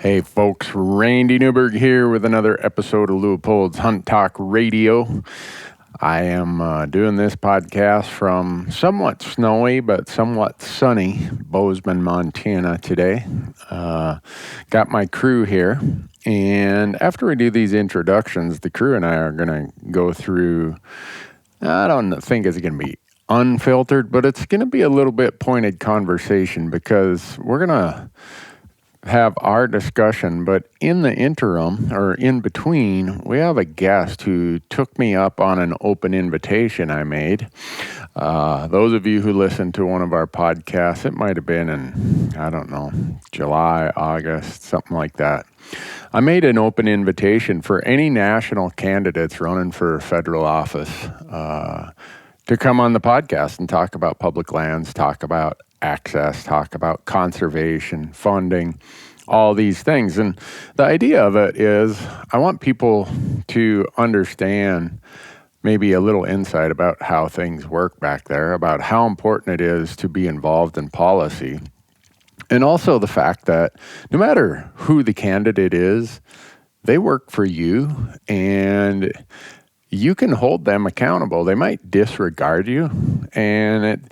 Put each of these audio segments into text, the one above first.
Hey folks, Randy Newberg here with another episode of Leupold's Hunt Talk Radio. I am doing this podcast from somewhat snowy but somewhat sunny Bozeman, Montana today. Got my crew here, and after we do these introductions, the crew and I are going to go through, I don't think it's going to be unfiltered, but it's going to be a little bit pointed conversation because we're going to have our discussion, but in the interim or in between, we have a guest who took me up on an open invitation I made. Those of you who listened to one of our podcasts, it might have been in, I don't know, July, August, something like that. I made an open invitation for any national candidates running for federal office to come on the podcast and talk about public lands, talk about access, talk about conservation, funding, all these things. And the idea of it is I want people to understand maybe a little insight about how things work back there, about how important it is to be involved in policy, and also the fact that no matter who the candidate is, they work for you and you can hold them accountable. They might disregard you, and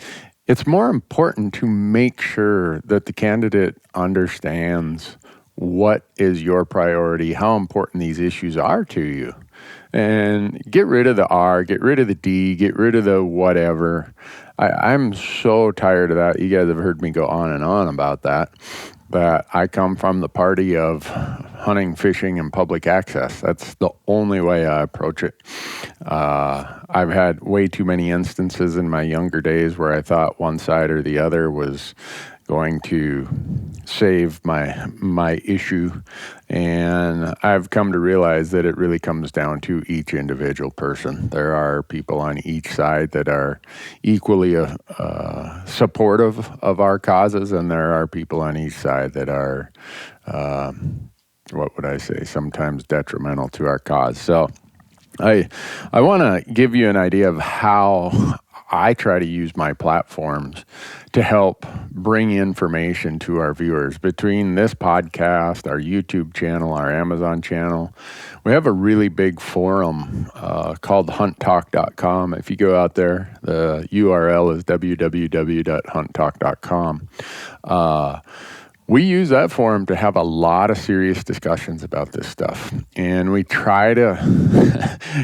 it's more important to make sure that the candidate understands what is your priority, how important these issues are to you. And get rid of the R, get rid of the D, get rid of the whatever. I'm so tired of that. You guys have heard me go on and on about that. But I come from the party of hunting, fishing, and public access. That's the only way I approach it. I've had way too many instances in my younger days where I thought one side or the other was going to save my issue. And I've come to realize that it really comes down to each individual person. There are people on each side that are equally supportive of our causes, and there are people on each side that are, sometimes detrimental to our cause. So I want to give you an idea of how I try to use my platforms to help bring information to our viewers. Between this podcast, our YouTube channel, our Amazon channel, we have a really big forum called hunttalk.com. If you go out there, the URL is www.hunttalk.com. We use that forum to have a lot of serious discussions about this stuff. And we try to,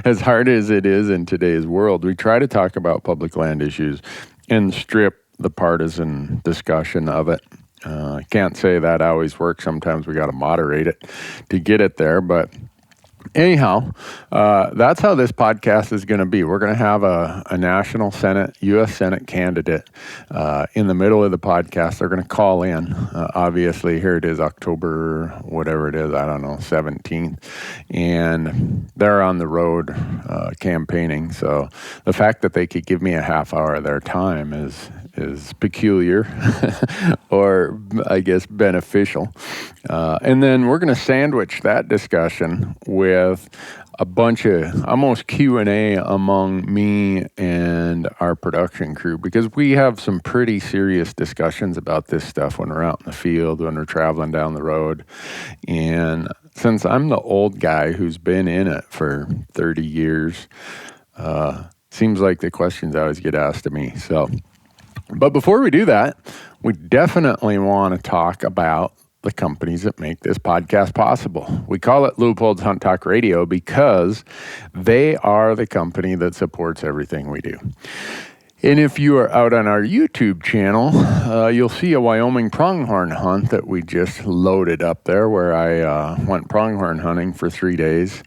as hard as it is in today's world, we try to talk about public land issues and strip the partisan discussion of it. Can't say that always works. Sometimes we got to moderate it to get it there. But anyhow, that's how this podcast is going to be. We're going to have a national Senate, US Senate candidate in the middle of the podcast. They're going to call in. Obviously, here it is, October, whatever it is, I don't know, 17th. And they're on the road campaigning. So the fact that they could give me a half hour of their time is peculiar or I guess beneficial. And then we're going to sandwich that discussion with a bunch of almost Q&A among me and our production crew, because we have some pretty serious discussions about this stuff when we're out in the field, when we're traveling down the road. And since I'm the old guy who's been in it for 30 years, seems like the questions always get asked of me. But before we do that, we definitely want to talk about the companies that make this podcast possible. We call it Leupold's Hunt Talk Radio because they are the company that supports everything we do. And if you are out on our YouTube channel, you'll see a Wyoming pronghorn hunt that we just loaded up there, where I went pronghorn hunting for 3 days.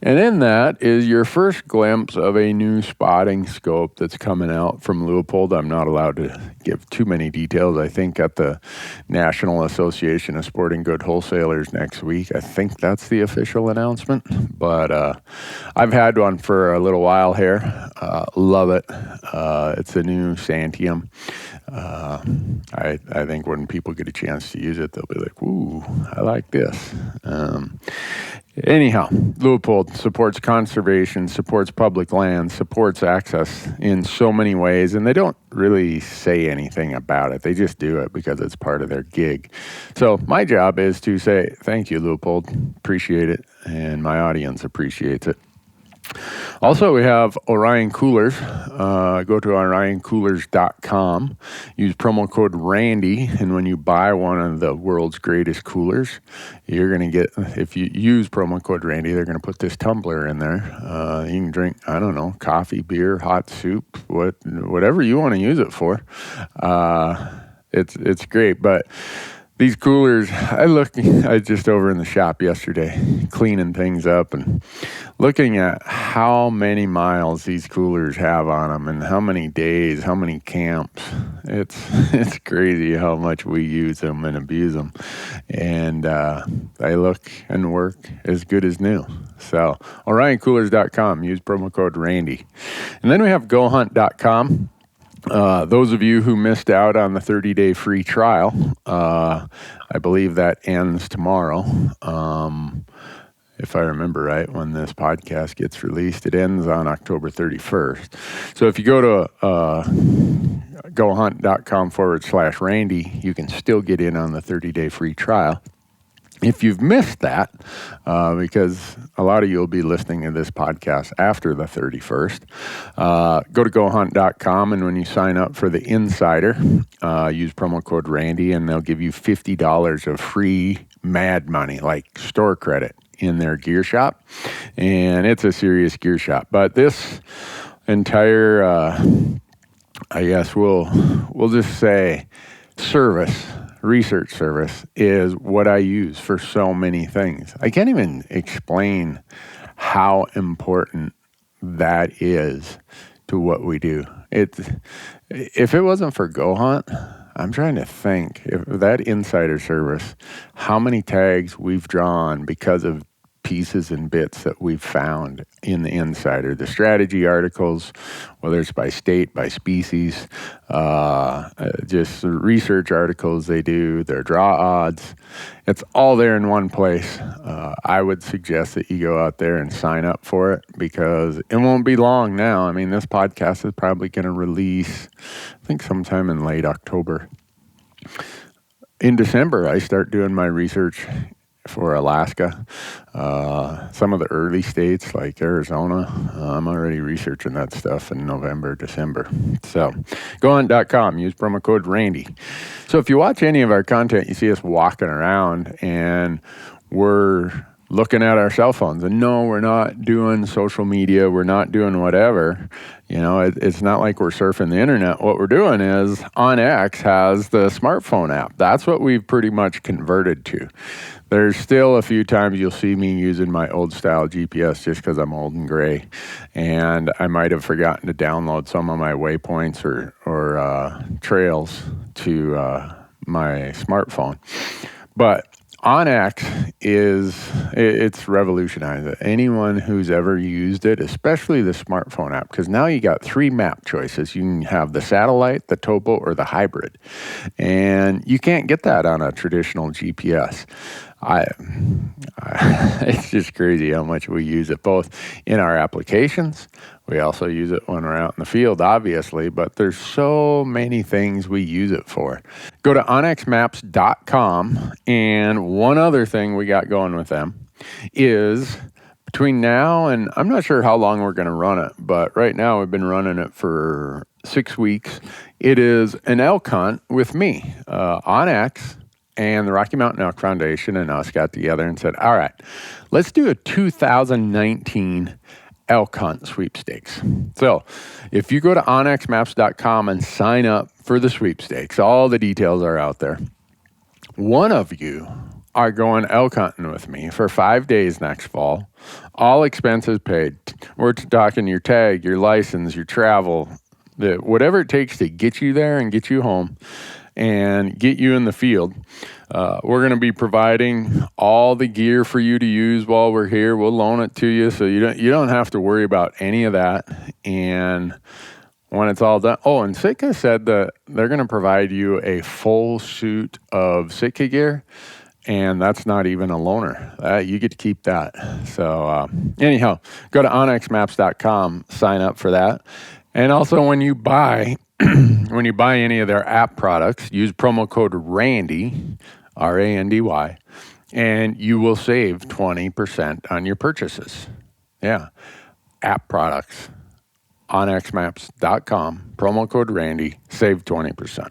And in that is your first glimpse of a new spotting scope that's coming out from Leupold. I'm not allowed to give too many details. I think at the National Association of Sporting Good Wholesalers next week, I think that's the official announcement. But I've had one for a little while here. Love it. It's a new Santium. I think when people get a chance to use it, they'll be like, "Ooh, I like this." Anyhow, Leupold supports conservation, supports public land, supports access in so many ways, and they don't really say anything about it. They just do it because it's part of their gig. So my job is to say, thank you, Leupold. Appreciate it, and my audience appreciates it. Also, we have Orion Coolers. Go to orioncoolers.com. Use promo code RANDY, and when you buy one of the world's greatest coolers, you're going to get, if you use promo code RANDY, they're going to put this tumbler in there. You can drink, I don't know, coffee, beer, hot soup, whatever you want to use it for. It's great, but these coolers, I was just over in the shop yesterday cleaning things up and looking at how many miles these coolers have on them and how many days, how many camps. It's crazy how much we use them and abuse them. And they look and work as good as new. So orioncoolers.com, use promo code RANDY. And then we have gohunt.com. Those of you who missed out on the 30-day free trial, I believe that ends tomorrow. If I remember right, when this podcast gets released, it ends on October 31st. So if you go to gohunt.com/Randy, you can still get in on the 30-day free trial. If you've missed that, because a lot of you will be listening to this podcast after the 31st, go to gohunt.com, and when you sign up for the Insider, use promo code RANDY, and they'll give you $50 of free mad money, like store credit, in their gear shop. And it's a serious gear shop. But this entire, I guess we'll just say research service is what I use for so many things. I can't even explain how important that is to what we do. If it wasn't for GoHunt, I'm trying to think, if that insider service, how many tags we've drawn because of pieces and bits that we've found in the Insider. The strategy articles, whether it's by state, by species, just the research articles they do, their draw odds. It's all there in one place. I would suggest that you go out there and sign up for it because it won't be long now. I mean, this podcast is probably going to release, I think, sometime in late October. In December, I start doing my research for Alaska. Some of the early states like Arizona, I'm already researching that stuff in November, December. So gohunt.com, use promo code RANDY. So if you watch any of our content, you see us walking around and we're looking at our cell phones. And no, we're not doing social media. We're not doing whatever. You know, it's not like we're surfing the internet. What we're doing is OnX has the smartphone app. That's what we've pretty much converted to. There's still a few times you'll see me using my old style GPS just because I'm old and gray. And I might have forgotten to download some of my waypoints or trails to my smartphone. But OnX it's revolutionized it. Anyone who's ever used it, especially the smartphone app, because now you got 3 map choices. You can have the satellite, the topo, or the hybrid. And you can't get that on a traditional GPS. It's just crazy how much we use it both in our applications. We also use it when we're out in the field, obviously, but there's so many things we use it for. Go to onxmaps.com, and one other thing we got going with them is between now and I'm not sure how long we're going to run it, but right now we've been running it for 6 weeks. It is an elk hunt with me. OnX and the Rocky Mountain Elk Foundation and us got together and said, all right, let's do a 2019 elk hunt sweepstakes. So if you go to onxmaps.com and sign up for the sweepstakes, all the details are out there. One of you are going elk hunting with me for 5 days next fall. All expenses paid. We're talking your tag, your license, your travel, whatever it takes to get you there and get you home and get you in the field. We're going to be providing all the gear for you to use while we're here. We'll loan it to you, so you don't have to worry about any of that. And when it's all done. Oh, and Sitka said that they're going to provide you a full suit of Sitka gear, and that's not even a loaner. You get to keep that. So anyhow, go to onxmaps.com, sign up for that. And also when you buy any of their app products, use promo code RANDY, RANDY, and you will save 20% on your purchases. Yeah, app products. onxmaps.com, promo code Randy, save 20%.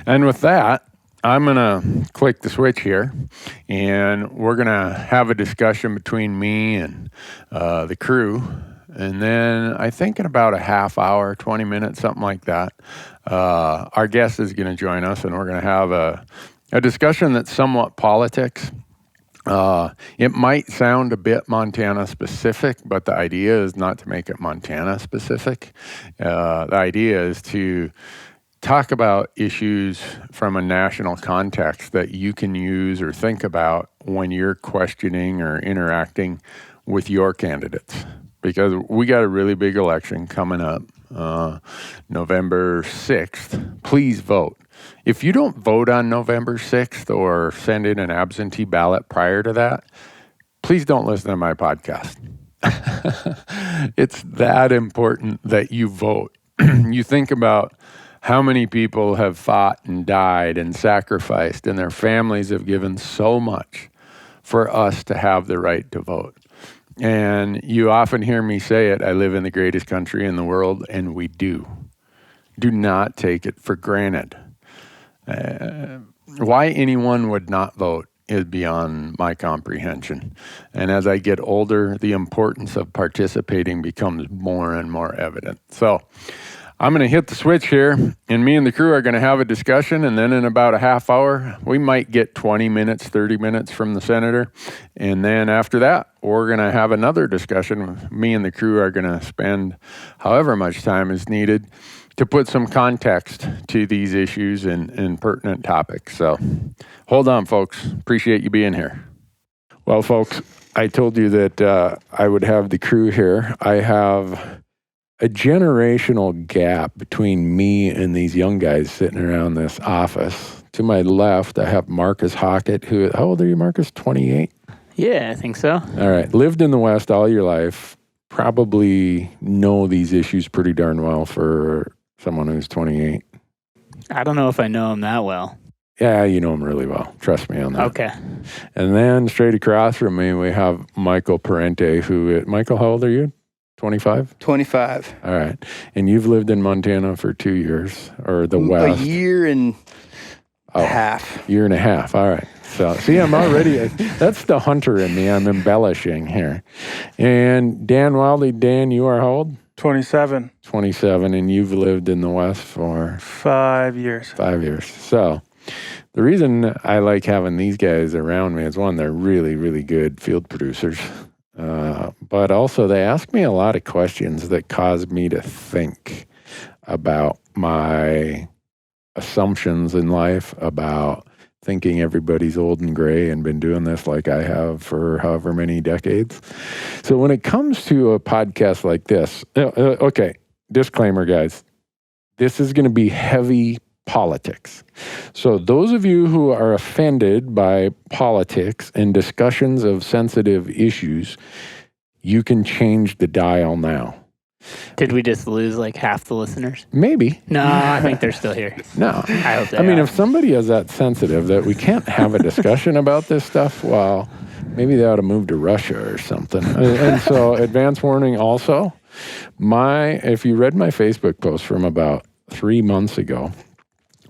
And with that, I'm going to click the switch here, and we're going to have a discussion between me and the crew. And then I think in about a half hour, 20 minutes, something like that, our guest is going to join us, and we're going to have a discussion that's somewhat politics. It might sound a bit Montana specific, but the idea is not to make it Montana specific. The idea is to talk about issues from a national context that you can use or think about when you're questioning or interacting with your candidates. Because we got a really big election coming up, November 6th. Please vote. If you don't vote on November 6th or send in an absentee ballot prior to that, please don't listen to my podcast. It's that important that you vote. You think about how many people have fought and died and sacrificed, and their families have given so much for us to have the right to vote. And you often hear me say it, I live in the greatest country in the world, and we do. Do not take it for granted. Why anyone would not vote is beyond my comprehension. And as I get older, the importance of participating becomes more and more evident. So I'm going to hit the switch here, and me and the crew are going to have a discussion, and then in about a half hour, we might get 20 minutes, 30 minutes from the senator. And then after that, we're going to have another discussion. Me and the crew are going to spend however much time is needed to put some context to these issues and pertinent topics. So hold on, folks. Appreciate you being here. Well, folks, I told you that I would have the crew here. I have a generational gap between me and these young guys sitting around this office. To my left, I have Marcus Hockett, who, how old are you, Marcus? 28? Yeah, I think so. All right. Lived in the West all your life. Probably know these issues pretty darn well for someone who's 28. I don't know if I know him that well. Yeah, you know him really well. Trust me on that. Okay. And then straight across from me, we have Michael Parente, who, Michael, how old are you? 25? 25. All right. And you've lived in Montana for 2 years, or the West. A year and a half. Year and a half. All right. So, see, I'm already, that's the hunter in me. I'm embellishing here. And Dan Wildy, Dan, you are how old? 27. 27, and you've lived in the West for? 5 years. 5 years. So, the reason I like having these guys around me is, one, they're really, really good field producers. But also they ask me a lot of questions that cause me to think about my assumptions in life, about thinking everybody's old and gray and been doing this like I have for however many decades. So when it comes to a podcast like this, okay, disclaimer, guys, this is going to be heavy politics. So those of you who are offended by politics and discussions of sensitive issues, you can change the dial now. Did we just lose like half the listeners? Maybe. No, I think they're still here. No. I hope they I mean, are. if somebody is that sensitive that we can't have a discussion about this stuff, well, maybe they ought to move to Russia or something. And so, advance warning also, if you read my Facebook post from about 3 months ago,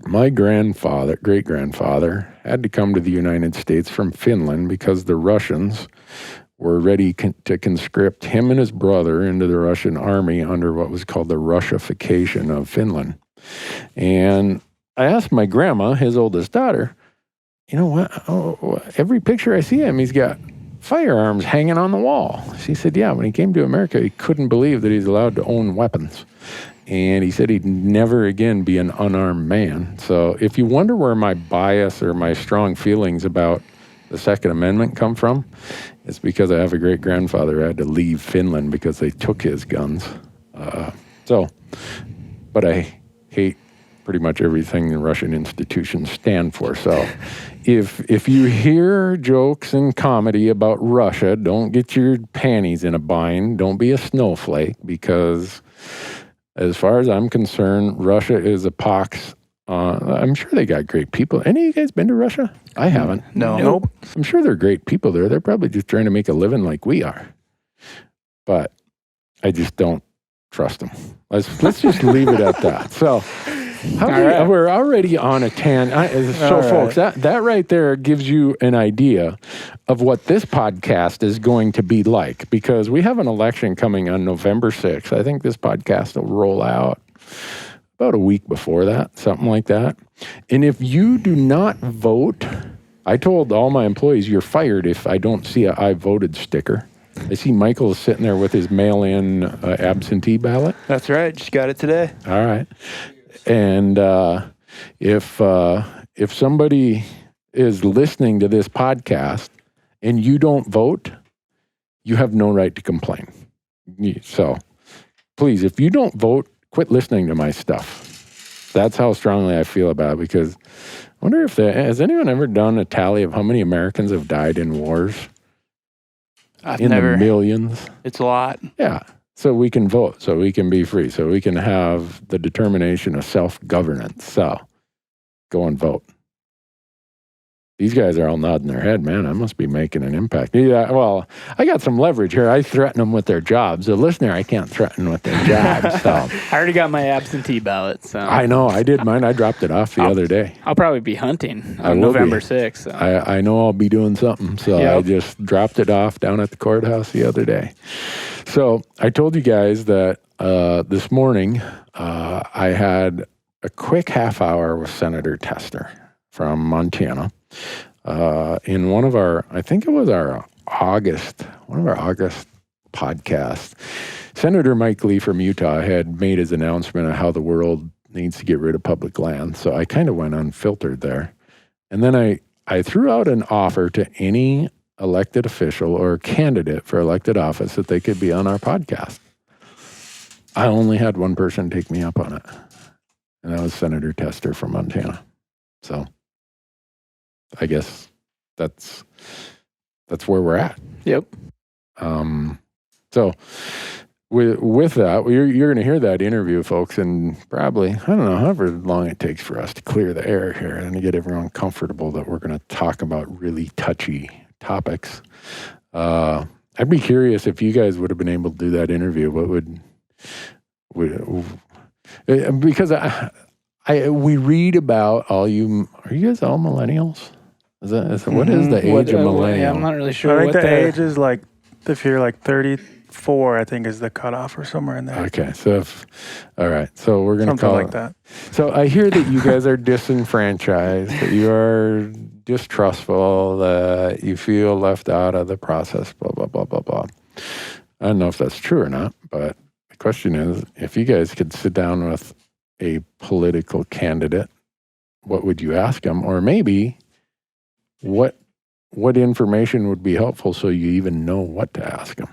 my great-grandfather, had to come to the United States from Finland because the Russians were ready to conscript him and his brother into the Russian army under what was called the Russification of Finland. And I asked my grandma, his oldest daughter, you know what? Every picture I see him, he's got firearms hanging on the wall. She said, yeah, when he came to America, he couldn't believe that he's allowed to own weapons. And he said he'd never again be an unarmed man. So if you wonder where my bias or my strong feelings about the Second Amendment come from, it's because I have a great-grandfather who had to leave Finland because they took his guns. So but I hate pretty much everything the Russian institutions stand for. So if you hear jokes and comedy about Russia, don't get your panties in a bind. Don't be a snowflake, because as far as I'm concerned, Russia is a pox. I'm sure they got great people. Any of you guys been to Russia? I haven't. No. Nope. I'm sure they're great people there. They're probably just trying to make a living like we are. But I just don't trust them. Let's just leave it at that. So we're already on a folks, that right there gives you an idea of what this podcast is going to be like, because we have an election coming on November 6th. I think this podcast will roll out about a week before that, something like that. And if you do not vote, I told all my employees, you're fired if I don't see a I voted sticker. I see Michael sitting there with his mail-in absentee ballot. That's right. Just got it today. All right. And if somebody is listening to this podcast and you don't vote, you have no right to complain. So please, if you don't vote, quit listening to my stuff. That's how strongly I feel about it, because I wonder if has anyone ever done a tally of how many Americans have died in wars? The millions. It's a lot. Yeah. So we can vote, so we can be free, so we can have the determination of self-governance. So go and vote. These guys are all nodding their head, man. I must be making an impact. Yeah, well, I got some leverage here. I threaten them with their jobs. The listener, I can't threaten with their jobs. So. I already got my absentee ballot. So I know. I did mine. I dropped it off the other day. I'll probably be hunting on November 6th. So. I know I'll be doing something. So I just dropped it off down at the courthouse the other day. So I told you guys that this morning I had a quick half hour with Senator Tester from Montana. In one of our, I think it was one of our August podcasts, Senator Mike Lee from Utah had made his announcement of how the world needs to get rid of public land. So I kind of went unfiltered there. And then I threw out an offer to any elected official or candidate for elected office that they could be on our podcast. I only had one person take me up on it, and that was Senator Tester from Montana. So I guess that's where we're at. Yep. So with that, you're going to hear that interview, folks, and probably, I don't know, however long it takes for us to clear the air here and to get everyone comfortable that we're going to talk about really touchy topics. I'd be curious if you guys would have been able to do that interview. What would because we read about are you guys all millennials? What is the age of millennial? Yeah, I'm not really sure. I think the age is like, if you're like 34, I think is the cutoff or somewhere in there. Okay, so all right, so we're going to call like that. So I hear that you guys are disenfranchised, that you are distrustful, that you feel left out of the process, blah, blah, blah, blah, blah. I don't know if that's true or not, but the question is, if you guys could sit down with a political candidate, what would you ask them? Or maybe what information would be helpful so you even know what to ask them?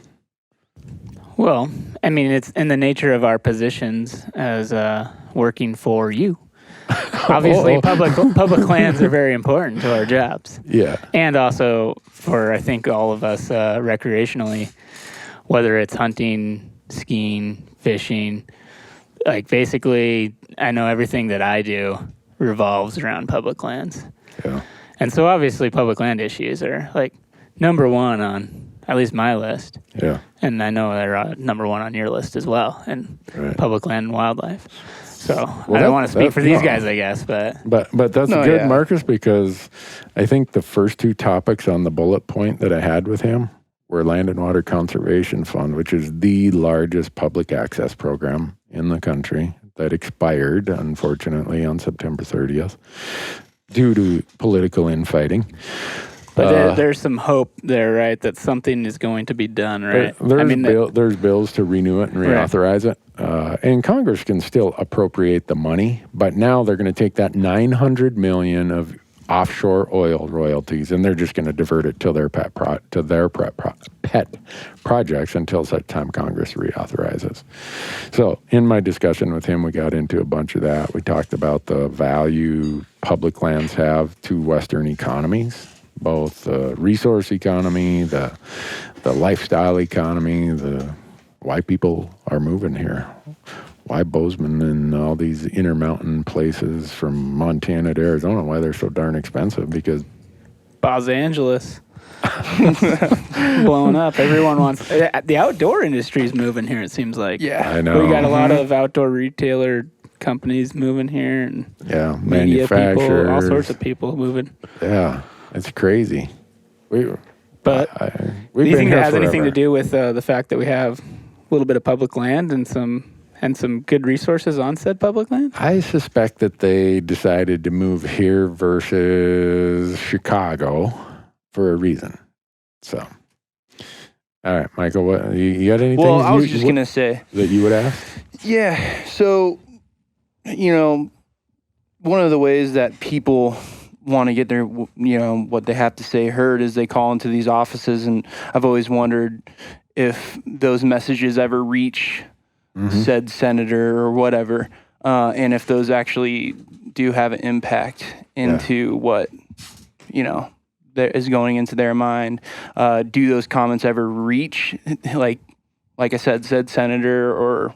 Well, I mean, it's in the nature of our positions as working for you. Obviously, public lands are very important to our jobs. Yeah. And also for, I think, all of us recreationally, whether it's hunting, skiing, fishing, like basically, I know everything that I do revolves around public lands. Yeah. And so obviously public land issues are like number one on at least my list. Yeah. And I know they're number one on your list as well, and public land and wildlife. So I don't want to speak for these guys, I guess, but that's good, Marcus, because I think the first two topics on the bullet point that I had with him were Land and Water Conservation Fund, which is the largest public access program in the country that expired, unfortunately, on September 30th due to political infighting. But there's some hope there, right? That something is going to be done, right? There's bills to renew it and reauthorize it. And Congress can still appropriate the money, but now they're going to take that $900 million of offshore oil royalties, and they're just going to divert it to their pet projects until such time Congress reauthorizes. So in my discussion with him, we got into a bunch of that. We talked about the value public lands have to Western economies, both the resource economy, the lifestyle economy, why people are moving here. Why Bozeman and all these intermountain places from Montana to Arizona, why they're so darn expensive, because Los Angeles blowing up. Everyone wants the outdoor industry is moving here. It seems like. Yeah, I know. We got a lot of outdoor retailer companies moving here, and media manufacturers, people, all sorts of people moving. Yeah, it's crazy. Do you think it has anything to do with the fact that we have a little bit of public land and some good resources on said public land? I suspect that they decided to move here versus Chicago for a reason. So, all right, Michael, what you got anything? Well, I was just going to say that you would ask. Yeah. So, one of the ways that people want to get their, what they have to say heard is they call into these offices. And I've always wondered if those messages ever reach said senator or whatever, and if those actually do have an impact into what, that is going into their mind. Do those comments ever reach, like I said senator or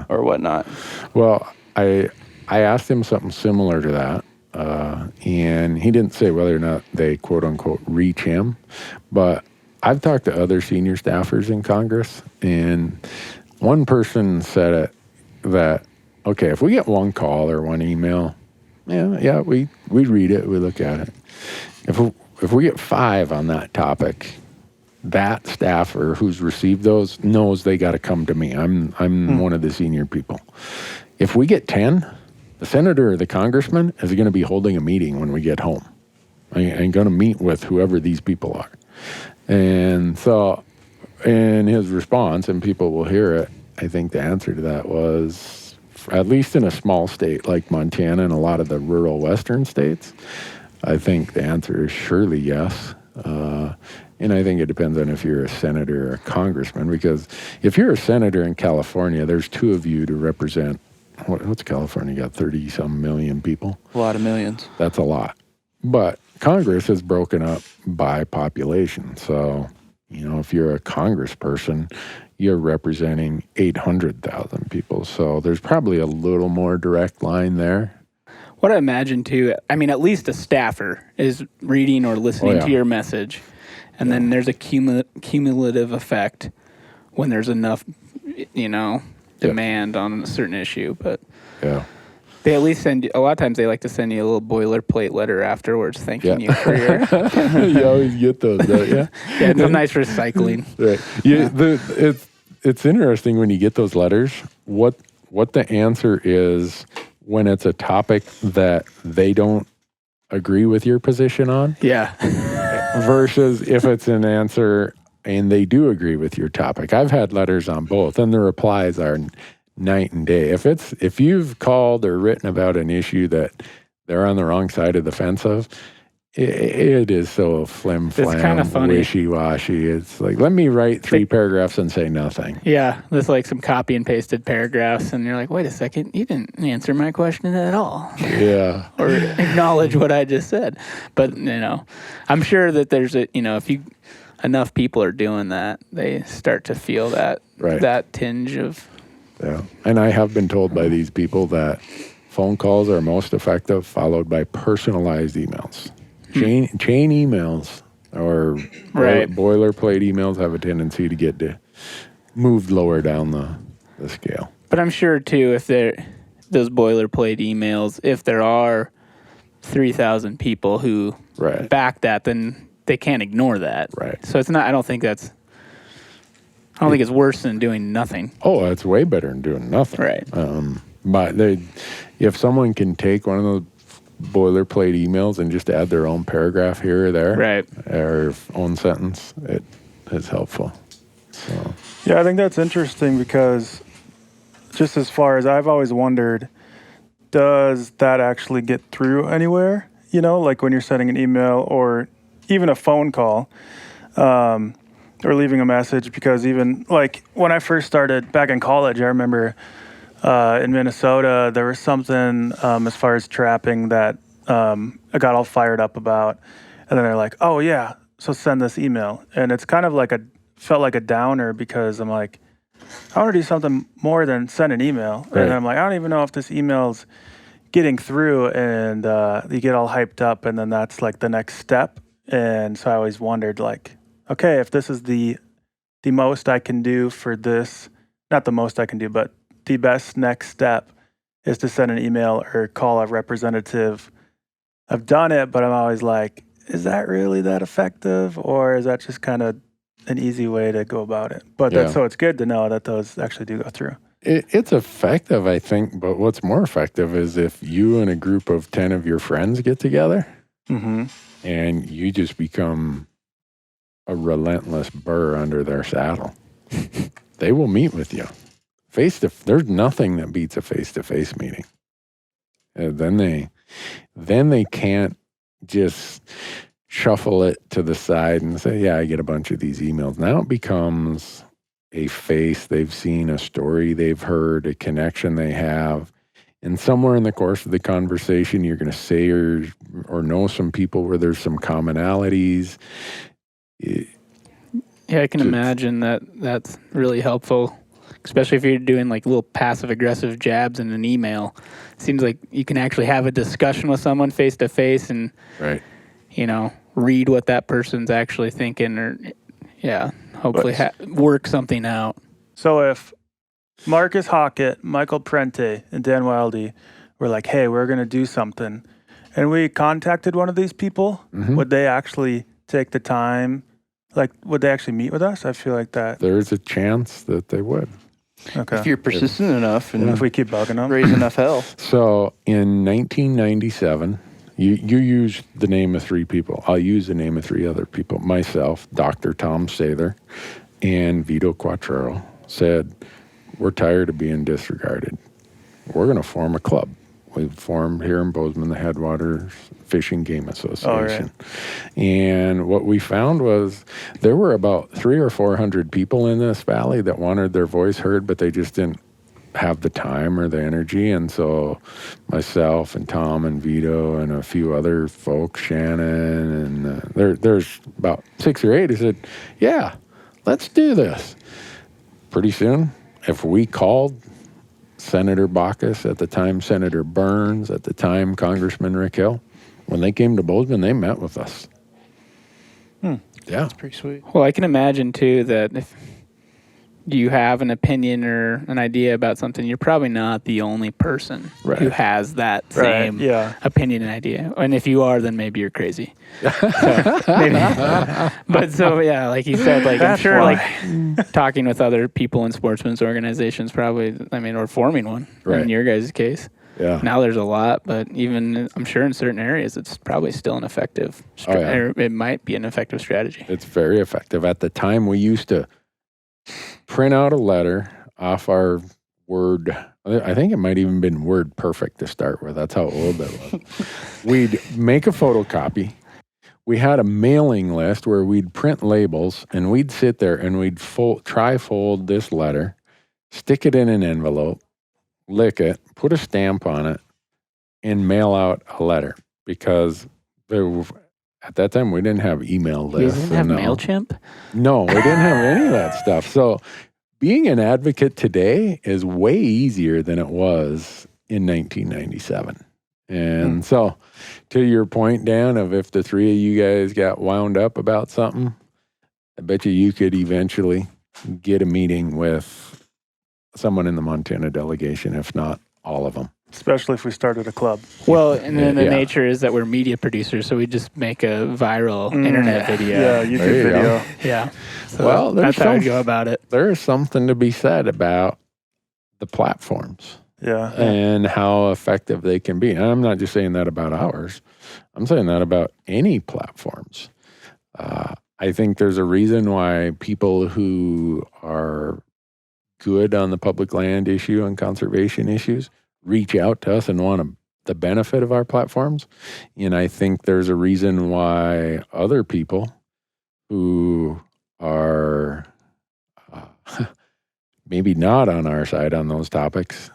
whatnot? Well, I asked him something similar to that, and he didn't say whether or not they quote unquote reach him, but I've talked to other senior staffers in Congress, and one person said it that, okay, if we get one call or one email, we read it, we look at it. If we get 5 on that topic, that staffer who's received those knows they got to come to me. I'm one of the senior people. If we get 10, the senator or the congressman is going to be holding a meeting when we get home. I'm going to meet with whoever these people are. And so in his response, and people will hear it, I think the answer to that was, at least in a small state like Montana and a lot of the rural western states, I think the answer is surely yes. And I think it depends on if you're a senator or a congressman, because if you're a senator in California, there's 2 of you to represent, what's California got, 30-some million people? A lot of millions. That's a lot. But Congress is broken up by population. So, if you're a congressperson, you're representing 800,000 people. So there's probably a little more direct line there. What I imagine too, at least a staffer is reading or listening to your message. And then there's a cumulative effect when there's enough, demand on a certain issue. But they at least a lot of times they like to send you a little boilerplate letter afterwards thanking you for your... You always get those, don't you? Yeah, it's a nice recycling. Right. Yeah, it's interesting when you get those letters, what the answer is when it's a topic that they don't agree with your position on. Yeah. Versus if it's an answer and they do agree with your topic. I've had letters on both, and the replies are night and day. If you've called or written about an issue that they're on the wrong side of the fence of, it is so flim-flam, wishy-washy. It's like, let me write 3 paragraphs and say nothing. Yeah, there's like some copy and pasted paragraphs, and you're like, wait a second, you didn't answer my question at all. Yeah. Or acknowledge what I just said. But, I'm sure that there's if enough people are doing that, they start to feel that tinge of... Yeah, and I have been told by these people that phone calls are most effective, followed by personalized emails. Chain emails or boilerplate emails have a tendency to get moved lower down the scale. But I'm sure, too, if those boilerplate emails, if there are 3,000 people who back that, then they can't ignore that. Right. So it's not, I don't think it's worse than doing nothing. Oh, it's way better than doing nothing. Right. But if someone can take one of those boilerplate emails and just add their own paragraph here or there, or own sentence, it is helpful. So. Yeah, I think that's interesting because just as far as I've always wondered, does that actually get through anywhere? Like when you're sending an email or even a phone call, or leaving a message, because even like when I first started back in college, I remember in Minnesota, there was something as far as trapping that I got all fired up about. And then they're like, oh, yeah, so send this email. And it's kind of like felt like a downer, because I'm like, I want to do something more than send an email. Right. And I'm like, I don't even know if this email's getting through. And you get all hyped up, and then that's like the next step. And so I always wondered, like, okay, if this is the most I can do for this, not the most I can do, but the best next step is to send an email or call a representative. I've done it, but I'm always like, is that really that effective, or is that just kind of an easy way to go about it? But so it's good to know that those actually do go through. It's effective, I think, but what's more effective is if you and a group of 10 of your friends get together and you just become a relentless burr under their saddle. They will meet with you. There's nothing that beats a face-to-face meeting. Then they can't just shuffle it to the side and say, yeah, I get a bunch of these emails. Now it becomes a face they've seen, a story they've heard, a connection they have. And somewhere in the course of the conversation, you're going to say or know some people where there's some commonalities. Yeah, I can imagine that's really helpful, especially if you're doing like little passive-aggressive jabs in an email. It seems like you can actually have a discussion with someone face-to-face and, read what that person's actually thinking, or, hopefully work something out. So if Marcus Hockett, Michael Prente, and Dan Wildy were like, hey, we're going to do something, and we contacted one of these people, would they actually take the time? Like, would they actually meet with us? I feel like that. There's a chance that they would. Okay. If you're persistent enough and if we keep bugging them. raise enough hell. So in 1997, you use the name of 3 people. I'll use the name of 3 other people. Myself, Dr. Tom Sather, and Vito Quattrero said, we're tired of being disregarded. We're going to form a club. We formed here in Bozeman the Headwaters Fishing Game Association. And what we found was there were about 300 or 400 people in this valley that wanted their voice heard, but they just didn't have the time or the energy. And so myself and Tom and Vito and a few other folks, Shannon, and there's about 6 or 8 who said, yeah, let's do this. Pretty soon, if we called Senator Baucus, at the time Senator Burns, at the time Congressman Rick Hill, when they came to Bozeman, they met with us. Yeah. That's pretty sweet. Well, I can imagine, too, that if you have an opinion or an idea about something, you're probably not the only person who has that same opinion and idea. And if you are, then maybe you're crazy. But like you said, like I'm sure like talking with other people in sportsmen's organizations probably, or forming one in your guys' case. Yeah. Now there's a lot, but even I'm sure in certain areas, it's probably still an effective, it might be an effective strategy. It's very effective. At the time, we used to print out a letter off our Word. I think it might even been Word Perfect to start with. That's how old that was. We'd make a photocopy. We had a mailing list where we'd print labels, and we'd sit there and we'd tri-fold this letter, stick it in an envelope, lick it, put a stamp on it, and mail out a letter. Because at that time, we didn't have email lists. You didn't have MailChimp? No, we didn't have any of that stuff. So being an advocate today is way easier than it was in 1997. And so to your point, Dan, of if the 3 of you guys got wound up about something, I bet you could eventually get a meeting with someone in the Montana delegation, if not all of them. Especially if we started a club. Well, and then the nature is that we're media producers, so we just make a viral internet video. Yeah, YouTube video. Yeah. So that's how we go about it. There is something to be said about the platforms. Yeah. And how effective they can be. And I'm not just saying that about ours. I'm saying that about any platforms. I think there's a reason why people who are good on the public land issue and conservation issues reach out to us and want the benefit of our platforms. And I think there's a reason why other people who are maybe not on our side on those topics.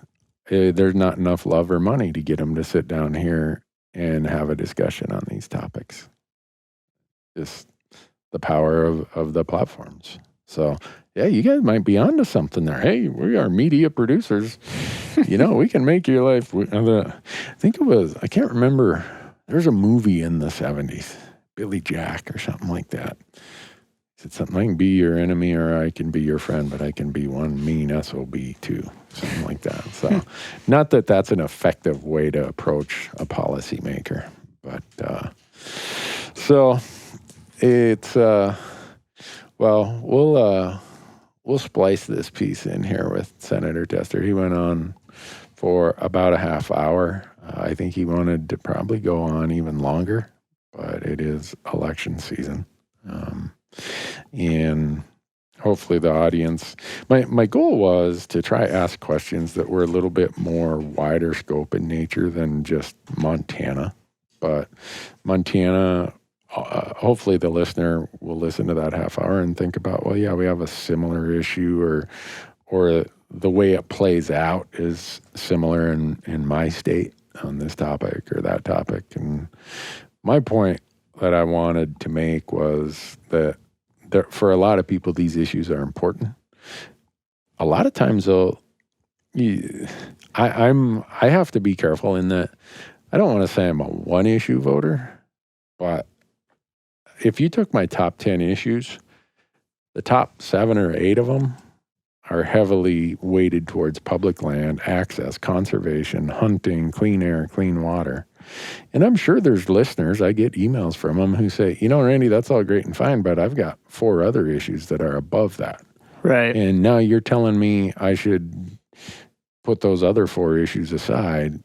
There's not enough love or money to get them to sit down here and have a discussion on these topics. Just the power of the platforms. So, yeah, you guys might be onto something there. Hey, we are media producers. We can make your life. I think it was, I can't remember. There's a movie in the 70s, Billy Jack or something like that. It's something, I can be your enemy or I can be your friend, but I can be one mean SOB too. Something like that. So, not that that's an effective way to approach a policymaker, but so it's we'll splice this piece in here with Senator Tester. He went on for about a half hour. I think he wanted to probably go on even longer, but it is election season. And hopefully the audience, my goal was to try ask questions that were a little bit more wider scope in nature than just Montana. But Montana, hopefully the listener will listen to that half hour and think about, well, yeah, we have a similar issue or the way it plays out is similar in my state on this topic or that topic. And my point that I wanted to make was that for a lot of people, these issues are important. A lot of times, though, I have to be careful in that I don't want to say I'm a one-issue voter, but if you took my top 10 issues, the top 7 or 8 of them are heavily weighted towards public land, access, conservation, hunting, clean air, clean water. And I'm sure there's listeners, I get emails from them who say, Randy, that's all great and fine, but I've got 4 other issues that are above that. Right. And now you're telling me I should put those other 4 issues aside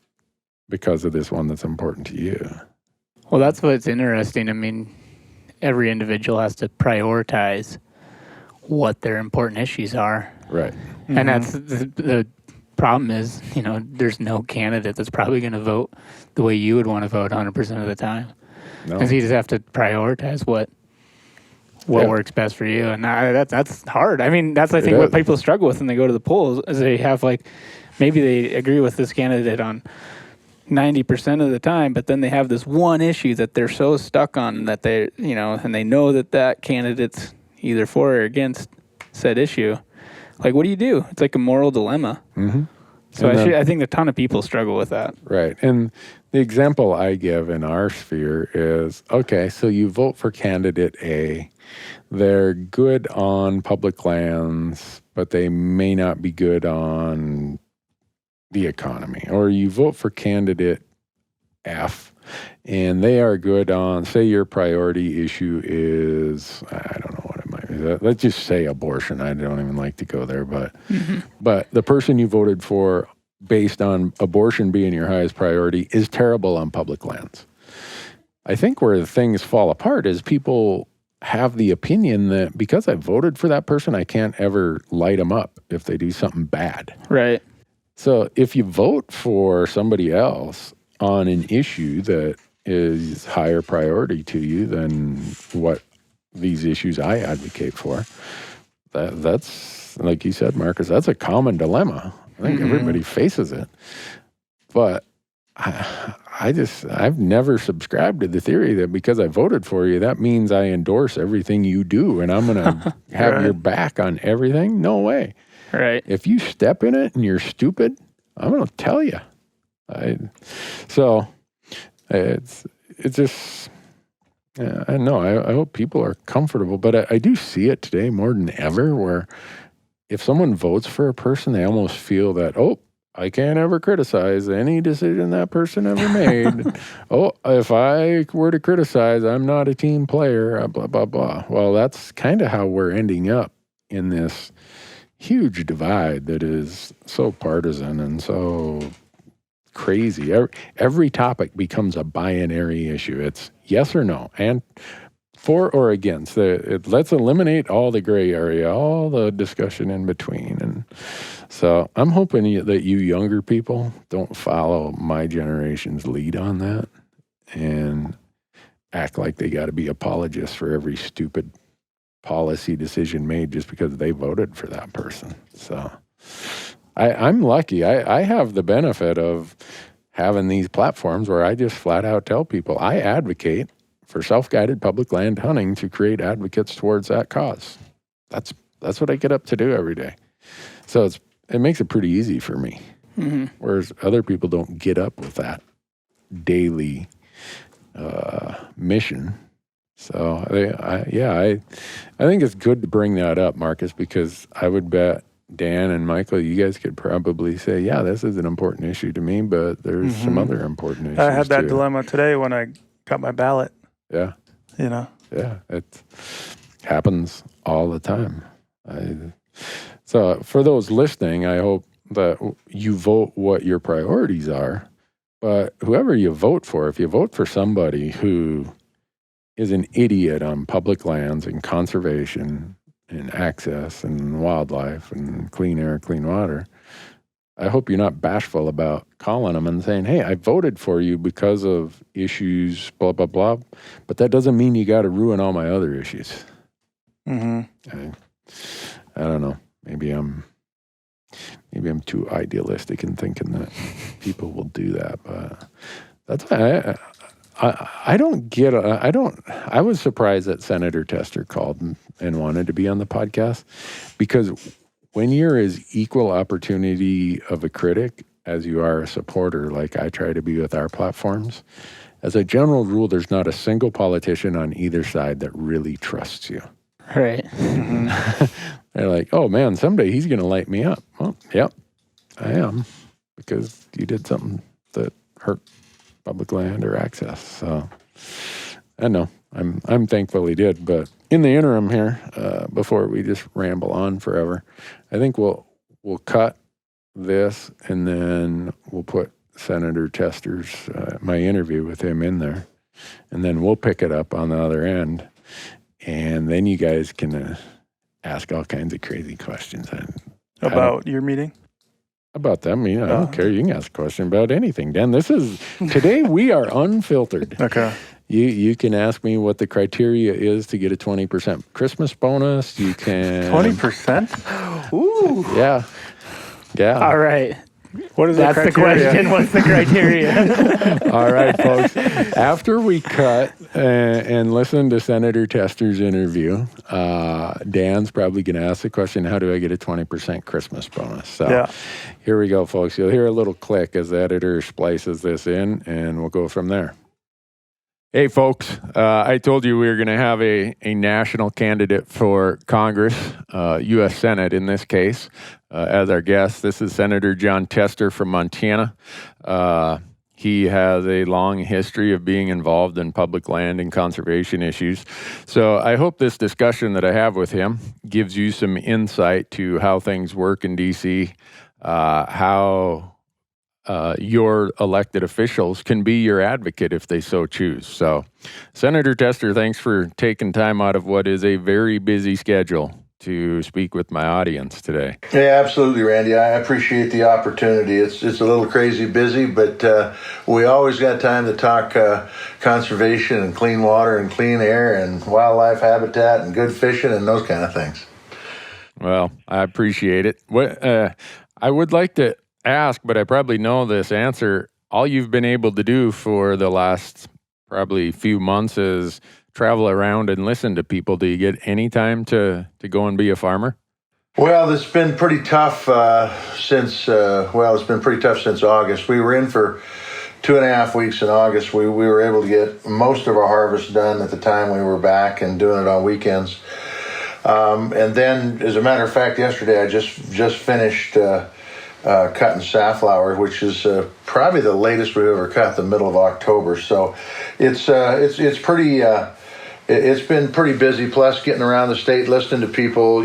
because of this one that's important to you. Well, that's what's interesting. I mean, every individual has to prioritize what their important issues are. Right. Mm-hmm. And that's the problem is, there's no candidate that's probably going to vote the way you would want to vote 100% of the time. No. Because you just have to prioritize what works best for you. And that's hard. I mean, I think what people struggle with when they go to the polls is they have maybe they agree with this candidate on 90% of the time, but then they have this one issue that they're so stuck on that they, and they know that candidate's either for or against said issue. Like, what do you do? It's like a moral dilemma. Mm-hmm. So I think a ton of people struggle with that. Right. And the example I give in our sphere is, okay, so you vote for candidate A. They're good on public lands, but they may not be good on the economy. Or you vote for candidate F, and they are good on, say your priority issue is, I don't know what it might be. Let's just say abortion. I don't even like to go there, but but the person you voted for based on abortion being your highest priority is terrible on public lands. I think where things fall apart is people have the opinion that because I voted for that person, I can't ever light them up if they do something bad. Right. So if you vote for somebody else on an issue that is higher priority to you than what these issues I advocate for, that's, like you said, Marcus, that's a common dilemma. I think everybody faces it. But I've never subscribed to the theory that because I voted for you, that means I endorse everything you do and I'm going to have your back on everything. No way. Right. If you step in it and you're stupid, I'm going to tell you. So it's just, I know, I hope people are comfortable, but I do see it today more than ever where if someone votes for a person, they almost feel that, I can't ever criticize any decision that person ever made. If I were to criticize, I'm not a team player, blah, blah, blah. Well, that's kind of how we're ending up in this huge divide that is so partisan and so crazy. Every topic becomes a binary issue. It's yes or no, and for or against. Let's eliminate all the gray area, all the discussion in between. And so I'm hoping that you younger people don't follow my generation's lead on that and act like they got to be apologists for every stupid policy decision made just because they voted for that person. So I'm lucky. I have the benefit of having these platforms where I just flat out tell people I advocate for self-guided public land hunting to create advocates towards that cause. That's what I get up to do every day. So it makes it pretty easy for me. Mm-hmm. Whereas other people don't get up with that daily mission. So I think it's good to bring that up, Marcus, because I would bet Dan and Michael, you guys could probably say, yeah, this is an important issue to me, but there's some other important issues. I had that dilemma today when I got my ballot. Yeah. Yeah, it happens all the time. So for those listening, I hope that you vote what your priorities are, but whoever you vote for, if you vote for somebody who is an idiot on public lands and conservation and access and wildlife and clean air, clean water, I hope you're not bashful about calling them and saying, hey, I voted for you because of issues, blah, blah, blah. But that doesn't mean you got to ruin all my other issues. Mm-hmm. I don't know. Maybe I'm too idealistic in thinking that people will do that. But that's why I don't get. I was surprised that Senator Tester called and wanted to be on the podcast, because when you're as equal opportunity of a critic as you are a supporter, like I try to be with our platforms, as a general rule, there's not a single politician on either side that really trusts you. Right. Mm-hmm. They're like, oh man, someday he's going to light me up. Well, yep, I am, because you did something that hurt public land or access. So I know I'm thankful he did, but in the interim here, before we just ramble on forever, I think we'll cut this and then we'll put Senator Tester's my interview with him in there, and then we'll pick it up on the other end, and then you guys can ask all kinds of crazy questions about your meeting. About them, I don't care. You can ask a question about anything, Dan. Today we are unfiltered. Okay. You can ask me what the criteria is to get a 20% Christmas bonus. You can 20%. Ooh. Yeah. All right. What is That's the question. What's the criteria? All right, folks. After we cut and listen to Senator Tester's interview, Dan's probably going to ask the question, how do I get a 20% Christmas bonus? So Here we go, folks. You'll hear a little click as the editor splices this in, and we'll go from there. Hey, folks. I told you we were going to have a national candidate for Congress, US Senate in this case, as our guest. This is Senator Jon Tester from Montana. He has a long history of being involved in public land and conservation issues. So I hope this discussion that I have with him gives you some insight to how things work in D.C., how your elected officials can be your advocate if they so choose. So, Senator Tester, thanks for taking time out of what is a very busy schedule to speak with my audience today. Yeah, absolutely, Randy. I appreciate the opportunity. It's a little crazy busy, but we always got time to talk conservation and clean water and clean air and wildlife habitat and good fishing and those kind of things. Well, I appreciate it. I would like to ask, but I probably know this answer. All you've been able to do for the last probably few months is travel around and listen to people. Do you get any time to go and be a farmer? Well, it's been pretty tough since August. We were in for 2.5 weeks in August. We were able to get most of our harvest done at the time we were back and doing it on weekends. And then, as a matter of fact, yesterday I just finished cutting safflower, which is probably the latest we've ever cut, the middle of October. So it's pretty. It's been pretty busy. Plus, getting around the state, listening to people,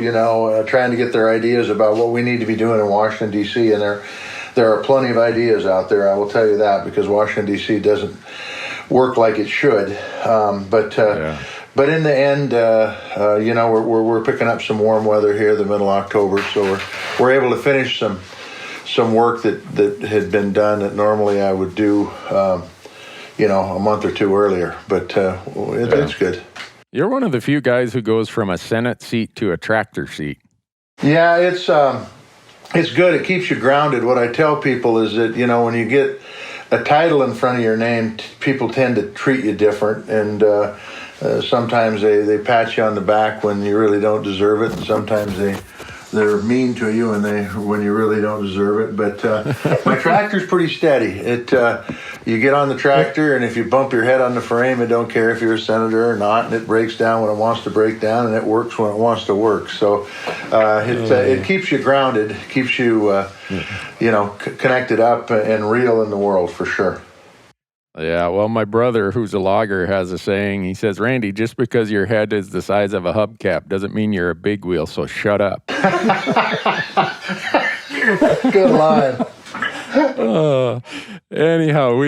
trying to get their ideas about what we need to be doing in Washington D.C. And there are plenty of ideas out there. I will tell you that, because Washington D.C. doesn't work like it should. But in the end, we're picking up some warm weather here, the middle of October, so we're able to finish some work that had been done that normally I would do, a month or two earlier. But it's good. You're one of the few guys who goes from a Senate seat to a tractor seat. Yeah, it's good. It keeps you grounded. What I tell people is that, when you get a title in front of your name, people tend to treat you different, and sometimes they pat you on the back when you really don't deserve it, and sometimes they're mean to you when you really don't deserve it. But my tractor's pretty steady. You get on the tractor, and if you bump your head on the frame, it don't care if you're a senator or not, and it breaks down when it wants to break down, and it works when it wants to work. So it keeps you grounded, keeps you connected up and real in the world for sure. Yeah, well, my brother, who's a logger, has a saying. He says, Randy, just because your head is the size of a hubcap doesn't mean you're a big wheel, so shut up. Good line. Anyhow,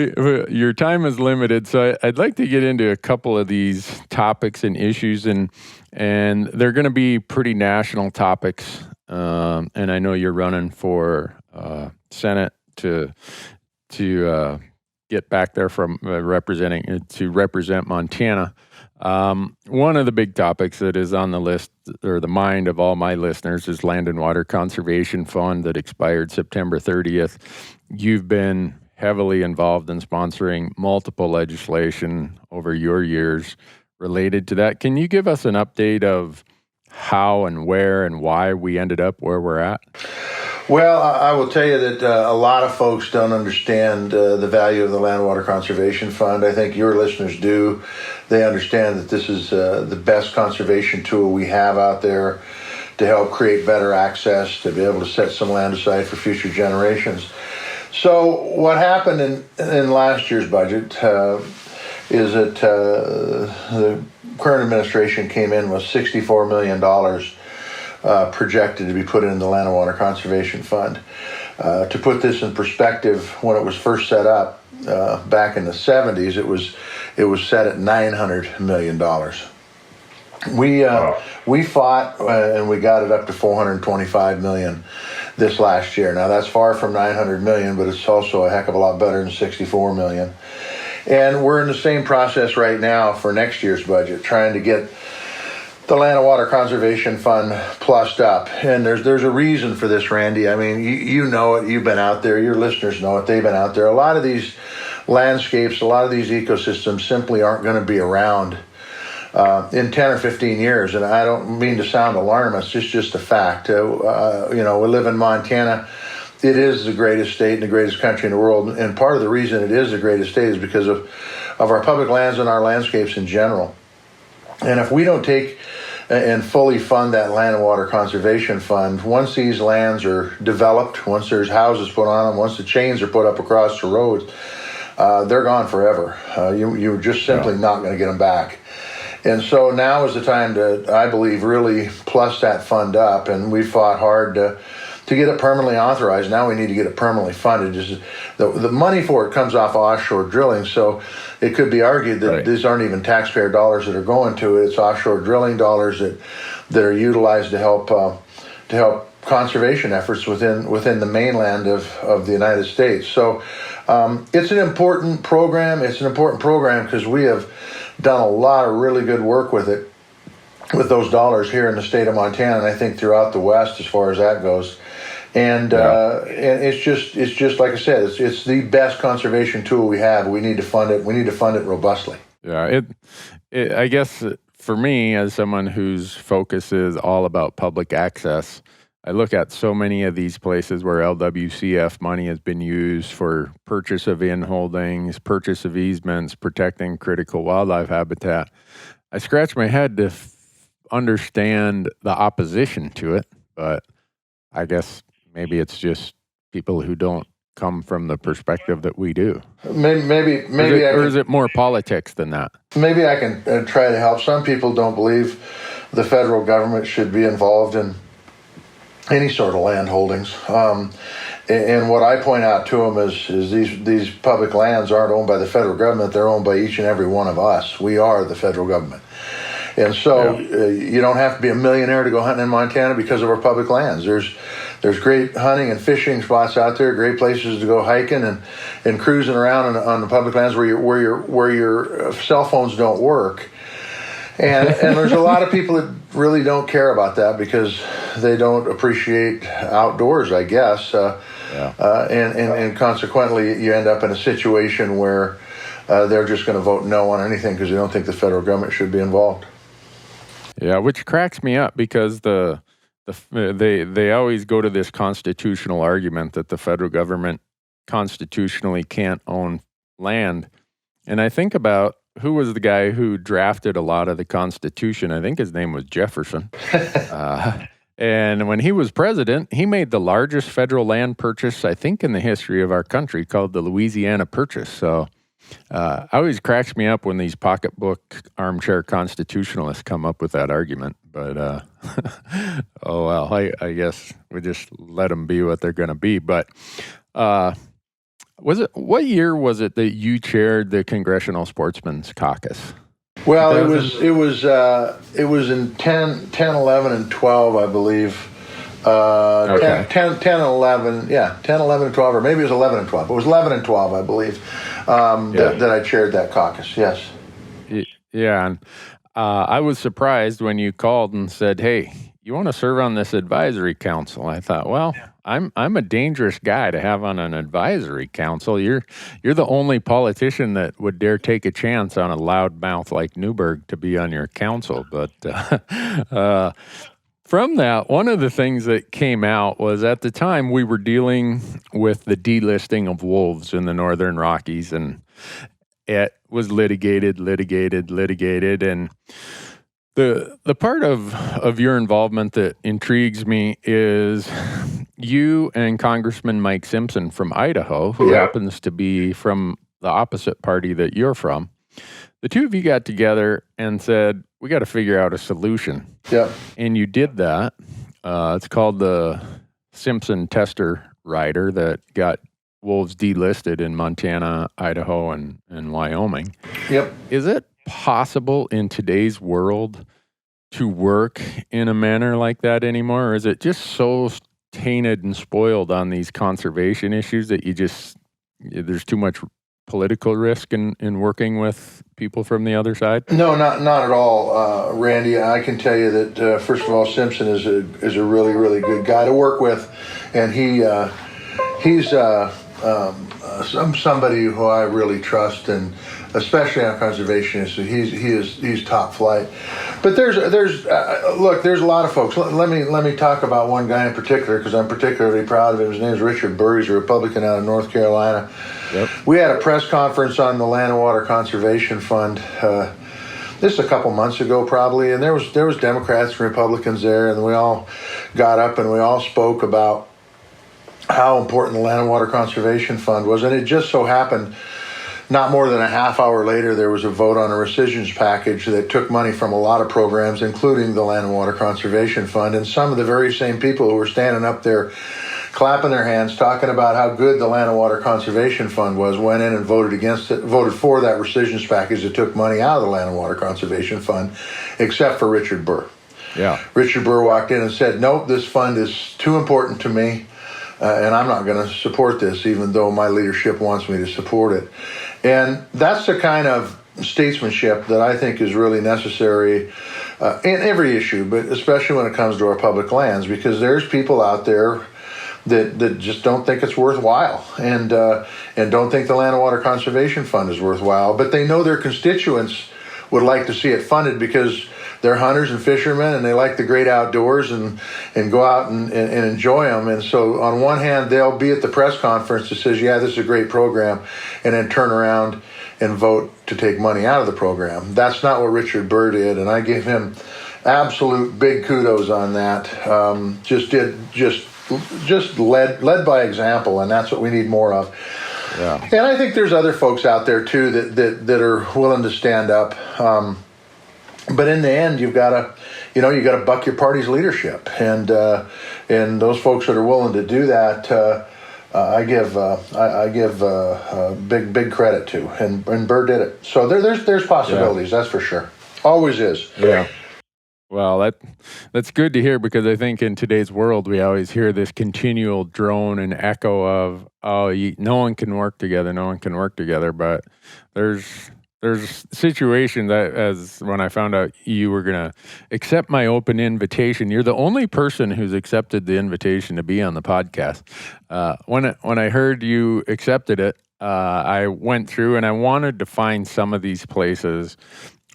your time is limited, so I'd like to get into a couple of these topics and issues, and they're going to be pretty national topics. And I know you're running for Senate to get back there from represent Montana. One of the big topics that is on the list or the mind of all my listeners is Land and Water Conservation Fund that expired September 30th. You've been heavily involved in sponsoring multiple legislation over your years related to that. Can you give us an update of how and where and why we ended up where we're at? Well, I will tell you that a lot of folks don't understand the value of the Land and Water Conservation Fund. I think your listeners do. They understand that this is the best conservation tool we have out there to help create better access, to be able to set some land aside for future generations. So what happened in last year's budget is that the current administration came in with $64 million projected to be put in the Land and Water Conservation Fund. To put this in perspective, when it was first set up back in the 70s, it was set at $900 million. We fought and we got it up to $425 million this last year. Now that's far from $900 million, but it's also a heck of a lot better than $64 million. And we're in the same process right now for next year's budget, trying to get the Land and Water Conservation Fund plussed up. And there's a reason for this, Randy. I mean, you know it. You've been out there. Your listeners know it. They've been out there. A lot of these landscapes, a lot of these ecosystems simply aren't going to be around in 10 or 15 years. And I don't mean to sound alarmist. It's just a fact. We live in Montana. It is the greatest state and the greatest country in the world. And part of the reason it is the greatest state is because of our public lands and our landscapes in general. And if we don't take and fully fund that Land and Water Conservation Fund, once these lands are developed, once there's houses put on them, once the chains are put up across the roads, they're gone forever. You're just simply not going to get them back. And so now is the time to, I believe, really plus that fund up. And we fought hard to get it permanently authorized. Now we need to get it permanently funded. The money for it comes off offshore drilling, so it could be argued that these aren't even taxpayer dollars that are going to it. It's offshore drilling dollars that are utilized to help conservation efforts within the mainland of the United States. So it's an important program. It's an important program because we have done a lot of really good work with it, with those dollars here in the state of Montana, and I think throughout the West as far as that goes. And it's just like I said, it's the best conservation tool we have. We need to fund it. We need to fund it robustly. Yeah, I guess for me, as someone whose focus is all about public access, I look at so many of these places where LWCF money has been used for purchase of inholdings, purchase of easements, protecting critical wildlife habitat. I scratch my head to understand the opposition to it, but I guess maybe it's just people who don't come from the perspective that we do. Maybe or is it more politics than that? Maybe I can try to help. Some people don't believe the federal government should be involved in any sort of land holdings. And what I point out to them is these public lands aren't owned by the federal government. They're owned by each and every one of us. We are the federal government. And so you don't have to be a millionaire to go hunting in Montana because of our public lands. There's great hunting and fishing spots out there, great places to go hiking and cruising around on the public lands where your cell phones don't work. And there's a lot of people that really don't care about that because they don't appreciate outdoors, I guess. And consequently, you end up in a situation where they're just going to vote no on anything because they don't think the federal government should be involved. Yeah, which cracks me up because they always go to this constitutional argument that the federal government constitutionally can't own land. And I think about who was the guy who drafted a lot of the Constitution. I think his name was Jefferson. And when he was president, he made the largest federal land purchase, I think, in the history of our country, called the Louisiana Purchase. So always cracks me up when these pocketbook armchair constitutionalists come up with that argument. But, oh, well, I guess we just let them be what they're going to be. But what year was it that you chaired the Congressional Sportsmen's Caucus? Well, it was in 10, 11, and 12, I believe. Okay. 10, 11, 10, 11, and 12, or maybe it was 11 and 12. It was 11 and 12, I believe, that I chaired that caucus, yes. Yeah, and I was surprised when you called and said, hey, you want to serve on this advisory council? I thought, well, I'm a dangerous guy to have on an advisory council. You're the only politician that would dare take a chance on a loudmouth like Newberg to be on your council. But from that, one of the things that came out was at the time we were dealing with the delisting of wolves in the Northern Rockies, and it was litigated, and the part of your involvement that intrigues me is you and Congressman Mike Simpson from Idaho, who happens to be from the opposite party that you're from. The two of you got together and said, we got to figure out a solution. Yeah. And you did that. It's called the Simpson-Tester rider that got wolves delisted in Montana, Idaho, and Wyoming. Yep. Is it possible in today's world to work in a manner like that anymore? Or is it just so tainted and spoiled on these conservation issues that there's too much political risk in working with people from the other side? No, not at all, Randy. I can tell you that first of all, Simpson is a really, really good guy to work with, and he's somebody who I really trust, and especially on conservation issues, he's top flight. But there's a lot of folks. Let me talk about one guy in particular because I'm particularly proud of him. His name is Richard Burr. He's a Republican out of North Carolina. Yep. We had a press conference on the Land and Water Conservation Fund. This is a couple months ago, probably, and there was Democrats and Republicans there, and we all got up and we all spoke about how important the Land and Water Conservation Fund was, and it just so happened. Not more than a half hour later, there was a vote on a rescissions package that took money from a lot of programs, including the Land and Water Conservation Fund. And some of the very same people who were standing up there clapping their hands, talking about how good the Land and Water Conservation Fund was, went in and voted for that rescissions package that took money out of the Land and Water Conservation Fund, except for Richard Burr. Yeah. Richard Burr walked in and said, nope, this fund is too important to me, and I'm not going to support this, even though my leadership wants me to support it. And that's the kind of statesmanship that I think is really necessary in every issue, but especially when it comes to our public lands, because there's people out there that just don't think it's worthwhile and don't think the Land and Water Conservation Fund is worthwhile, but they know their constituents would like to see it funded because they're hunters and fishermen and they like the great outdoors and go out and enjoy them. And so on one hand, they'll be at the press conference that says, yeah, this is a great program, and then turn around and vote to take money out of the program. That's not what Richard Burr did, and I give him absolute big kudos on that. Just led by example, and that's what we need more of. Yeah. And I think there's other folks out there too that are willing to stand up. But in the end, you got to buck your party's leadership, and those folks that are willing to do that, I give big credit to, and Burr did it. So there's possibilities, that's for sure. Always is. Yeah. Well, that's good to hear, because I think in today's world we always hear this continual drone and echo of no one can work together, but there's there's situations that, as when I found out you were going to accept my open invitation, you're the only person who's accepted the invitation to be on the podcast. When I heard you accepted it, I went through and I wanted to find some of these places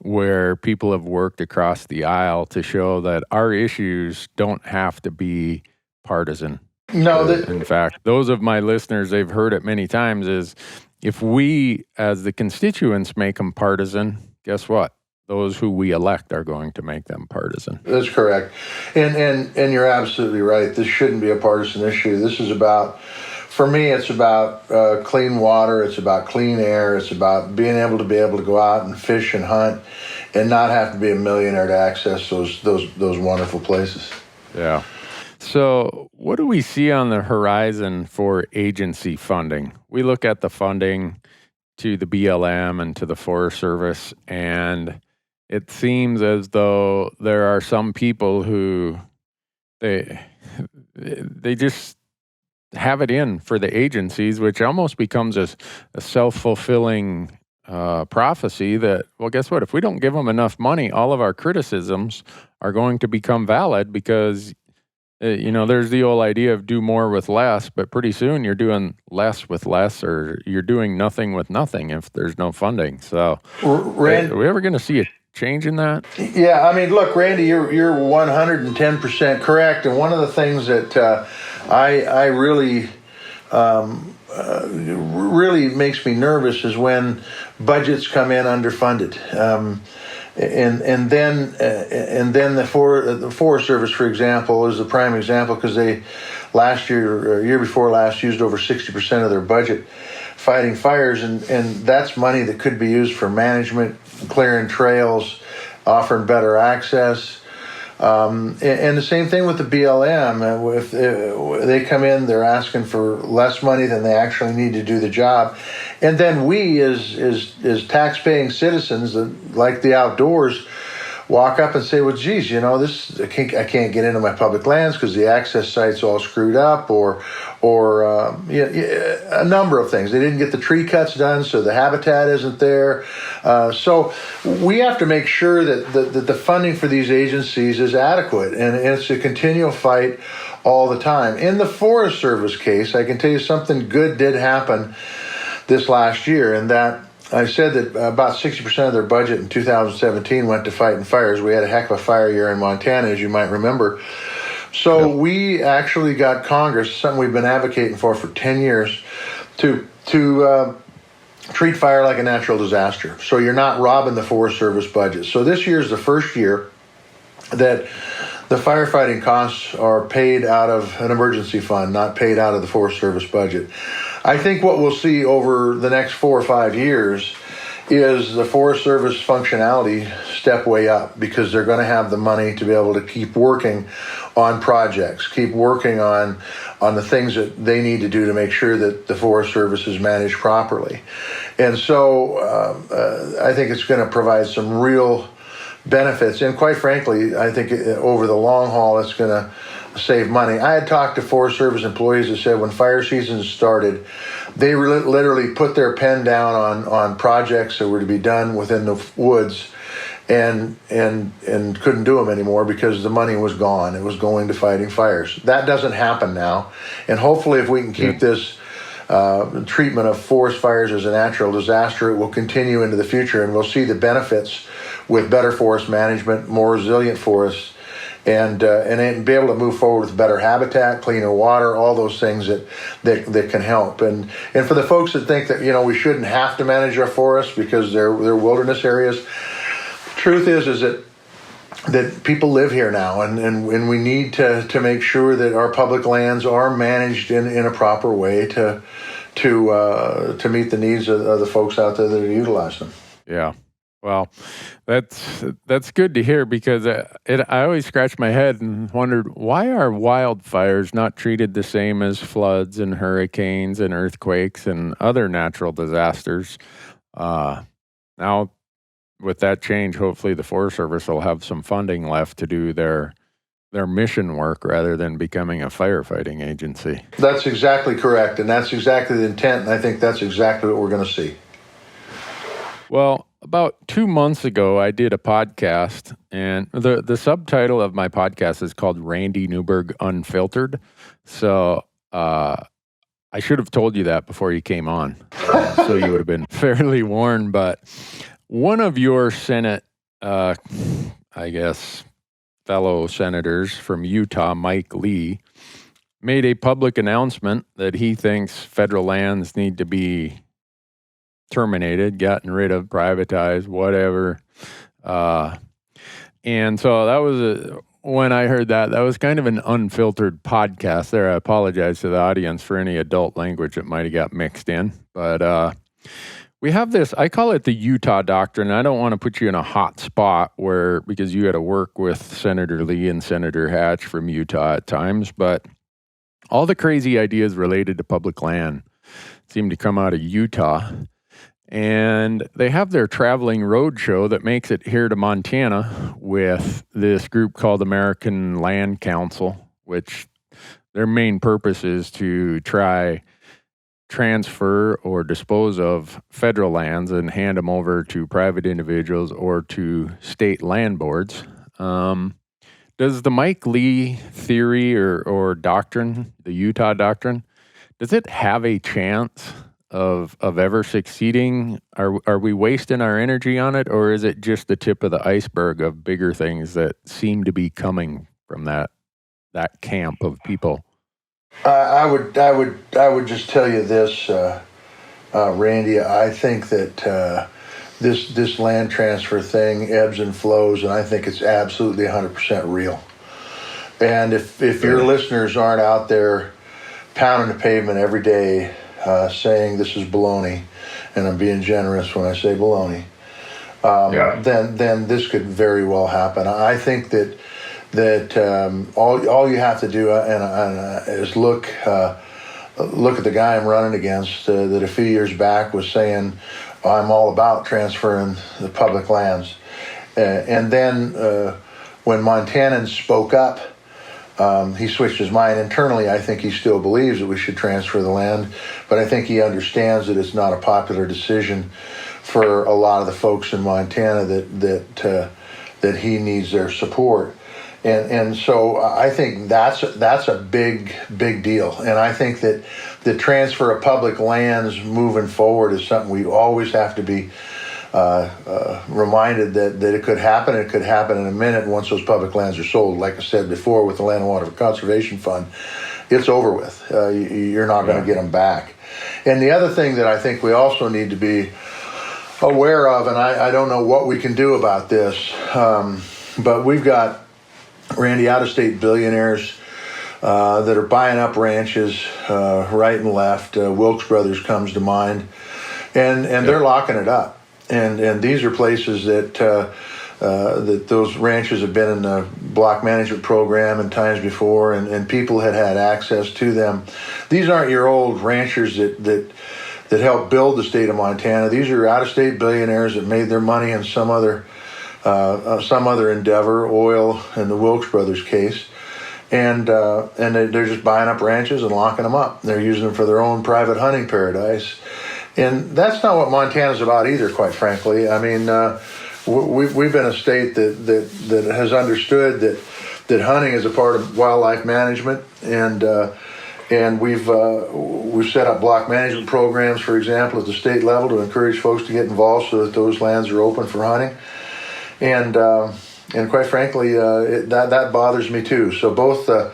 where people have worked across the aisle to show that our issues don't have to be partisan. No, In fact, those of my listeners, they've heard it many times, is if we as the constituents make them partisan, guess what? Those who we elect are going to make them partisan. that's correct. And you're absolutely right. This shouldn't be a partisan issue. This is about, for me, it's about clean water. It's about clean air. It's about being able to go out and fish and hunt and not have to be a millionaire to access those wonderful places. Yeah. So what do we see on the horizon for agency funding? We look at the funding to the BLM and to the Forest Service, and it seems as though there are some people who they just have it in for the agencies, which almost becomes a self-fulfilling prophecy that, well, guess what? If we don't give them enough money, all of our criticisms are going to become valid because, there's the old idea of do more with less, but pretty soon you're doing less with less, or you're doing nothing with nothing if there's no funding. So are we ever going to see a change in that? Yeah, I mean, look, Randy, you're 110% correct. And one of the things that I really really makes me nervous is when budgets come in underfunded. And then the Forest Service, for example, is the prime example, because they last year or year before last used over 60% of their budget fighting fires, and that's money that could be used for management, clearing trails, offering better access. And the same thing with the BLM. If they come in, they're asking for less money than they actually need to do the job. And then we, as tax-paying citizens that like the outdoors, walk up and say, well, geez, I can't get into my public lands because the access site's all screwed up, or a number of things. They didn't get the tree cuts done, so the habitat isn't there. So we have to make sure that the funding for these agencies is adequate, and it's a continual fight all the time. In the Forest Service case, I can tell you something good did happen this last year, and that I said that about 60% of their budget in 2017 went to fighting fires. We had a heck of a fire year in Montana, as you might remember. So we actually got Congress, something we've been advocating for 10 years, to treat fire like a natural disaster. So you're not robbing the Forest Service budget. So this year is the first year that the firefighting costs are paid out of an emergency fund, not paid out of the Forest Service budget. I think what we'll see over the next 4 or 5 years is the Forest Service functionality step way up, because they're going to have the money to be able to keep working on projects, keep working on the things that they need to do to make sure that the Forest Service is managed properly. And so I think it's going to provide some real benefits. And quite frankly, I think over the long haul, it's going to save money. I had talked to Forest Service employees that said when fire season started, they literally put their pen down on projects that were to be done within the woods, and couldn't do them anymore because the money was gone. It was going to fighting fires. That doesn't happen now, and hopefully, if we can keep this treatment of forest fires as a natural disaster, it will continue into the future, and we'll see the benefits with better forest management, more resilient forests, and be able to move forward with better habitat, cleaner water, all those things that can help. And for the folks that think that we shouldn't have to manage our forests because they're wilderness areas, the truth is that people live here now, and we need to make sure that our public lands are managed in a proper way to meet the needs of the folks out there that utilize them. Yeah. Well, that's good to hear, because I always scratch my head and wondered, why are wildfires not treated the same as floods and hurricanes and earthquakes and other natural disasters? Now, with that change, hopefully the Forest Service will have some funding left to do their mission work rather than becoming a firefighting agency. That's exactly correct, and that's exactly the intent, and I think that's exactly what we're going to see. Well, about 2 months ago, I did a podcast, and the subtitle of my podcast is called Randy Newberg Unfiltered. So I should have told you that before you came on, so you would have been fairly warned. But one of your Senate, fellow senators from Utah, Mike Lee, made a public announcement that he thinks federal lands need to be terminated, gotten rid of, privatized, whatever. And so that was when I heard that was kind of an unfiltered podcast there. I apologize to the audience for any adult language that might have got mixed in. But we have this, I call it the Utah Doctrine. I don't want to put you in a hot spot because you got to work with Senator Lee and Senator Hatch from Utah at times, but all the crazy ideas related to public land seem to come out of Utah. And they have their traveling road show that makes it here to Montana with this group called American Land Council, which their main purpose is to try transfer or dispose of federal lands and hand them over to private individuals or to state land boards. Does the Mike Lee theory or doctrine, the Utah Doctrine, does it have a chance of ever succeeding? Are we wasting our energy on it, or is it just the tip of the iceberg of bigger things that seem to be coming from that camp of people? I would just tell you this, Randy. I think that this land transfer thing ebbs and flows, and I think it's absolutely 100% real. And if your listeners aren't out there pounding the pavement every day saying this is baloney, and I'm being generous when I say baloney, then this could very well happen. I think that all you have to do is look at the guy I'm running against that a few years back was saying, I'm all about transferring the public lands. And then when Montanans spoke up, he switched his mind. Internally, I think he still believes that we should transfer the land, but I think he understands that it's not a popular decision for a lot of the folks in Montana that he needs their support. And so I think that's a big deal. And I think that the transfer of public lands moving forward is something we always have to be reminded that it could happen. It could happen in a minute once those public lands are sold. Like I said before, with the Land and Water Conservation Fund, it's over with. You're not going to get them back. And the other thing that I think we also need to be aware of, and I don't know what we can do about this, but we've got, Randy, out-of-state billionaires that are buying up ranches right and left. Wilkes Brothers comes to mind, and they're locking it up. And these are places that those ranches have been in the block management program in times before, and people had access to them. These aren't your old ranchers that helped build the state of Montana. These are out-of-state billionaires that made their money in some other endeavor, oil in the Wilkes Brothers case, and they're just buying up ranches and locking them up. They're using them for their own private hunting paradise, and that's not what Montana's about either, quite frankly. I mean, we've been a state that has understood that hunting is a part of wildlife management, and we've set up block management programs, for example, at the state level to encourage folks to get involved so that those lands are open for hunting. And quite frankly, that bothers me too. So both the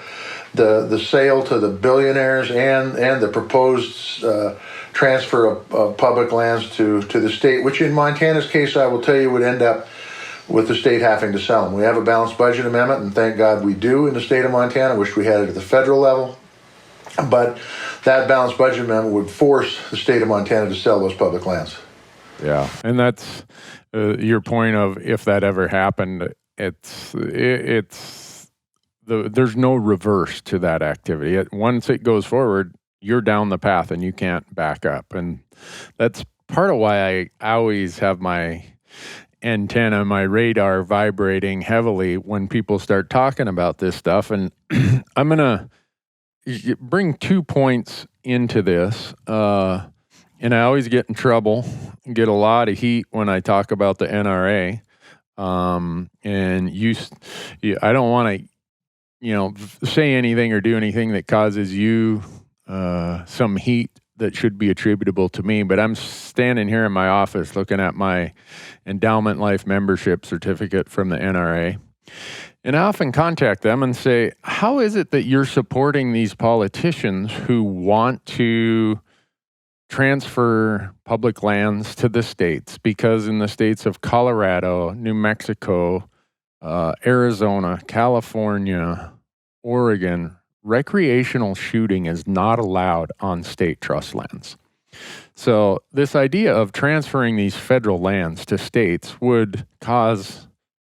sale to the billionaires and the proposed transfer of public lands to the state, which in Montana's case, I will tell you, would end up with the state having to sell them. We have a balanced budget amendment, and thank God we do in the state of Montana. I wish we had it at the federal level. But that balanced budget amendment would force the state of Montana to sell those public lands. Yeah, and that's your point of if that ever happened, there's no reverse to that activity. Once it goes forward, you're down the path and you can't back up. And that's part of why I always have my antenna, my radar vibrating heavily when people start talking about this stuff. And I'm going to bring 2 points into this. and I always get in trouble, get a lot of heat when I talk about the NRA. And I don't want to, say anything or do anything that causes you some heat that should be attributable to me. But I'm standing here in my office looking at my endowment life membership certificate from the NRA. And I often contact them and say, how is it that you're supporting these politicians who want to transfer public lands to the states? Because in the states of Colorado, New Mexico, Arizona, California, Oregon, recreational shooting is not allowed on state trust lands. So this idea of transferring these federal lands to states would cause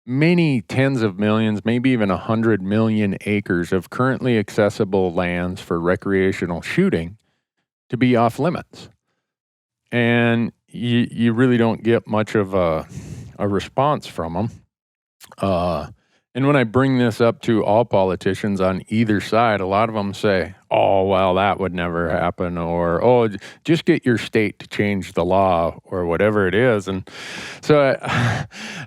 many tens of millions, maybe even 100 million acres of currently accessible lands for recreational shooting to be off limits. And you really don't get much of a response from them. And when I bring this up to all politicians on either side, a lot of them say, oh, well, that would never happen, or, oh, just get your state to change the law, or whatever it is. And so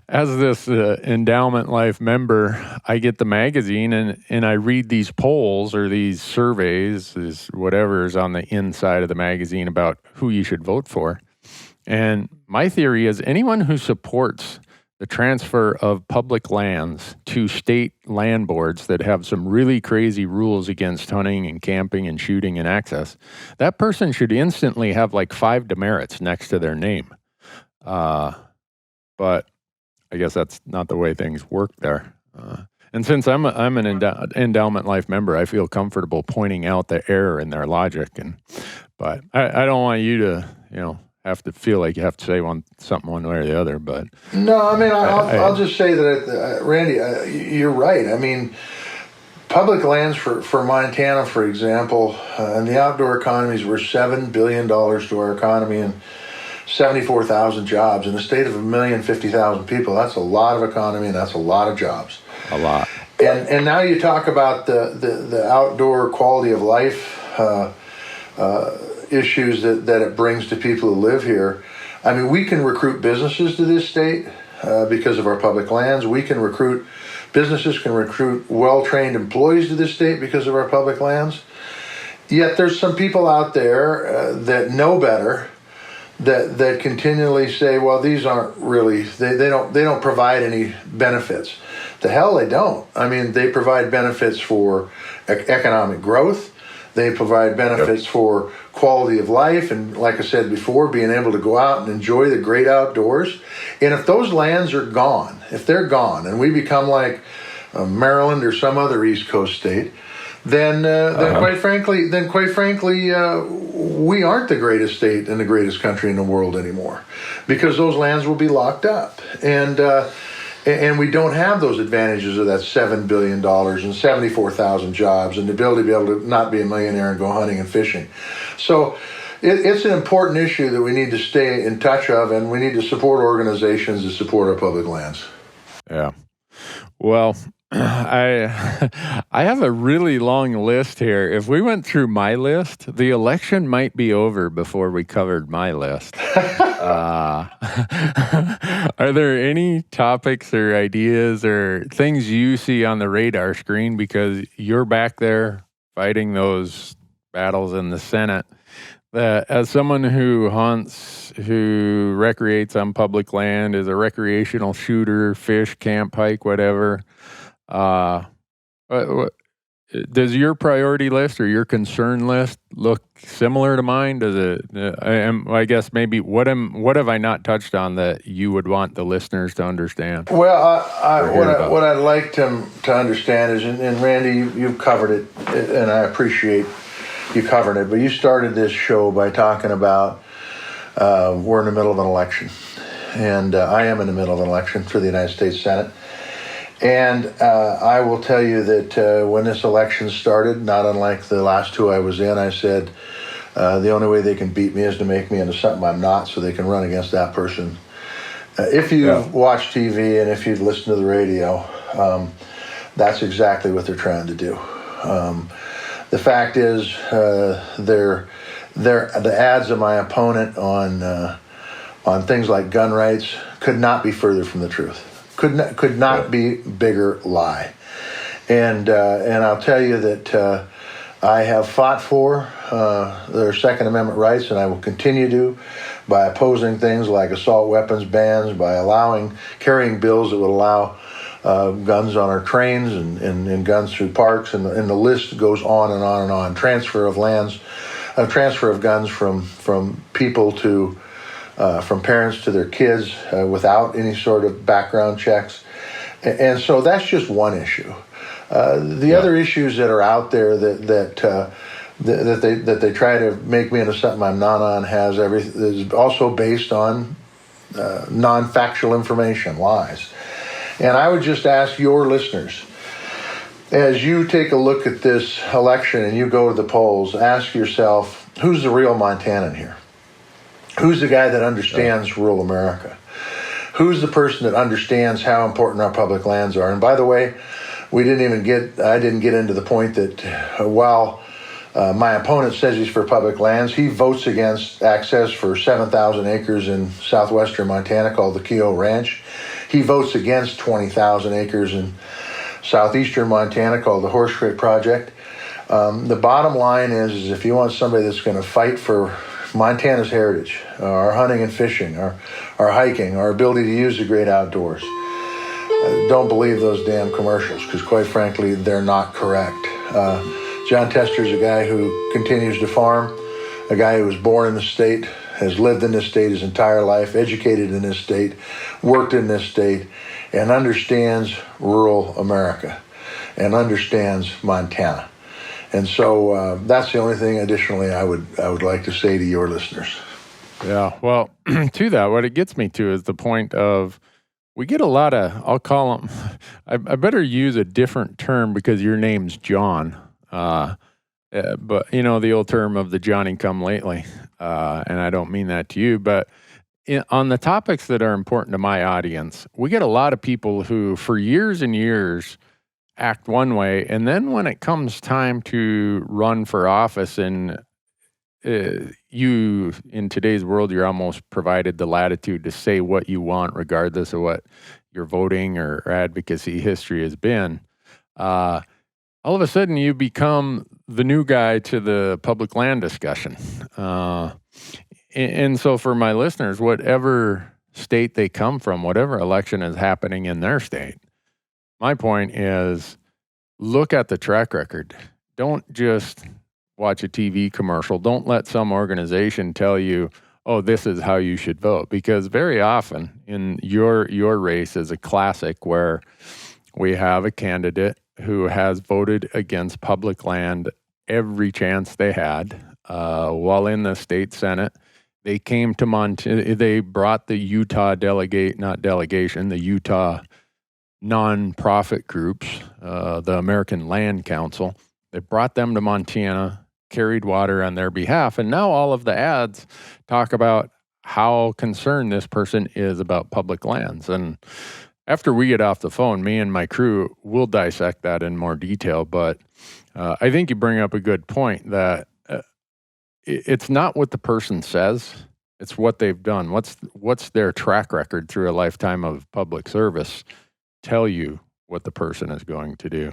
as this endowment life member, I get the magazine and I read these polls or these surveys, whatever is on the inside of the magazine about who you should vote for. And my theory is anyone who supports the transfer of public lands to state land boards that have some really crazy rules against hunting and camping and shooting and access, that person should instantly have like 5 demerits next to their name. But I guess that's not the way things work there. And since I'm an endowment life member, I feel comfortable pointing out the error in their logic. But I don't want you to, have to feel like you have to say something one way or the other. But no, I mean, I'll just say that, Randy, you're right. I mean, public lands for Montana, for example, and the outdoor economies were $7 billion to our economy and 74,000 jobs in a state of 1,050,000 people. That's a lot of economy and that's a lot of jobs. A lot. And now you talk about the outdoor quality of life issues that it brings to people who live here. I mean, we can recruit businesses to this state because of our public lands. Businesses can recruit well-trained employees to this state because of our public lands. Yet there's some people out there that know better, that continually say, well, these aren't really, they don't provide any benefits. The hell they don't. I mean, they provide benefits for economic growth. They provide benefits for quality of life, and like I said before, being able to go out and enjoy the great outdoors. And if those lands are gone, if they're gone, and we become like Maryland or some other East Coast state, then quite frankly, we aren't the greatest state and the greatest country in the world anymore, because those lands will be locked up. And we don't have those advantages of that $7 billion and 74,000 jobs and the ability to be able to not be a millionaire and go hunting and fishing. So it's an important issue that we need to stay in touch of, and we need to support organizations that support our public lands. Yeah. Well, I have a really long list here. If we went through my list, the election might be over before we covered my list. Are there any topics or ideas or things you see on the radar screen, because you're back there fighting those battles in the Senate, that as someone who hunts, who recreates on public land, is a recreational shooter, fish, camp, hike, whatever, does your priority list or your concern list look similar to mine? Does it? I guess maybe what have I not touched on that you would want the listeners to understand? Well, what I'd like to understand is, and Randy, you've covered it, and I appreciate you covering it. But you started this show by talking about we're in the middle of an election, and I am in the middle of an election for the United States Senate. And I will tell you that when this election started, not unlike the last two I was in, I said the only way they can beat me is to make me into something I'm not, so they can run against that person. If you've watched TV and if you've listened to the radio, that's exactly what they're trying to do. The fact is, the ads of my opponent on things like gun rights could not be further from the truth. Could not be bigger lie. And I'll tell you that I have fought for their Second Amendment rights, and I will continue to, by opposing things like assault weapons bans, by carrying bills that would allow guns on our trains and guns through parks, and the list goes on and on and on. Transfer of guns from people to from parents to their kids without any sort of background checks, and so that's just one issue. The other issues that are out there that they try to make me into something I'm not on is also based on non-factual information, lies. And I would just ask your listeners, as you take a look at this election and you go to the polls, ask yourself, who's the real Montanan here? Who's the guy that understands rural America? Who's the person that understands how important our public lands are? And by the way, I didn't get into the point that while my opponent says he's for public lands, he votes against access for 7,000 acres in southwestern Montana called the Keogh Ranch. He votes against 20,000 acres in southeastern Montana called the Horse Creek Project. The bottom line is if you want somebody that's going to fight for Montana's heritage, our hunting and fishing, our hiking, our ability to use the great outdoors, don't believe those damn commercials, because quite frankly, they're not correct. Jon Tester is a guy who continues to farm, a guy who was born in the state, has lived in this state his entire life, educated in this state, worked in this state, and understands rural America and understands Montana. And so that's the only thing additionally I would like to say to your listeners. Yeah, well, to that, what it gets me to is the point of we get a lot of, I'll call them, I better use a different term because your name's John. But, the old term of the Johnny come lately, and I don't mean that to you, but on the topics that are important to my audience, we get a lot of people who for years and years act one way, and then when it comes time to run for office, and you, in today's world, you're almost provided the latitude to say what you want regardless of what your voting or advocacy history has been. All of a sudden you become the new guy to the public land discussion. And so for my listeners, whatever state they come from, whatever election is happening in their state, my point is look at the track record. Don't just watch a TV commercial. Don't let some organization tell you, oh, this is how you should vote. Because very often in your race is a classic where we have a candidate who has voted against public land every chance they had. While in the state Senate, they came to Montana, they brought the Utah the Utah nonprofit groups, the American Land Council. They brought them to Montana, carried water on their behalf, and now all of the ads talk about how concerned this person is about public lands. And after we get off the phone, me and my crew will dissect that in more detail, but I think you bring up a good point that it's not what the person says, it's what they've done. What's their track record through a lifetime of public service tell you what the person is going to do.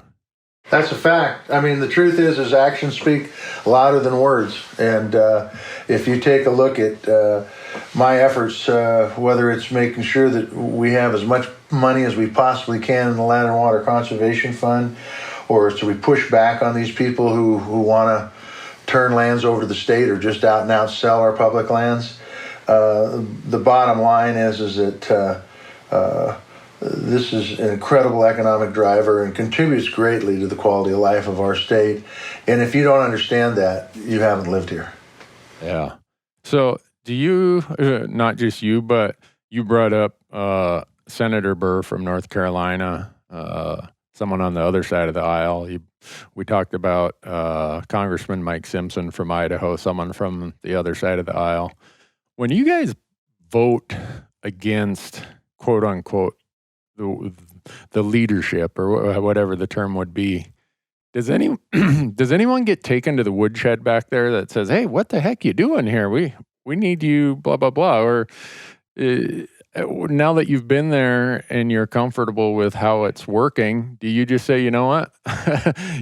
That's a fact. I mean, the truth is actions speak louder than words. And if you take a look at my efforts, whether it's making sure that we have as much money as we possibly can in the Land and Water Conservation Fund, or so we push back on these people who want to turn lands over to the state or just out and out sell our public lands, the bottom line is that this is an incredible economic driver and contributes greatly to the quality of life of our state. And if you don't understand that, you haven't lived here. Yeah. So do you, not just you, but you brought up Senator Burr from North Carolina, someone on the other side of the aisle. We talked about Congressman Mike Simpson from Idaho, someone from the other side of the aisle. When you guys vote against, quote unquote, the leadership or whatever the term would be, Does anyone get taken to the woodshed back there that says, "Hey, what the heck you doing here? We need you, blah blah blah," or now that you've been there and you're comfortable with how it's working, do you just say, "You know what?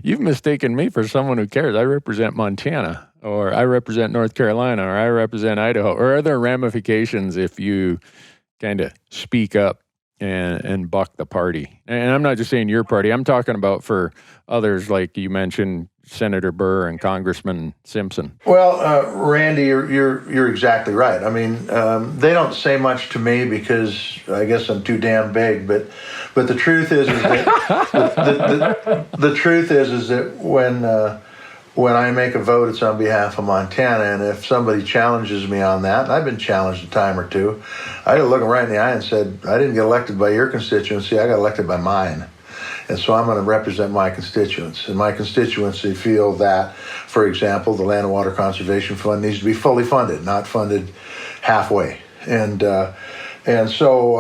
You've mistaken me for someone who cares. I represent Montana, or I represent North Carolina, or I represent Idaho," or are there ramifications if you kind of speak up and buck the party? And I'm not just saying your party. I'm talking about for others, like you mentioned, Senator Burr and Congressman Simpson. Well, Randy, you're exactly right. I mean, they don't say much to me because I guess I'm too damn big. But the truth is that the truth is that when I make a vote, it's on behalf of Montana, and if somebody challenges me on that, and I've been challenged a time or two, I look them right in the eye and said, I didn't get elected by your constituency, I got elected by mine. And so I'm going to represent my constituents. And my constituency feel that, for example, the Land and Water Conservation Fund needs to be fully funded, not funded halfway. And so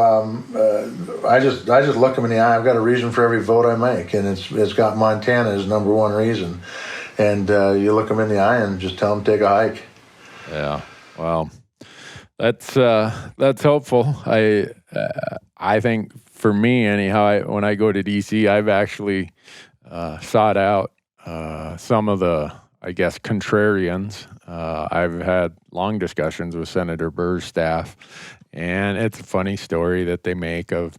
I just look them in the eye. I've got a reason for every vote I make, and it's got Montana as number one reason. And you look them in the eye and just tell them to take a hike. Yeah, well, that's helpful. I think for me anyhow, when I go to D.C., I've actually sought out some of the, I guess, contrarians. I've had long discussions with Senator Burr's staff, and it's a funny story that they make of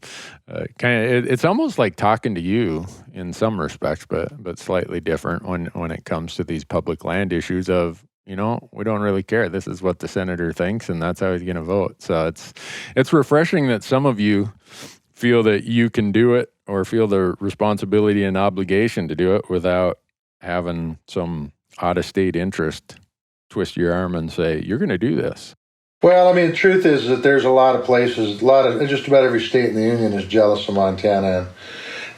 it's almost like talking to you in some respects, but slightly different when it comes to these public land issues of, we don't really care. This is what the senator thinks, and that's how he's going to vote. So it's refreshing that some of you feel that you can do it or feel the responsibility and obligation to do it without having some out-of-state interest twist your arm and say, you're going to do this. Well, I mean, the truth is that there's a lot of places, just about every state in the union is jealous of Montana,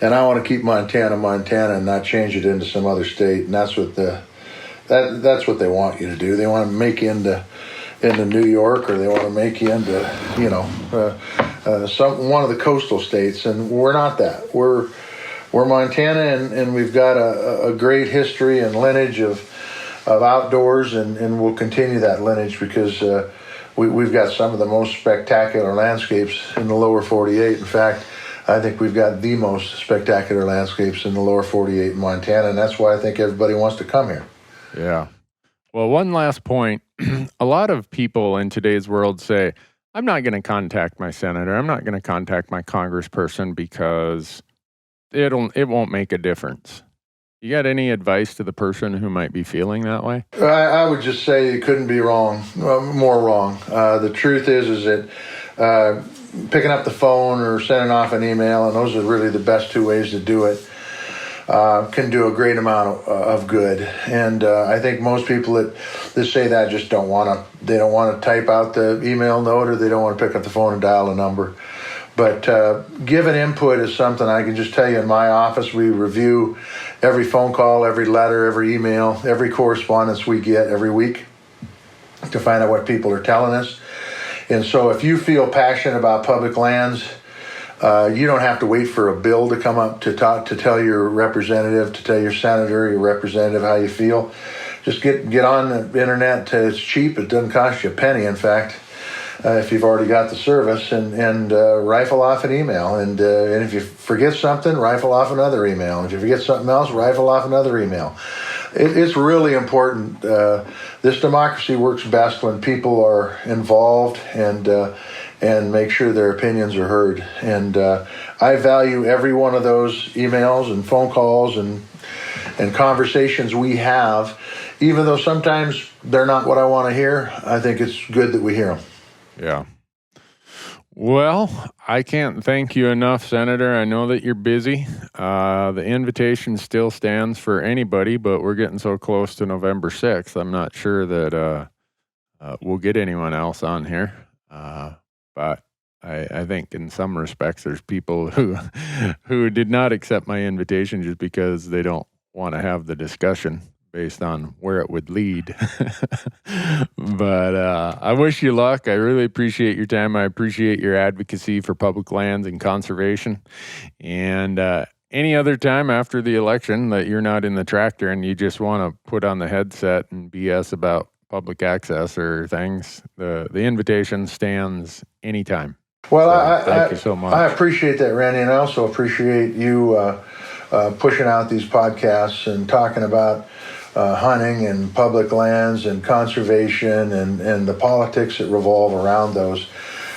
and I want to keep Montana and not change it into some other state, and that's what that's what they want you to do. They want to make you into New York, or they want to make you into one of the coastal states, and we're not that. We're Montana, and we've got a great history and lineage of outdoors, and we'll continue that lineage because we've got some of the most spectacular landscapes in the lower 48. In fact, I think we've got the most spectacular landscapes in the lower 48 in Montana, and that's why I think everybody wants to come here. Yeah. Well, one last point. A lot of people in today's world say, I'm not going to contact my senator. I'm not going to contact my congressperson because it won't make a difference. You got any advice to the person who might be feeling that way? I would just say you couldn't be more wrong. The truth is that picking up the phone or sending off an email, and those are really the best two ways to do it, can do a great amount of good. And I think most people that say that just don't want to type out the email note, or they don't want to pick up the phone and dial a number. But giving input is something I can just tell you in my office. We review every phone call, every letter, every email, every correspondence we get every week to find out what people are telling us. And so if you feel passionate about public lands, you don't have to wait for a bill to come up to tell your representative, to tell your senator, your representative how you feel. Just get on the internet. It's cheap. It doesn't cost you a penny, in fact, if you've already got the service, and rifle off an email. And if you forget something, rifle off another email. And if you forget something else, rifle off another email. It's really important. This democracy works best when people are involved and make sure their opinions are heard. And I value every one of those emails and phone calls and conversations we have, even though sometimes they're not what I want to hear. I think it's good that we hear them. Yeah. Well, I can't thank you enough, Senator. I know that you're busy. The invitation still stands for anybody, but we're getting so close to November 6th. I'm not sure that we'll get anyone else on here. But I think in some respects there's people who did not accept my invitation just because they don't want to have the discussion based on where it would lead. But I wish you luck. I really appreciate your time. I appreciate your advocacy for public lands and conservation. And any other time after the election that you're not in the tractor and you just want to put on the headset and BS about public access or things, the invitation stands anytime. Well, So thank you so much. I appreciate that, Randy, and I also appreciate you pushing out these podcasts and talking about hunting and public lands and conservation and the politics that revolve around those.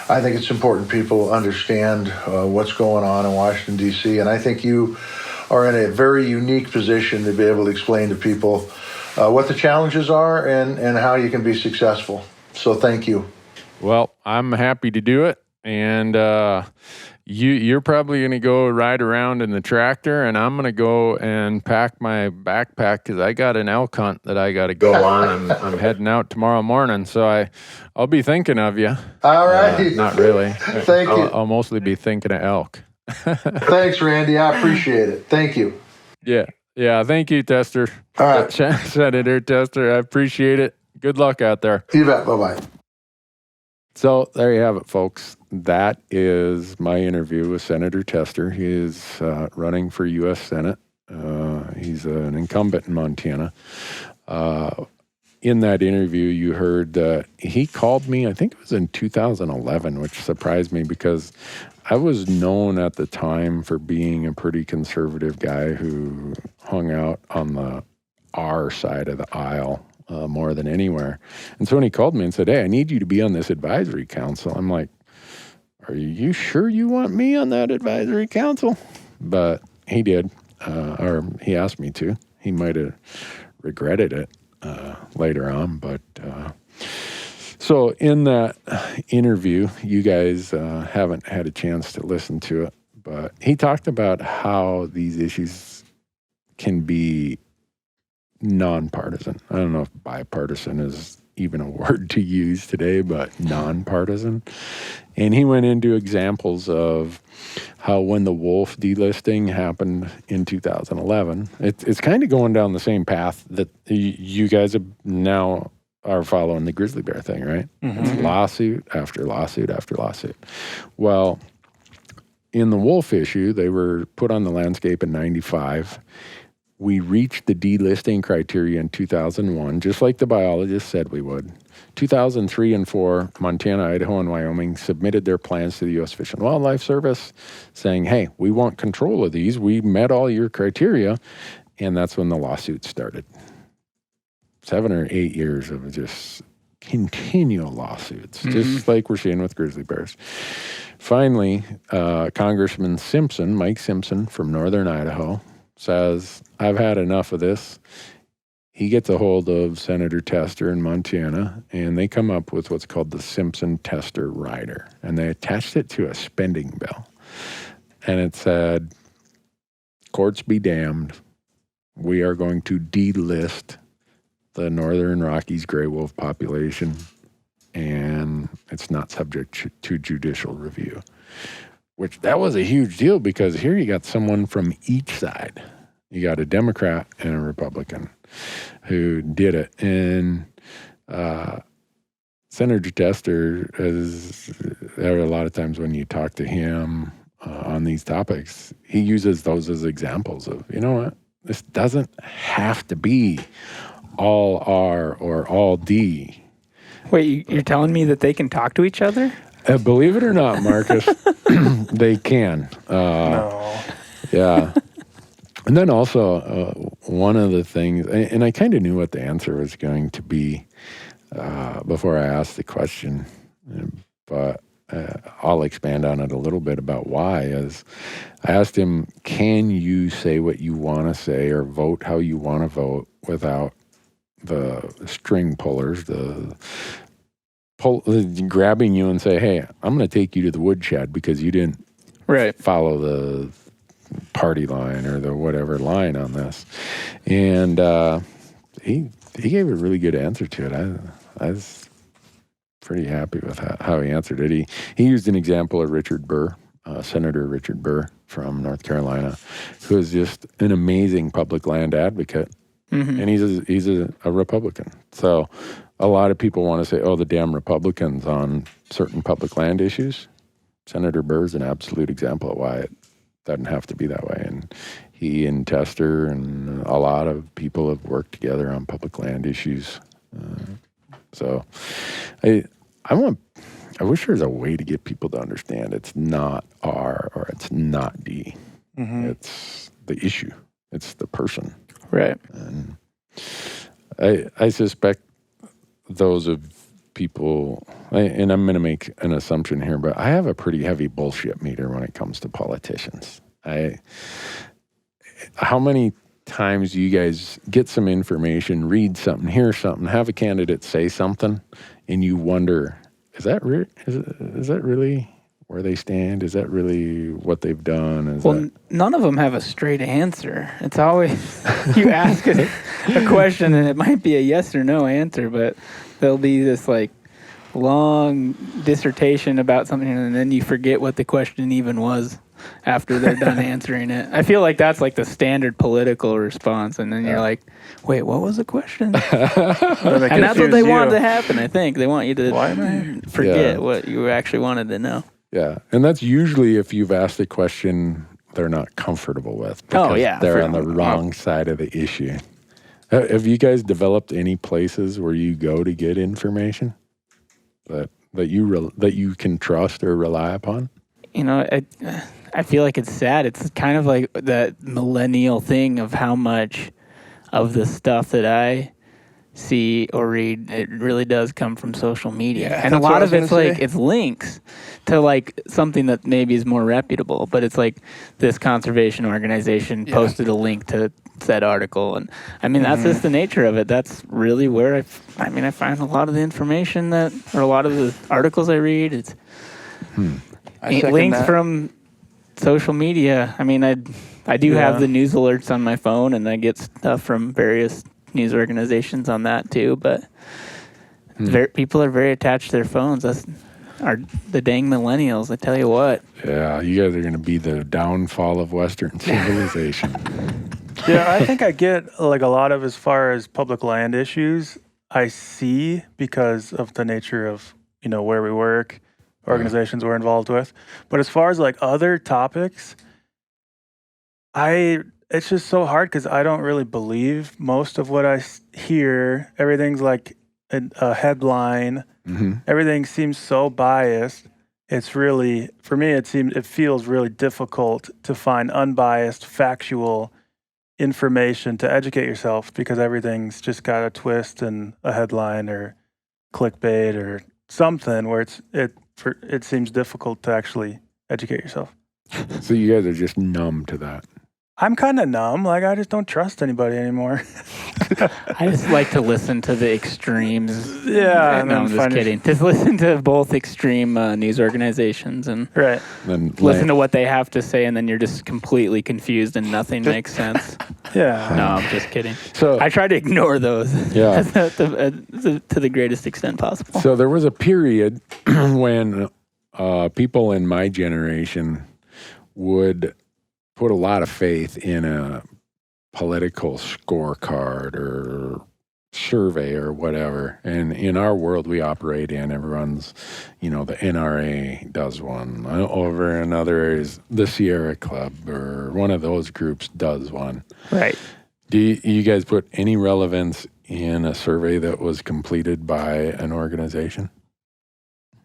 I think it's important people understand what's going on in Washington, D.C., and I think you are in a very unique position to be able to explain to people what the challenges are and how you can be successful. So thank you. Well, I'm happy to do it, and you're probably going to go ride around in the tractor, and I'm going to go and pack my backpack because I got an elk hunt that I got to go on. I'm heading out tomorrow morning, so I'll be thinking of you. All right. Not really. Thank you. I'll mostly be thinking of elk. Thanks, Randy. I appreciate it. Thank you. Yeah. Thank you, Tester. All right. Senator Tester, I appreciate it. Good luck out there. You bet. Bye-bye. So there you have it, folks. That is my interview with Senator Tester. He is running for U.S. Senate. He's an incumbent in Montana. In that interview, you heard that he called me, I think it was in 2011, which surprised me because I was known at the time for being a pretty conservative guy who hung out on the R side of the aisle more than anywhere. And so when he called me and said, "Hey, I need you to be on this advisory council," I'm like, "Are you sure you want me on that advisory council?" But he did, or he asked me to. He might have regretted it later on, but so in that interview, you guys haven't had a chance to listen to it, but he talked about how these issues can be nonpartisan. I don't know if bipartisan is even a word to use today, but nonpartisan. And he went into examples of how when the wolf delisting happened in 2011, it's kind of going down the same path that you guys have now are following the grizzly bear thing, right? Mm-hmm. It's lawsuit after lawsuit after lawsuit. Well, in the wolf issue, they were put on the landscape in 95. We reached the delisting criteria in 2001, just like the biologists said we would. 2003 and 4, Montana, Idaho, and Wyoming submitted their plans to the U.S. Fish and Wildlife Service saying, "Hey, we want control of these. We met all your criteria." And that's when the lawsuit started. 7 or 8 years of just continual lawsuits, just like we're seeing with grizzly bears. Finally, Congressman Simpson, Mike Simpson from Northern Idaho, says, "I've had enough of this." He gets a hold of Senator Tester in Montana, and they come up with what's called the Simpson-Tester rider. And they attached it to a spending bill. And it said, "Courts be damned. We are going to delist the Northern Rockies gray wolf population, and it's not subject to judicial review." Which that was a huge deal because here you got someone from each side. You got a Democrat and a Republican who did it. And Senator Tester, there are a lot of times when you talk to him on these topics, he uses those as examples of, you know what, this doesn't have to be all R or all D. Wait, you're telling me that they can talk to each other? Believe it or not, Marcus, they can. No. Yeah. And then also, one of the things, and I kind of knew what the answer was going to be before I asked the question, but I'll expand on it a little bit about why. Is I asked him, can you say what you want to say or vote how you want to vote without the string pullers, grabbing you and say, "Hey, I'm going to take you to the woodshed because you didn't follow the party line or the whatever line on this." And he gave a really good answer to it. I was pretty happy with how he answered it. He used an example of Richard Burr, Senator Richard Burr from North Carolina, who is just an amazing public land advocate. Mm-hmm. And he's a Republican. So a lot of people want to say, "Oh, the damn Republicans on certain public land issues." Senator Burr is an absolute example of why doesn't have to be that way. And he and Tester and a lot of people have worked together on public land issues. So I wish there was a way to get people to understand it's not R or it's not D. Mm-hmm. It's the issue. It's the person. Right. And I suspect those of people, and I'm going to make an assumption here, but I have a pretty heavy bullshit meter when it comes to politicians. How many times do you guys get some information, read something, hear something, have a candidate say something, and you wonder, is that really where they stand? Is that really what they've done? None of them have a straight answer. It's always, you ask a question and it might be a yes or no answer, but there'll be this like long dissertation about something and then you forget what the question even was after they're done answering it. I feel like that's like the standard political response. And then you're like, wait, what was the question? And that's what they want to happen, I think. They want you to forget what you actually wanted to know. Yeah. And that's usually if you've asked a question they're not comfortable with. Because they're on the wrong side of the issue. Have you guys developed any places where you go to get information that you can trust or rely upon? You know, I feel like it's sad. It's kind of like that millennial thing of how much of the stuff that I see or read, it really does come from social media. Yeah, and a lot of it's like, it's links to like something that maybe is more reputable, but it's like this conservation organization posted a link to said article. And I mean, that's just the nature of it. That's really where I find a lot of the information or a lot of the articles I read. It's links from social media. I mean, I do have the news alerts on my phone and I get stuff from various news organizations on that too, but people are very attached to their phones. That's the dang millennials, I tell you what. Yeah, you guys are going to be the downfall of Western civilization. Yeah, I think I get like a lot of as far as public land issues I see because of the nature of, where we work, organizations we're involved with. But as far as like other topics, it's just so hard because I don't really believe most of what I hear. Everything's like a headline. Mm-hmm. Everything seems so biased. It's really, for me, it feels really difficult to find unbiased, factual information to educate yourself because everything's just got a twist and a headline or clickbait or something where it seems difficult to actually educate yourself. So you guys are just numb to that. I'm kind of numb. Like, I just don't trust anybody anymore. I just like to listen to the extremes. Yeah. No, I'm just kidding. Just listen to both extreme news organizations and listen to what they have to say, and then you're just completely confused and nothing makes sense. Yeah. No, I'm just kidding. So I try to ignore those to the greatest extent possible. So there was a period when people in my generation would put a lot of faith in a political scorecard or survey or whatever. And in our world we operate in, everyone's, the NRA does one. Over in other areas, the Sierra Club or one of those groups does one. Right. Do you guys put any relevance in a survey that was completed by an organization?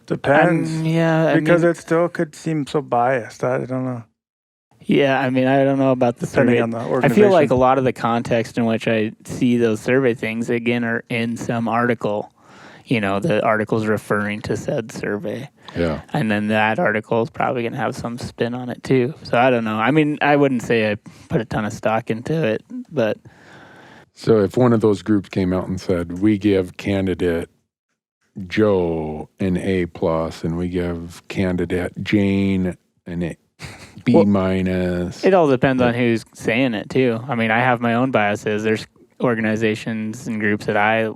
Depends. Because it still could seem so biased. I don't know. Yeah, I don't know about the survey. On the organization. I feel like a lot of the context in which I see those survey things, again, are in some article. The article's referring to said survey. Yeah. And then that article is probably going to have some spin on it, too. So I don't know. I wouldn't say I put a ton of stock into it, but... So if one of those groups came out and said, we give candidate Joe an A+, and we give candidate Jane an A, B-. It all depends on who's saying it, too. I have my own biases. There's organizations and groups that I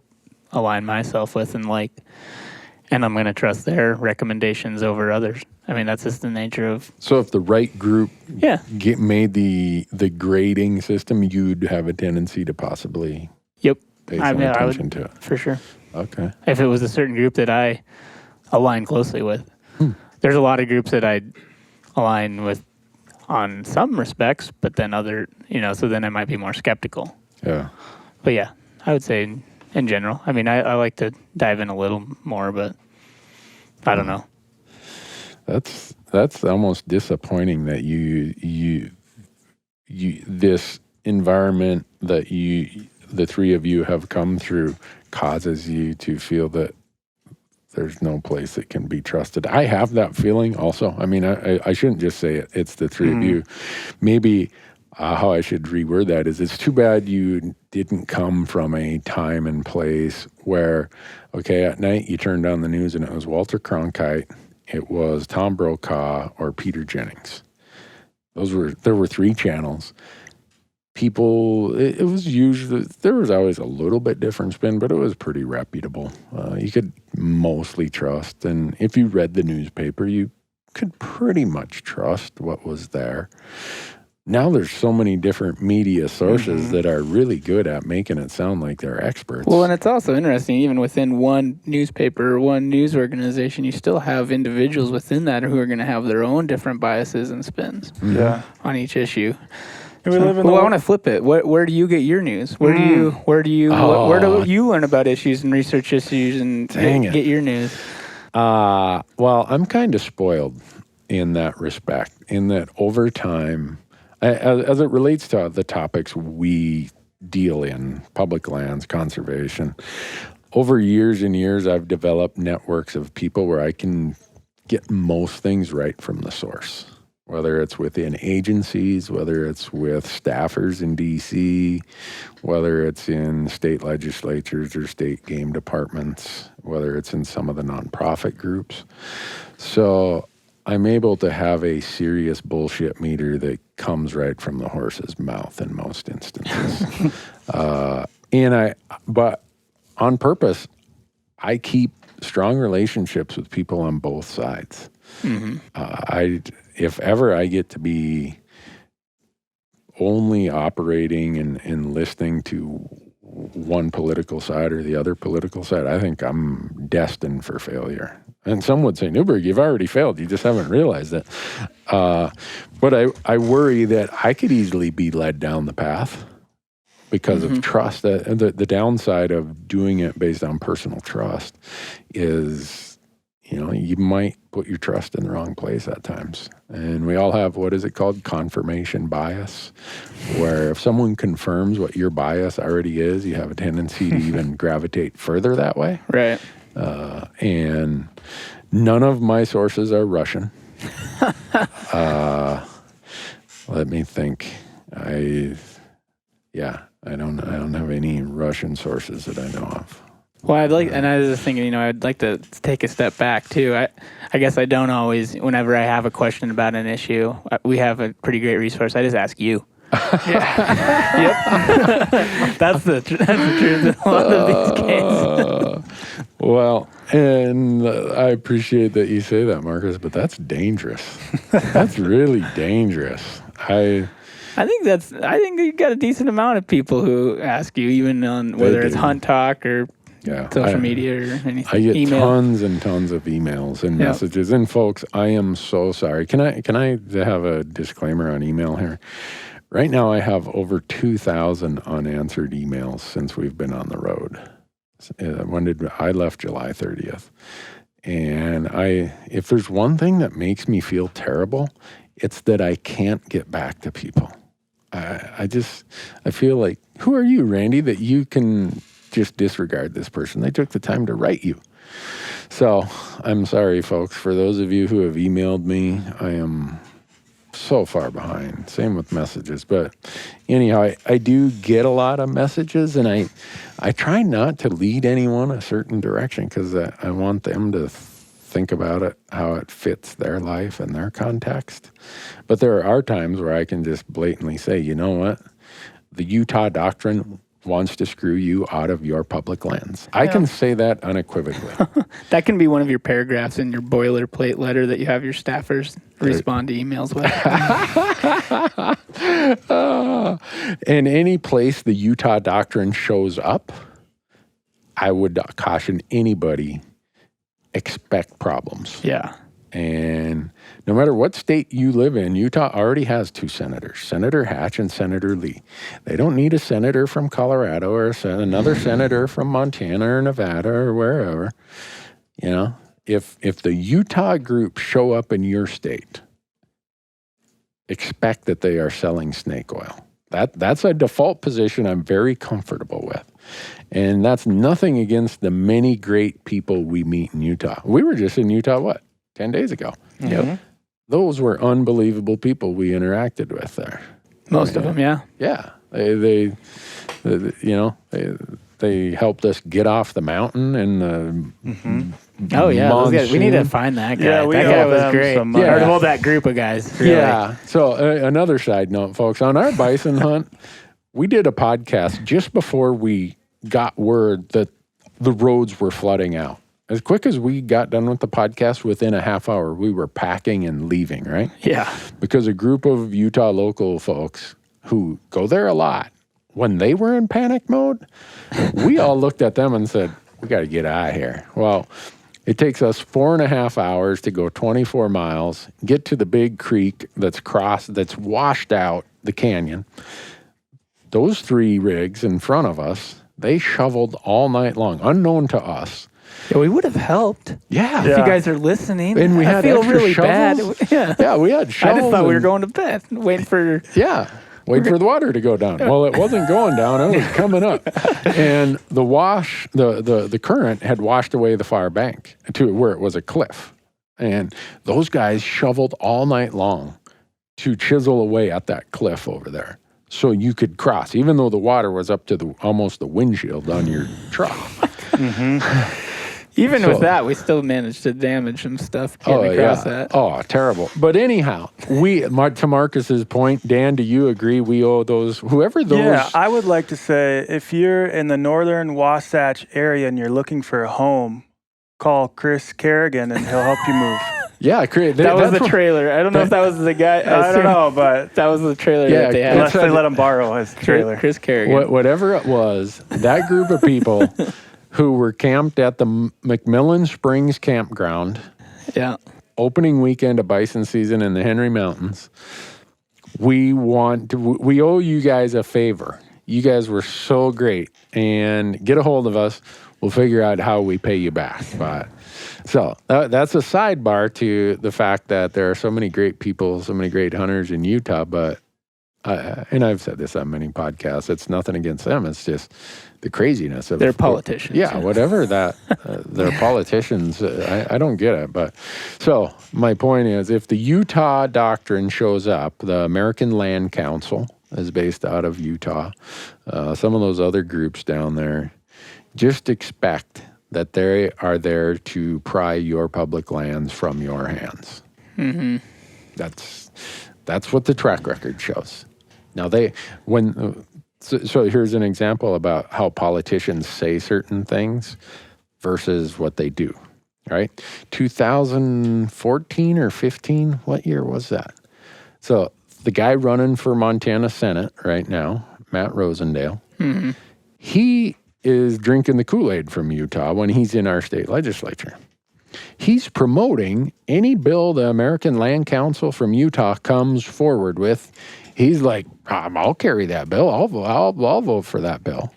align myself with and I'm going to trust their recommendations over others. That's just the nature of... So if the right group made the grading system, you'd have a tendency to possibly pay some attention to it. For sure. Okay. If it was a certain group that I align closely with. There's a lot of groups that I align with on some respects, but then other, so then I might be more skeptical. Yeah. But yeah, I would say in general. I mean, I like to dive in a little more, but I don't know. That's almost disappointing that you this environment that the three of you have come through causes you to feel that there's no place that can be trusted. I have that feeling also. I mean, I shouldn't just say it. It's the three of you. Maybe how I should reword that is, it's too bad you didn't come from a time and place where, okay, at night you turned on the news and it was Walter Cronkite, it was Tom Brokaw, or Peter Jennings. There were three channels. People, it was usually, there was always a little bit different spin, but it was pretty reputable. You could mostly trust. And if you read the newspaper, you could pretty much trust what was there. Now there's so many different media sources that are really good at making it sound like they're experts. Well, and it's also interesting, even within one newspaper or one news organization, you still have individuals within that who are going to have their own different biases and spins on each issue. I want to flip it. Where do you get your news? Where do you learn about issues and research issues and get your news? Well, I'm kind of spoiled in that respect, in that over time, as it relates to the topics we deal in, public lands, conservation, over years and years, I've developed networks of people where I can get most things right from the source. Whether it's within agencies, whether it's with staffers in D.C., whether it's in state legislatures or state game departments, whether it's in some of the nonprofit groups. So I'm able to have a serious bullshit meter that comes right from the horse's mouth in most instances. But on purpose, I keep strong relationships with people on both sides. If ever I get to be only operating and listening to one political side or the other political side, I think I'm destined for failure. And some would say, Newberg, you've already failed. You just haven't realized it. But I worry that I could easily be led down the path because of trust. The downside of doing it based on personal trust is, you might put your trust in the wrong place at times. And we all have, what is it called? Confirmation bias, where if someone confirms what your bias already is, you have a tendency to even gravitate further that way. Right. And none of my sources are Russian. Let me think. I don't have any Russian sources that I know of. Well, and I was just thinking, I'd like to take a step back too. I guess I don't always, whenever I have a question about an issue, we have a pretty great resource. I just ask you. Yep. That's the truth in a lot of these cases. Well, and I appreciate that you say that, Marcus, but that's dangerous. That's really dangerous. I think you got a decent amount of people who ask you, even on whether it's Hunt Talk or social media or anything. I get tons and tons of emails and messages. And folks, I am so sorry. Can I have a disclaimer on email here? Right now, I have over 2,000 unanswered emails since we've been on the road. I left July 30th. And if there's one thing that makes me feel terrible, it's that I can't get back to people. I feel like, who are you, Randy, that you can just disregard this person? They took the time to write you. So I'm sorry, folks. For those of you who have emailed me, I am so far behind. Same with messages. But anyhow, I do get a lot of messages, and I try not to lead anyone a certain direction because I want them to think about it, how it fits their life and their context. But there are times where I can just blatantly say, you know what? The Utah Doctrine wants to screw you out of your public lands. I can say that unequivocally. That can be one of your paragraphs in your boilerplate letter that you have your staffers respond to emails with. In any place the Utah Doctrine shows up, I would caution anybody, expect problems. Yeah. And no matter what state you live in, Utah already has 2 senators, Senator Hatch and Senator Lee. They don't need a senator from Colorado or another senator from Montana or Nevada or wherever. You know, if the Utah group show up in your state, expect that they are selling snake oil. That's a default position I'm very comfortable with. And that's nothing against the many great people we meet in Utah. We were just in Utah, 10 days ago. Yep. Those were unbelievable people we interacted with there. Most of them, yeah. Yeah. They helped us get off the mountain and Oh yeah, those guys, we need to monsoon. find that guy. Yeah, we that guy owe was them great. some money. Or, well, that group of guys. Really. Yeah. So another side note, folks, on our bison hunt, we did a podcast just before we got word that the roads were flooding out. As quick as we got done with the podcast, within a half hour, we were packing and leaving, right? Yeah. Because a group of Utah local folks who go there a lot, when they were in panic mode, we all looked at them and said, we got to get out of here. Well, it takes us 4.5 hours to go 24 miles, get to the big creek that's washed out the canyon. Those 3 rigs in front of us, they shoveled all night long, unknown to us. Yeah, we would have helped. Yeah. If you guys are listening, And we had I feel extra really shovels. bad. Yeah. Yeah, we had I shovels. just thought we were and- going to bed, waiting for. Yeah. Wait for the water to go down. Well, it wasn't going down. It was coming up. And the current had washed away the far bank to where it was a cliff. And those guys shoveled all night long to chisel away at that cliff over there so you could cross, even though the water was up to almost the windshield on your truck. Even So- with that, we still managed to damage some stuff getting across that. Oh, terrible. But anyhow, to Marcus's point, Dan, do you agree we owe whoever those... Yeah, I would like to say if you're in the northern Wasatch area and you're looking for a home, call Chris Kerrigan and he'll help you move. Yeah, That was the trailer. I don't know if that was the guy. I don't know, but That was the trailer Yeah, that they had. unless they let him borrow his trailer. Chris Kerrigan. Whatever it was, that group of people who were camped at the McMillan Springs campground, Yeah. opening weekend of bison season in the Henry Mountains, we owe you guys a favor. You guys were so great, and get a hold of us. We'll figure out how we pay you back. But so that's a sidebar to the fact that there are so many great people, so many great hunters in Utah. But and I've said this on many podcasts. It's nothing against them. It's just the craziness of They're politicians. Yeah, whatever that they're politicians. I don't get it. But so my point is, if the Utah Doctrine shows up, the American Land Council is based out of Utah. Some of those other groups down there, just expect that they are there to pry your public lands from your hands. Mm-hmm. That's what the track record shows. Now so here's an example about how politicians say certain things versus what they do, right? 2014 or 15, what year was that? So the guy running for Montana Senate right now, Matt Rosendale, he is drinking the Kool-Aid from Utah when he's in our state legislature. He's promoting any bill the American Land Council from Utah comes forward with. He's like, I'll carry that bill. I'll vote for that bill.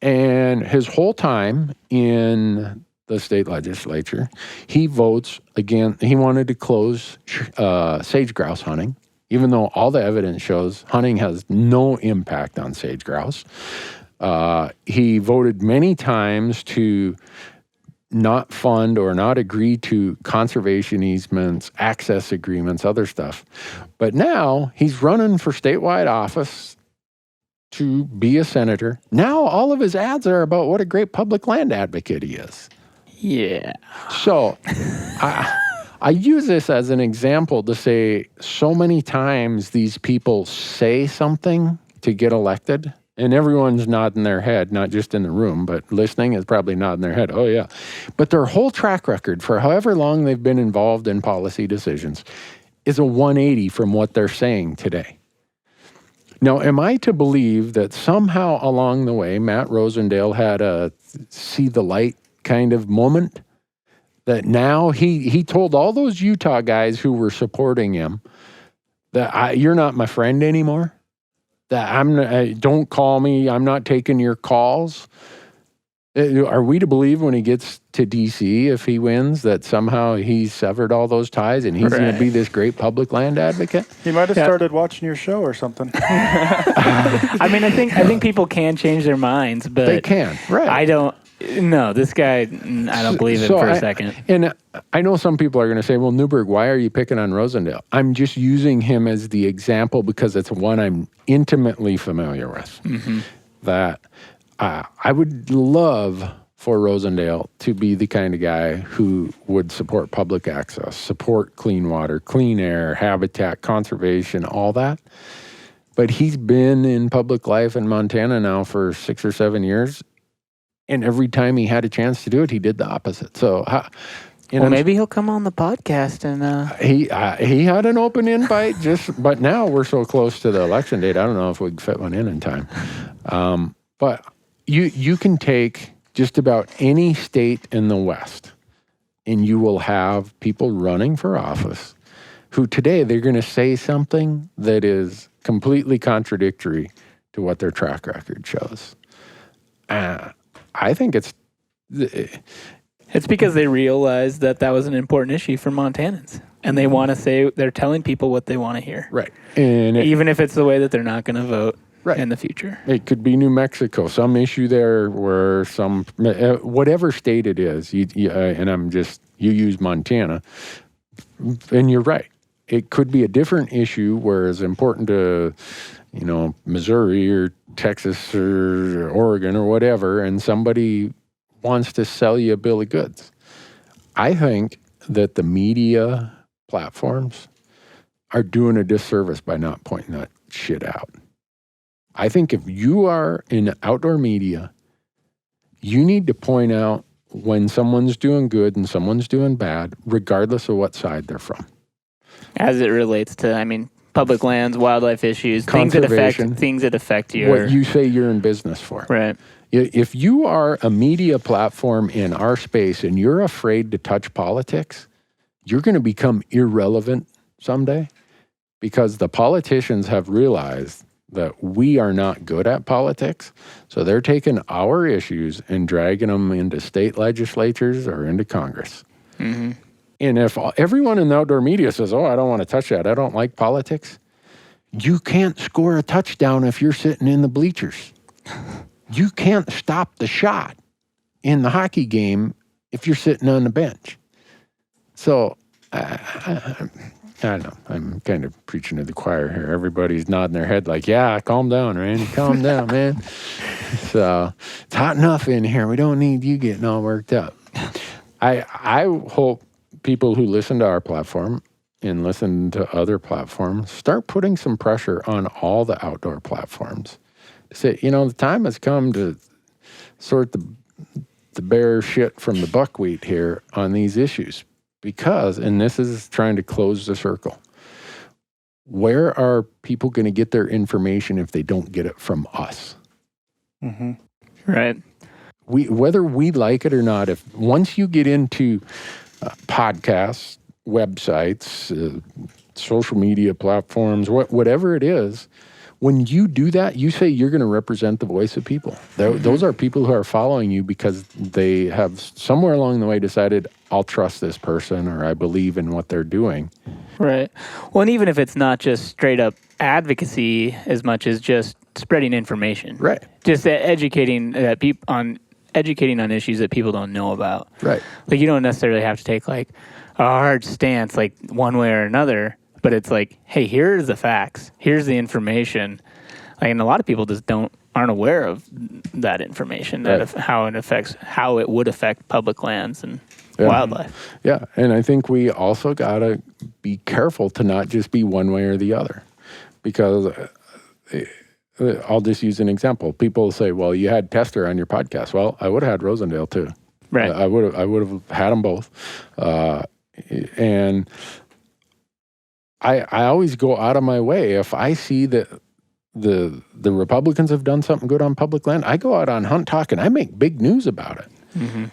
And his whole time in the state legislature, he votes again. He wanted to close sage grouse hunting, even though all the evidence shows hunting has no impact on sage grouse. He voted many times to not fund or not agree to conservation easements, access agreements, other stuff. But now he's running for statewide office to be a senator. Now all of his ads are about what a great public land advocate he is. Yeah. So I use this as an example to say so many times these people say something to get elected, and everyone's nodding their head, not just in the room, but listening is probably nodding their head. Oh, yeah. But their whole track record for however long they've been involved in policy decisions is a 180 from what they're saying today. Now, am I to believe that somehow along the way, Matt Rosendale had a see the light kind of moment that now he told all those Utah guys who were supporting him that you're not my friend anymore. That don't call me. I'm not taking your calls. Are we to believe when he gets to D.C., if he wins, that somehow he's severed all those ties and he's going to be this great public land advocate? He might have started watching your show or something. I mean, I think people can change their minds, but they can. Right. I don't. No, this guy, I don't believe it for a second. And I know some people are going to say, well, Newberg, why are you picking on Rosendale? I'm just using him as the example because it's one I'm intimately familiar with. Mm-hmm. That I would love for Rosendale to be the kind of guy who would support public access, support clean water, clean air, habitat, conservation, all that. But he's been in public life in Montana now for 6 or 7 years. And every time he had a chance to do it, he did the opposite. So, maybe he'll come on the podcast and he had an open invite. But now we're so close to the election date. I don't know if we can fit one in time. But you can take just about any state in the West, and you will have people running for office who today they're going to say something that is completely contradictory to what their track record shows. I think it's because they realize that was an important issue for Montanans, and they want to say they're telling people what they want to hear, right? And even if it's the way that they're not going to vote in the future. It could be New Mexico, some issue there where whatever state it is. You use Montana, and you're right. It could be a different issue where it's important to, Missouri or Texas or Oregon or whatever, and somebody wants to sell you a bill of goods. I think that the media platforms are doing a disservice by not pointing that shit out. I think if you are in outdoor media, you need to point out when someone's doing good and someone's doing bad, regardless of what side they're from. As it relates to, public lands, wildlife issues, things that affect you. What you say you're in business for. Right. If you are a media platform in our space and you're afraid to touch politics, you're going to become irrelevant someday, because the politicians have realized that we are not good at politics. So they're taking our issues and dragging them into state legislatures or into Congress. Mm-hmm. And if everyone in the outdoor media says, I don't want to touch that, I don't like politics, you can't score a touchdown if you're sitting in the bleachers. You can't stop the shot in the hockey game if you're sitting on the bench. So, I don't know. I'm kind of preaching to the choir here. Everybody's nodding their head like, yeah, calm down, Randy. Calm down, man. So it's hot enough in here. We don't need you getting all worked up. I hope people who listen to our platform and listen to other platforms start putting some pressure on all the outdoor platforms. To say, the time has come to sort the bare shit from the buckwheat here on these issues. Because, and this is trying to close the circle, where are people going to get their information if they don't get it from us? Mm-hmm. Right. Whether we like it or not, if once you get into podcasts, websites, social media platforms, whatever it is, when you do that, you say you're going to represent the voice of people. Those are people who are following you because they have somewhere along the way decided, I'll trust this person or I believe in what they're doing. Right. Well, and even if it's not just straight up advocacy as much as just spreading information. Right. Just educating people on issues that people don't know about. Right. Like you don't necessarily have to take like a hard stance like one way or another. But it's like, hey, here's the facts. Here's the information. And a lot of people just aren't aware of that information, that how it would affect public lands and wildlife. Yeah, and I think we also got to be careful to not just be one way or the other. Because I'll just use an example. People say, well, you had Tester on your podcast. Well, I would have had Rosendale too. Right. I would have had them both. And I always go out of my way. If I see that the Republicans have done something good on public land, I go out on Hunt Talk and I make big news about it.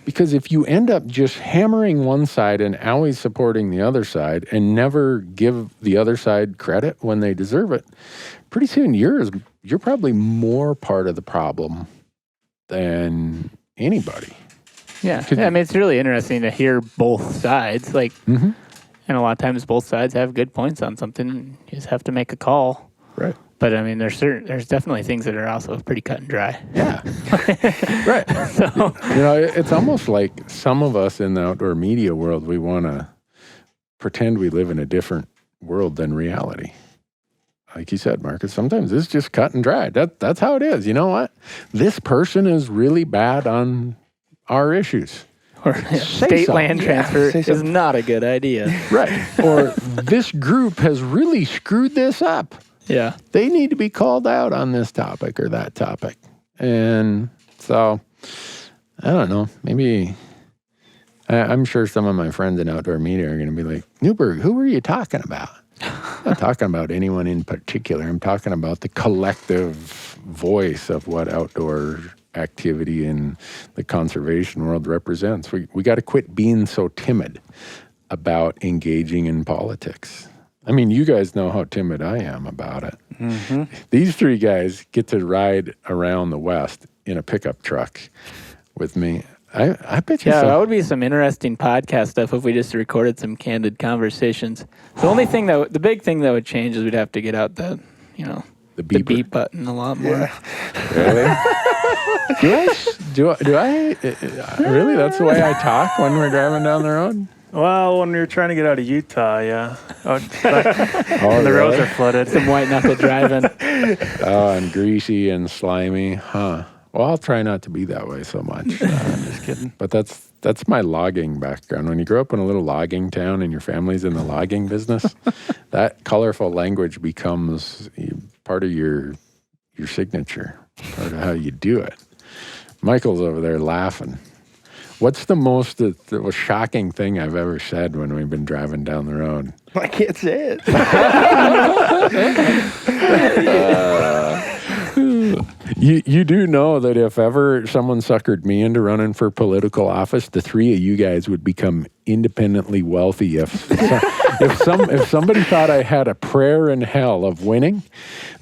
Because if you end up just hammering one side and always supporting the other side and never give the other side credit when they deserve it, pretty soon you're probably more part of the problem than anybody. Yeah. I mean, it's really interesting to hear both sides. Like, and a lot of times both sides have good points on something. You just have to make a call. Right. But I mean, there's definitely things that are also pretty cut and dry. Yeah. Right. So, it's almost like some of us in the outdoor media world, we want to pretend we live in a different world than reality. Like you said, Marcus, sometimes it's just cut and dry. That's how it is. You know what? This person is really bad on our issues. Or state land transfer is not a good idea. Right. Or this group has really screwed this up. Yeah. They need to be called out on this topic or that topic. And so, I don't know. Maybe, I'm sure some of my friends in outdoor media are going to be like, Newberg, who are you talking about? I'm not talking about anyone in particular. I'm talking about the collective voice of what outdoor activity in the conservation world represents. We got to quit being so timid about engaging in politics. I mean, you guys know how timid I am about it. These three guys get to ride around the West in a pickup truck with me. I bet you. Yeah, that would be some interesting podcast stuff if we just recorded some candid conversations. The big thing that would change is we'd have to get out the beep button a lot more. Yeah. Really? Do I? Really? That's the way I talk when we're driving down the road? Well, when we were trying to get out of Utah, yeah. The roads are flooded. Some white knuckle driving. Oh, and greasy and slimy. Huh. Well, I'll try not to be that way so much. I'm just kidding. But that's my logging background. When you grow up in a little logging town and your family's in the logging business, that colorful language becomes part of your signature, part of how you do it. Michael's over there laughing. What's the most shocking thing I've ever said when we've been driving down the road? I can't say it. You do know that if ever someone suckered me into running for political office, the three of you guys would become independently wealthy. If somebody thought I had a prayer in hell of winning,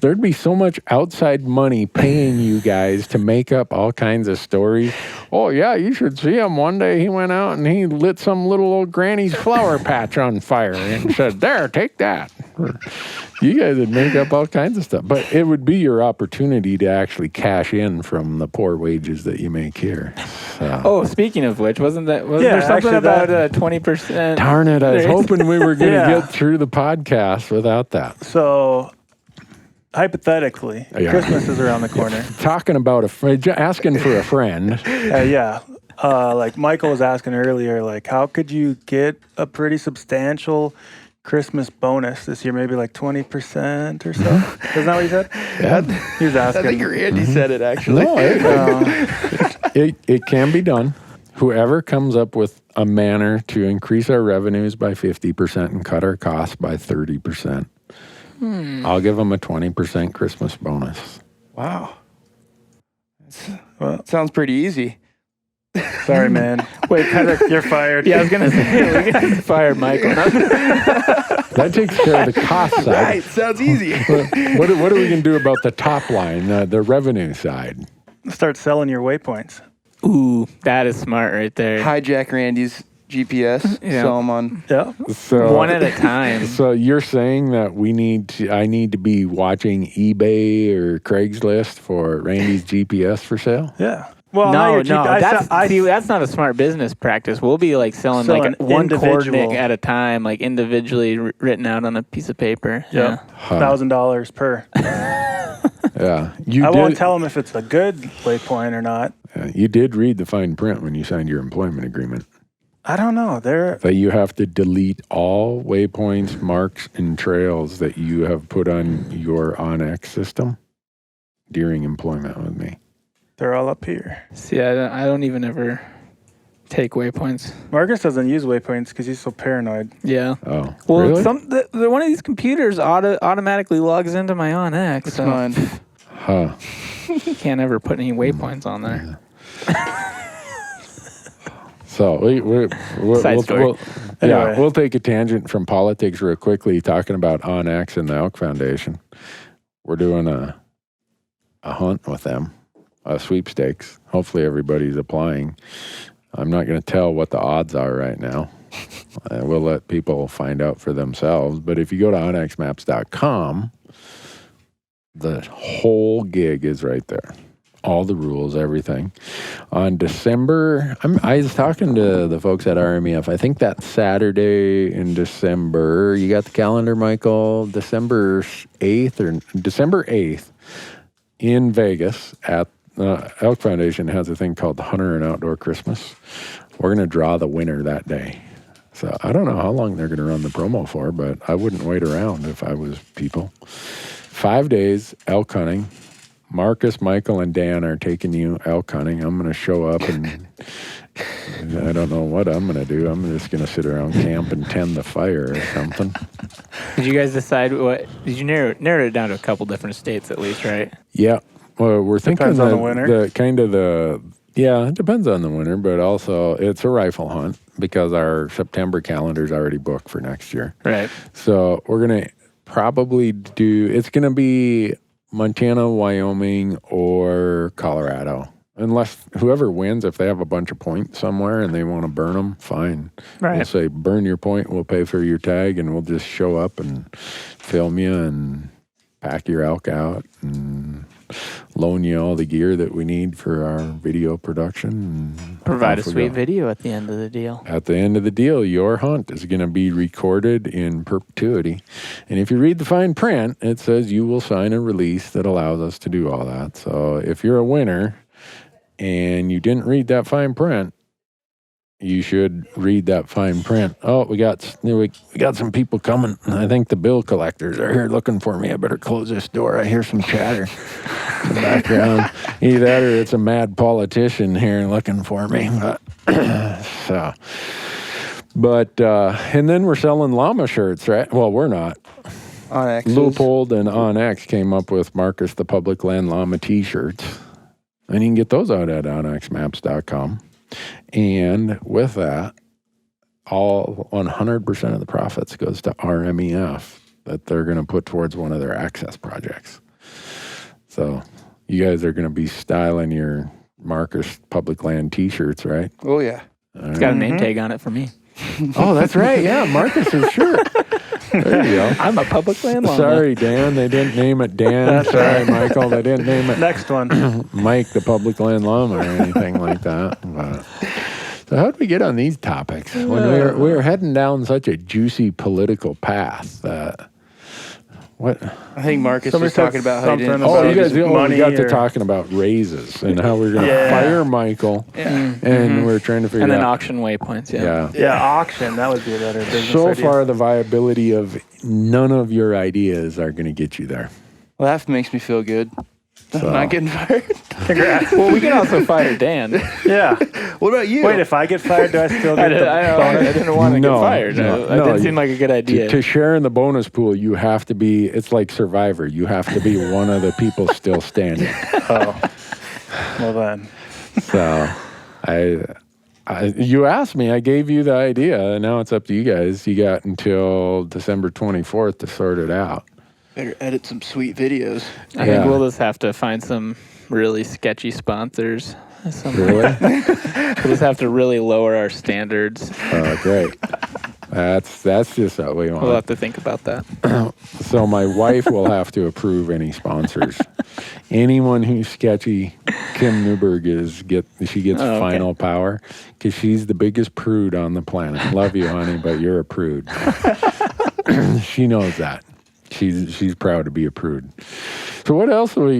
there'd be so much outside money paying you guys to make up all kinds of stories. Oh yeah, you should see him. One day he went out and he lit some little old granny's flower patch on fire and said, "There, take that." You guys would make up all kinds of stuff, but it would be your opportunity to actually cash in from the poor wages that you make here. So. Oh, speaking of which, wasn't there something about 20%? Darn it, I was hoping we were going to get through the podcast without that. So, hypothetically, Christmas is around the corner. Talking about asking for a friend. Like Michael was asking earlier, like how could you get a pretty substantial Christmas bonus this year, maybe like 20% or so? Isn't that what he said? Yeah. He was asking. I think Randy said it actually. No, it can be done. Whoever comes up with a manner to increase our revenues by 50% and cut our costs by 30%, I'll give them a 20% Christmas bonus. Wow. Well, sounds pretty easy. Sorry, man. Wait, you're fired. Yeah, I was going to say, we fired Michael. That takes care of the cost side. Right, sounds easy. What are we going to do about the top line, the revenue side? Start selling your waypoints. Ooh, that is smart right there. Hijack Randy's GPS, sell them on. Yeah. So, one at a time. So you're saying that I need to be watching eBay or Craigslist for Randy's GPS for sale? Yeah. Well, no, that's not a smart business practice. We'll be like selling like one coordinate at a time, like individually written out on a piece of paper. Yeah, $1,000 per. Yeah, I won't tell them if it's a good waypoint or not. You did read the fine print when you signed your employment agreement. I don't know. That you have to delete all waypoints, marks, and trails that you have put on your OnX system during employment with me. They're all up here. See, I don't even ever take waypoints. Marcus doesn't use waypoints because he's so paranoid. Yeah. Oh, well, really? One of these computers automatically logs into my OnX. It's mine. Huh. Can't ever put any waypoints on there. So Side story. Anyway. we'll take a tangent from politics real quickly, talking about OnX and the Elk Foundation. We're doing a hunt with them, a sweepstakes. Hopefully everybody's applying. I'm not going to tell what the odds are right now. We'll let people find out for themselves. But if you go to onxmaps.com, the whole gig is right there. All the rules, everything. On December, I was talking to the folks at RMEF. I think that Saturday in December, you got the calendar, Michael? December 8th in Vegas at Elk Foundation has a thing called the Hunter and Outdoor Christmas. We're going to draw the winner that day. So I don't know how long they're going to run the promo for, but I wouldn't wait around if I was people. 5 days elk hunting. Marcus, Michael, and Dan are taking you elk hunting. I'm going to show up and I don't know what I'm going to do. I'm just going to sit around camp and tend the fire or something. Did you guys decide what? Did you narrow it down to a couple different states at least, right? Yeah. Well, we're thinking Depends on the winter. It depends on the winter, but also it's a rifle hunt because our September calendar is already booked for next year. Right. So we're going to probably it's going to be Montana, Wyoming, or Colorado. Unless whoever wins, if they have a bunch of points somewhere and they want to burn them, fine. Right. We'll say, burn your point, we'll pay for your tag, and we'll just show up and film you and pack your elk out and loan you all the gear that we need for our video production. And Provide a off we sweet go. video at the end of the deal. At the end of the deal, your hunt is going to be recorded in perpetuity. And if you read the fine print, it says you will sign a release that allows us to do all that. So if you're a winner and you didn't read that fine print, you should read that fine print. Oh, we got some people coming. I think the bill collectors are here looking for me. I better close this door. I hear some chatter in the background. Either that or it's a mad politician here looking for me. And then we're selling llama shirts, right? Well, we're not. OnX. Leupold and OnX came up with Marcus the Public Land Llama t-shirts. And you can get those out at onxmaps.com. And with that, all 100% of the profits goes to RMEF that they're going to put towards one of their access projects. So you guys are going to be styling your Marcus Public Land t-shirts, right? Oh, yeah. It's got a name tag on it for me. Oh, that's right. Yeah, Marcus's shirt. There you go. I'm a public land llama. Sorry, Dan. They didn't name it Dan. Sorry, Michael. They didn't name it Next one. Mike, the Public Land Llama, or anything like that. But, so how did we get on these topics? When we were heading down such a juicy political path that... What? I think Marcus Somebody was talking said about how he didn't. something Oh, about you guys money got to or- talking about raises and how we're going to Yeah. fire Michael. Yeah. And we're trying to figure And then out... auction waypoints, yeah. Yeah, auction. That would be a better business So idea. far, the viability of none of your ideas are going to get you there. Well, that makes me feel good. So- I'm not getting fired. Congrats. Well, we can also fire Dan. Yeah. What about you? Wait, if I get fired, do I still I get the I bonus? didn't want to No, get fired. no, That no, didn't you- seem like a good idea. To share in the bonus pool, you have to be, it's like Survivor. You have to be one of the people still standing. Oh. Well then. So you asked me, I gave you the idea, and now it's up to you guys. You got until December 24th to sort it out. Better edit some sweet videos. I Yeah. think we'll just have to find some really sketchy sponsors. Really? We'll just have to really lower our standards. Oh, great. That's just what we want. We'll have to think about that. So my wife will have to approve any sponsors. Anyone who's sketchy, Kim Newberg she gets Oh, okay. final power because she's the biggest prude on the planet. Love you, honey, but you're a prude. She knows that. She's proud to be a prude. So what else we're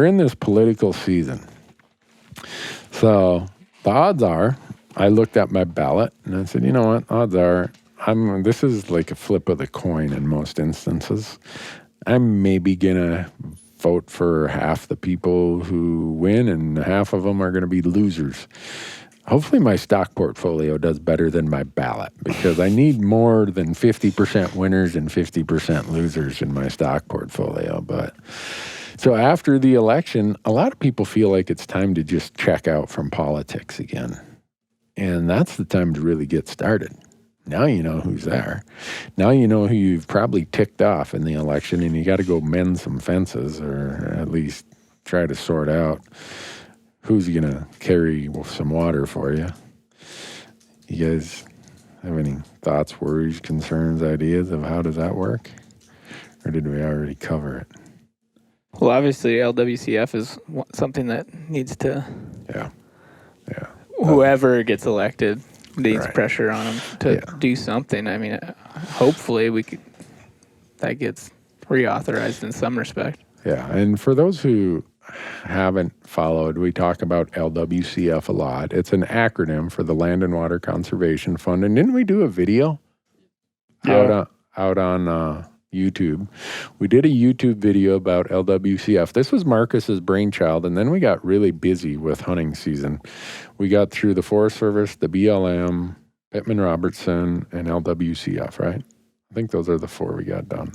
in this political season. So the odds are, I looked at my ballot and I said, you know what, odds are, this is like a flip of the coin in most instances. I'm maybe gonna vote for half the people who win and half of them are gonna be losers. Hopefully my stock portfolio does better than my ballot because I need more than 50% winners and 50% losers in my stock portfolio. But So after the election, a lot of people feel like it's time to just check out from politics again. And that's the time to really get started. Now you know who's there. Now you know who you've probably ticked off in the election, and you got to go mend some fences, or at least try to sort out who's going to carry some water for you. You guys have any thoughts, worries, concerns, ideas of how does that work? Or did we already cover it? Well, obviously, LWCF is something that needs to... Yeah. Whoever gets elected needs Right. pressure on them to do something. I mean, hopefully that gets reauthorized in some respect. Yeah, and for those who haven't followed, we talk about LWCF a lot. It's an acronym for the Land and Water Conservation Fund. And didn't we do a video out on YouTube? We did a YouTube video about LWCF. This was Marcus's brainchild, and then we got really busy with hunting season. We got through the Forest Service, the BLM, Pittman Robertson, and LWCF, right? I think those are the 4 we got done.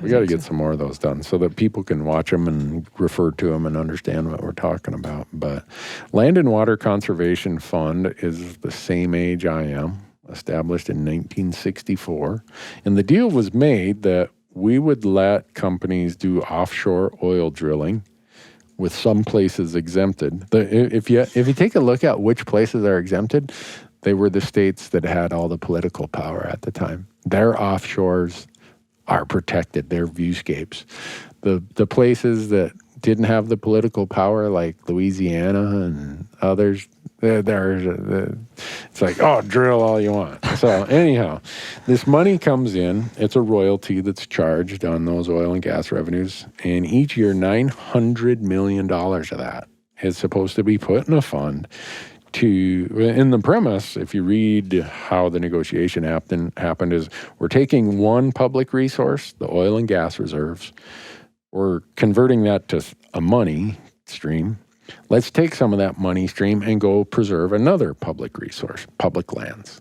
We got to get some more of those done so that people can watch them and refer to them and understand what we're talking about. But Land and Water Conservation Fund is the same age I am, established in 1964. And the deal was made that we would let companies do offshore oil drilling with some places exempted. If you take a look at which places are exempted, they were the states that had all the political power at the time. Their offshores are protected, their viewscapes. The places that didn't have the political power, like Louisiana and others, it's like, oh, drill all you want. So anyhow, this money comes in. It's a royalty that's charged on those oil and gas revenues. And each year, $900 million of that is supposed to be put in a fund in the premise, if you read how the negotiation happened is we're taking one public resource, the oil and gas reserves, we're converting that to a money stream. Let's take some of that money stream and go preserve another public resource, public lands.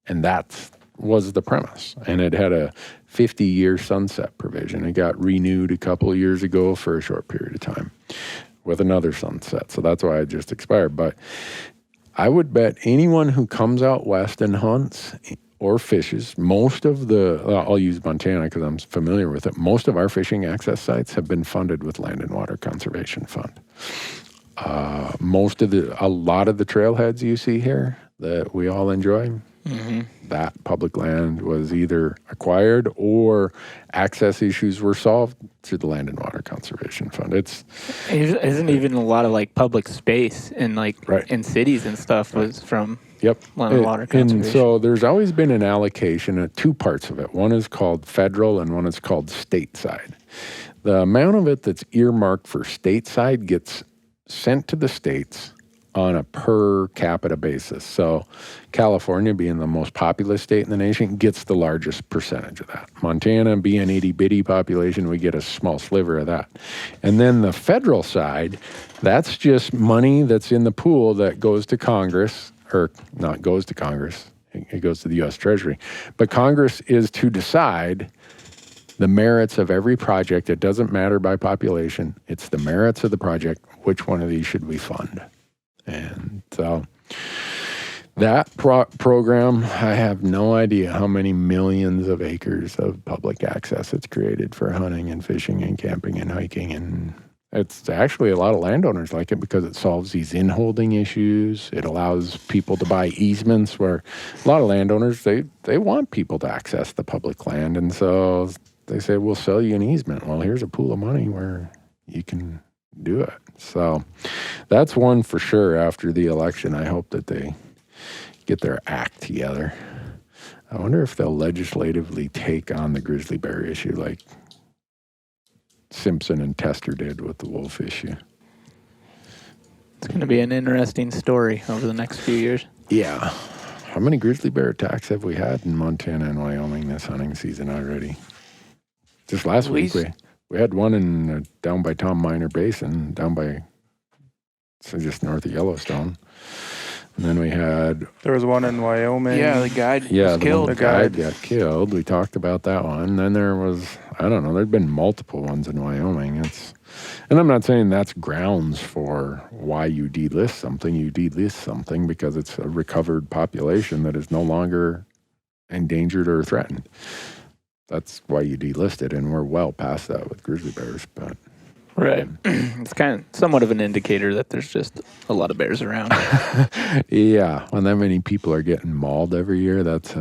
And that was the premise. And it had a 50-year sunset provision. It got renewed a couple of years ago for a short period of time with another sunset. So that's why it just expired. But I would bet anyone who comes out west and hunts or fishes, I'll use Montana because I'm familiar with it, most of our fishing access sites have been funded with Land and Water Conservation Fund. A lot of the trailheads you see here that we all enjoy, that public land was either acquired or access issues were solved through the Land and Water Conservation Fund. Isn't even a lot of like public space in in cities and stuff was from Land and Water Conservation. And so there's always been an allocation of 2 parts of it. One is called federal and one is called stateside. The amount of it that's earmarked for stateside gets sent to the states on a per capita basis. So California, being the most populous state in the nation, gets the largest percentage of that. Montana, being itty-bitty population, we get a small sliver of that. And then the federal side, that's just money that's in the pool that goes to Congress, or not goes to Congress, it goes to the U.S. Treasury. But Congress is to decide the merits of every project. It doesn't matter by population. It's the merits of the project. Which one of these should we fund? And so that program, I have no idea how many millions of acres of public access it's created for hunting and fishing and camping and hiking. And it's actually a lot of landowners like it because it solves these in-holding issues. It allows people to buy easements where a lot of landowners, they want people to access the public land. And so they say, we'll sell you an easement. Well, here's a pool of money where you can do it. So that's one for sure. After the election, I hope that they get their act together. I wonder if they'll legislatively take on the grizzly bear issue like Simpson and Tester did with the wolf issue. It's going to be an interesting story over the next few years. Yeah. How many grizzly bear attacks have we had in Montana and Wyoming this hunting season already? Just last week, we had one down by Tom Minor Basin, just north of Yellowstone. And then we had There was one in Wyoming. Yeah, the guide the was killed. one guide got killed. We talked about that one. Then there was, I don't know, there'd been multiple ones in Wyoming. And I'm not saying that's grounds for why you delist something. You delist something because it's a recovered population that is no longer endangered or threatened. That's why you delist it, and we're well past that with grizzly bears. But Right. It's kind of somewhat of an indicator that there's just a lot of bears around. yeah, when that many people are getting mauled every year, that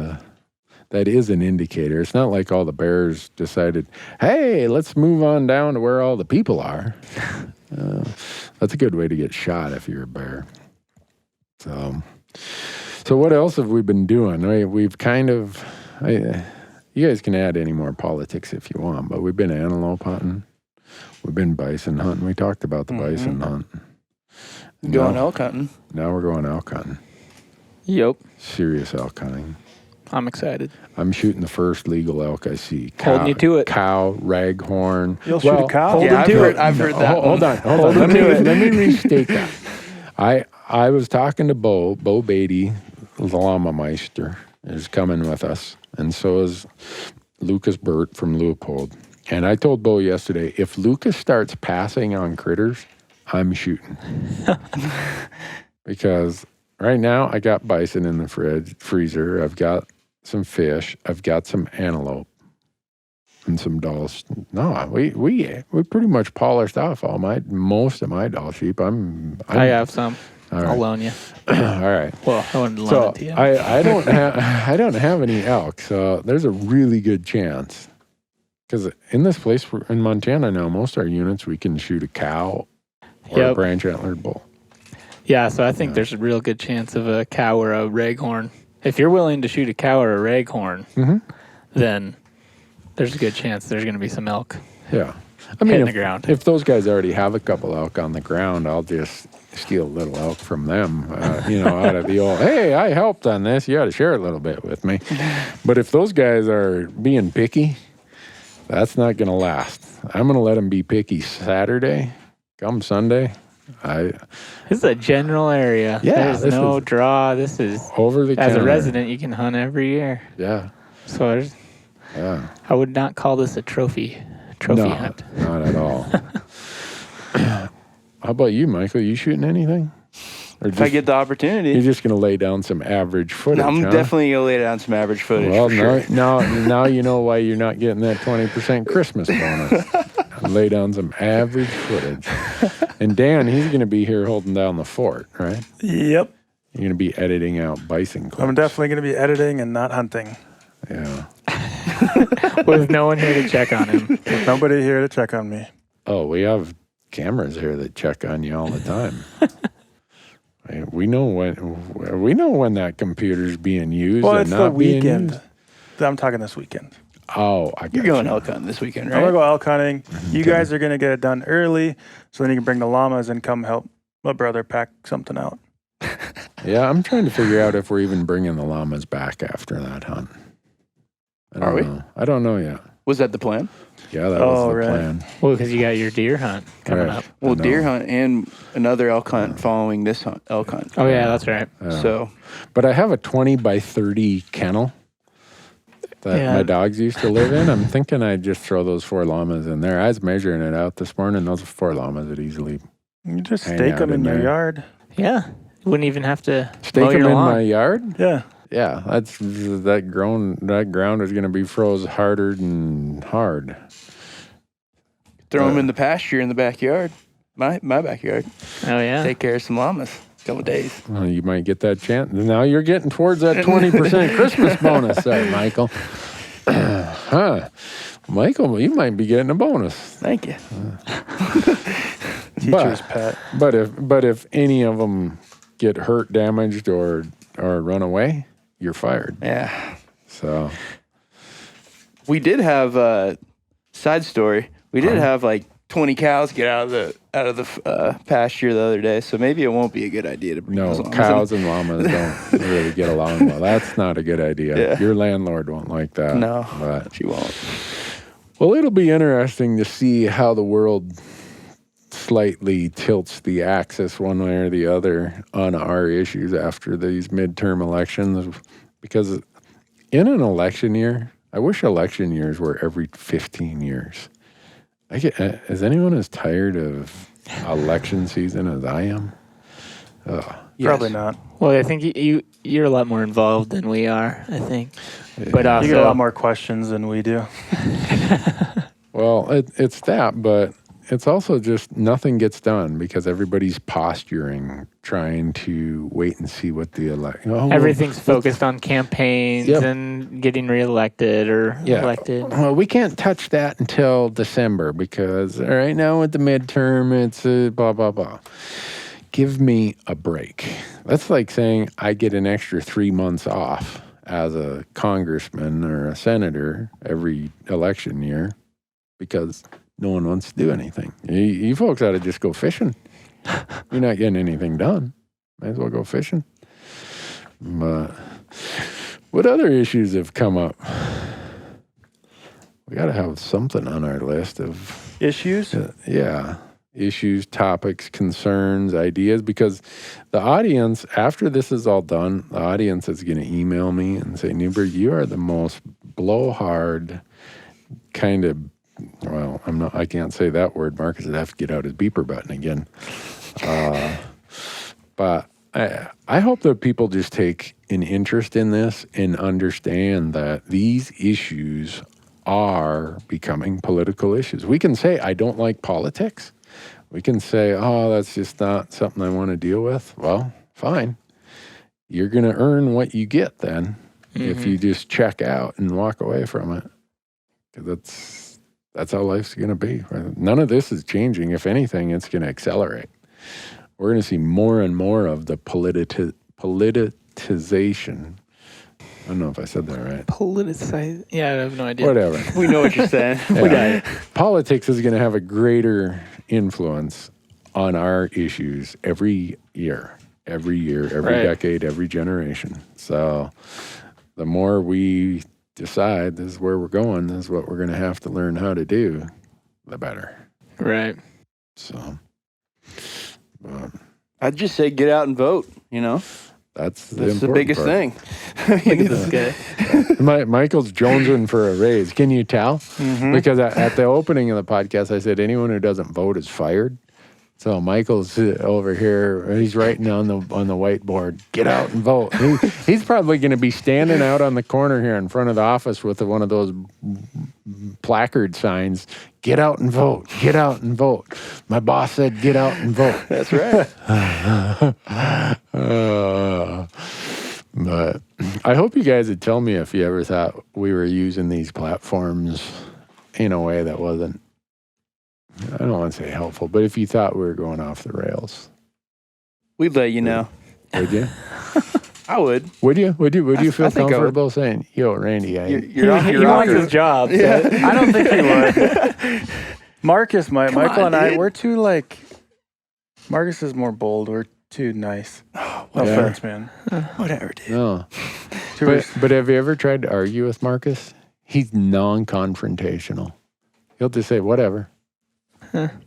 is an indicator. It's not like all the bears decided, hey, let's move on down to where all the people are. That's a good way to get shot if you're a bear. So what else have we been doing? We've kind of, you guys can add any more politics if you want, but we've been antelope hunting. We've been bison hunting. We talked about the bison hunt. Going elk hunting. Now we're going elk hunting. Yep. Serious elk hunting. I'm excited. I'm shooting the first legal elk I see. Holding you to it. Cow, raghorn. You'll shoot a cow? Yeah, I've heard that. Hold on. Let me restate that. I was talking to Bo Beatty, the Llama Meister, is coming with us, and so is Lucas Burt from Leupold. And I told Bo yesterday, if Lucas starts passing on critters, I'm shooting. Because right now I got bison in the freezer. I've got some fish. I've got some antelope and some dolls. No, we pretty much polished off most of my doll sheep. I have some. All I'll right. loan you. All right. Well, I wouldn't loan So it to you. I don't have any elk, so there's a really good chance. Because in this place in Montana now, most of our units we can shoot a cow or a branch antlered bull. Yeah, so I think there's a real good chance of a cow or a raghorn. If you're willing to shoot a cow or a raghorn, then there's a good chance there's going to be some elk. Yeah. I mean, the ground. If those guys already have a couple elk on the ground, I'll just steal a little elk from them, out of the old, hey, I helped on this. You ought to share a little bit with me. But if those guys are being picky, that's not going to last. I'm going to let them be picky Saturday. Come Sunday, This is a general area. Yeah, There's no draw. This is over the as counter. a resident, you can hunt every year. Yeah. So I would not call this a trophy hunt. Not at all. How about you, Michael? You shooting anything? Or If I get the opportunity, you're just going to lay down some average footage. I'm huh? definitely going to lay down some average footage. Well, for sure. now you know why you're not getting that 20% Christmas bonus. Lay down some average footage. And Dan, he's going to be here holding down the fort, right? Yep. You're going to be editing out bison clips. I'm definitely going to be editing and not hunting. Yeah. With no one here to check on him. Nobody here to check on me. Oh, we have cameras here that check on you all the time. We know when that computer's being used Well, and it's not the being weekend. used. I'm talking this weekend. Oh, I You're got going you. elk hunting this weekend, I'm right? going to go elk hunting. You guys are going to get it done early, so then you can bring the llamas and come help my brother pack something out. Yeah, I'm trying to figure out if we're even bringing the llamas back after that hunt. Are we? Know. I don't know yet. Was that the plan? Yeah, that was the right. plan. Well, because you got your deer hunt coming Right. up. Well, I know. deer hunt and another elk hunt following this elk hunt. Oh, yeah, that's right. So But I have a 20 by 30 kennel that my dogs used to live in. I'm thinking I'd just throw those 4 llamas in there. I was measuring it out this morning. Those 4 llamas would easily You just Hang stake out them in in your there. yard. Yeah. Wouldn't even have to stake mow them your in lawn. my yard. Yeah. Yeah, that ground is going to be froze harder than hard. throw them in the pasture in the backyard, my backyard. Oh, yeah. Take care of some llamas. Couple days. Well, you might get that chance. Now you're getting towards that 20% Christmas bonus there, Michael. Michael, you might be getting a bonus. Thank you. Teacher's pet. But if any of them get hurt, damaged, or run away, you're fired. Yeah. So We did have a side story. We did have like 20 cows get out of the pasture the other day, so maybe it won't be a good idea to bring those no, llamas cows in. and llamas don't really get along well. That's not a good idea. Yeah. Your landlord won't like that. No, But she won't. well, it'll be interesting to see how the world slightly tilts the axis one way or the other on our issues after these midterm elections. Because in an election year, I wish election years were every 15 years. Is anyone as tired of election season as I am? Probably not. Well, I think you're a lot more involved than we are, I think. But You get a lot more questions than we do. Well, it's that, but it's also just nothing gets done because everybody's posturing, trying to wait and see what the election. Everything's focused on campaigns Yep. and getting reelected or elected. Well, we can't touch that until December because right now with the midterm, it's blah, blah, blah. Give me a break. That's like saying I get an extra 3 months off as a congressman or a senator every election year because no one wants to do anything. You folks ought to just go fishing. You're not getting anything done. Might as well go fishing. But what other issues have come up? We got to have something on our list of Issues? issues, topics, concerns, ideas, because the audience, after this is all done, the audience is going to email me and say, Newberg, you are the most blowhard kind of, well, I can't say that word. Marcus would have to get out his beeper button again. But I hope that people just take an interest in this and understand that these issues are becoming political issues. We can say, I don't like politics. We can say, oh, that's just not something I want to deal with. Well, fine. You're going to earn what you get then if you just check out and walk away from it. Because that's how life's going to be. None of this is changing. If anything, it's going to accelerate. We're going to see more and more of the politicization. I don't know if I said that right. Politicize. Yeah, I have no idea. Whatever. We know what you're saying. Yeah. We got it. Politics is going to have a greater influence on our issues every year, every decade, every generation. So the more we decide this is where we're going, this is what we're going to have to learn how to do, the better. Right. So I'd just say get out and vote, that's the biggest thing. Look at this guy. Michael's jonesing for a raise. Can you tell? Mm-hmm. Because at the opening of the podcast, I said anyone who doesn't vote is fired. So Michael's over here. He's writing on the whiteboard, "Get out and vote." He's probably going to be standing out on the corner here in front of the office with one of those placard signs. Get out and vote. Get out and vote. My boss said, "Get out and vote." That's right. But I hope you guys would tell me if you ever thought we were using these platforms in a way that wasn't, I don't want to say helpful, but if you thought we were going off the rails. We'd let you know. Would you? I would. Would you? Would you feel I think I would. comfortable saying, "Yo, Randy, He wants his job. Yeah. I don't think he would. Marcus, Michael and I, we're too Marcus is more bold. We're too nice. No offense, man. Whatever, dude. No. But have you ever tried to argue with Marcus? He's non-confrontational. He'll just say, whatever.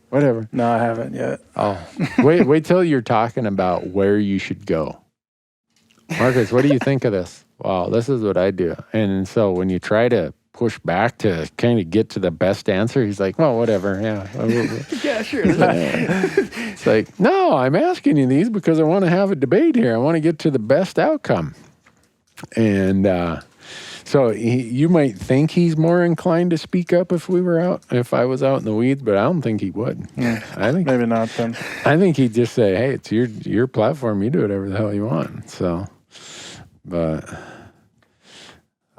Whatever. No, I haven't yet. Oh, wait till you're talking about where you should go. Marcus, what do you think of this? Well, this is what I do. And so when you try to push back to kind of get to the best answer, he's like, well, whatever. Yeah. Yeah, sure. It's like, no, I'm asking you these because I want to have a debate here. I want to get to the best outcome. And so you might think he's more inclined to speak up if I was out in the weeds, but I don't think he would. Yeah, I think maybe not then. I think he'd just say, hey, it's your platform. You do whatever the hell you want. So, but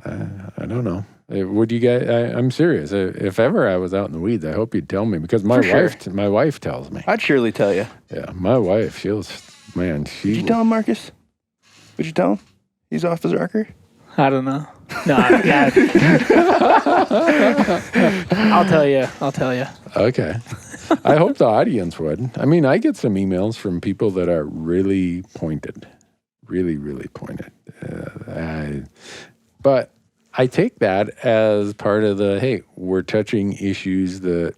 I don't know. Would you guys? I'm serious. If ever I was out in the weeds, I hope you'd tell me because my wife tells me. I'd surely tell you. Yeah, my wife. Did you tell him, Marcus? Would you tell him? He's off his rocker? I don't know. No, yeah. I'll tell you. Okay. I hope the audience would. I mean, I get some emails from people that are really pointed. Really, really pointed. But I take that as part of the, hey, we're touching issues that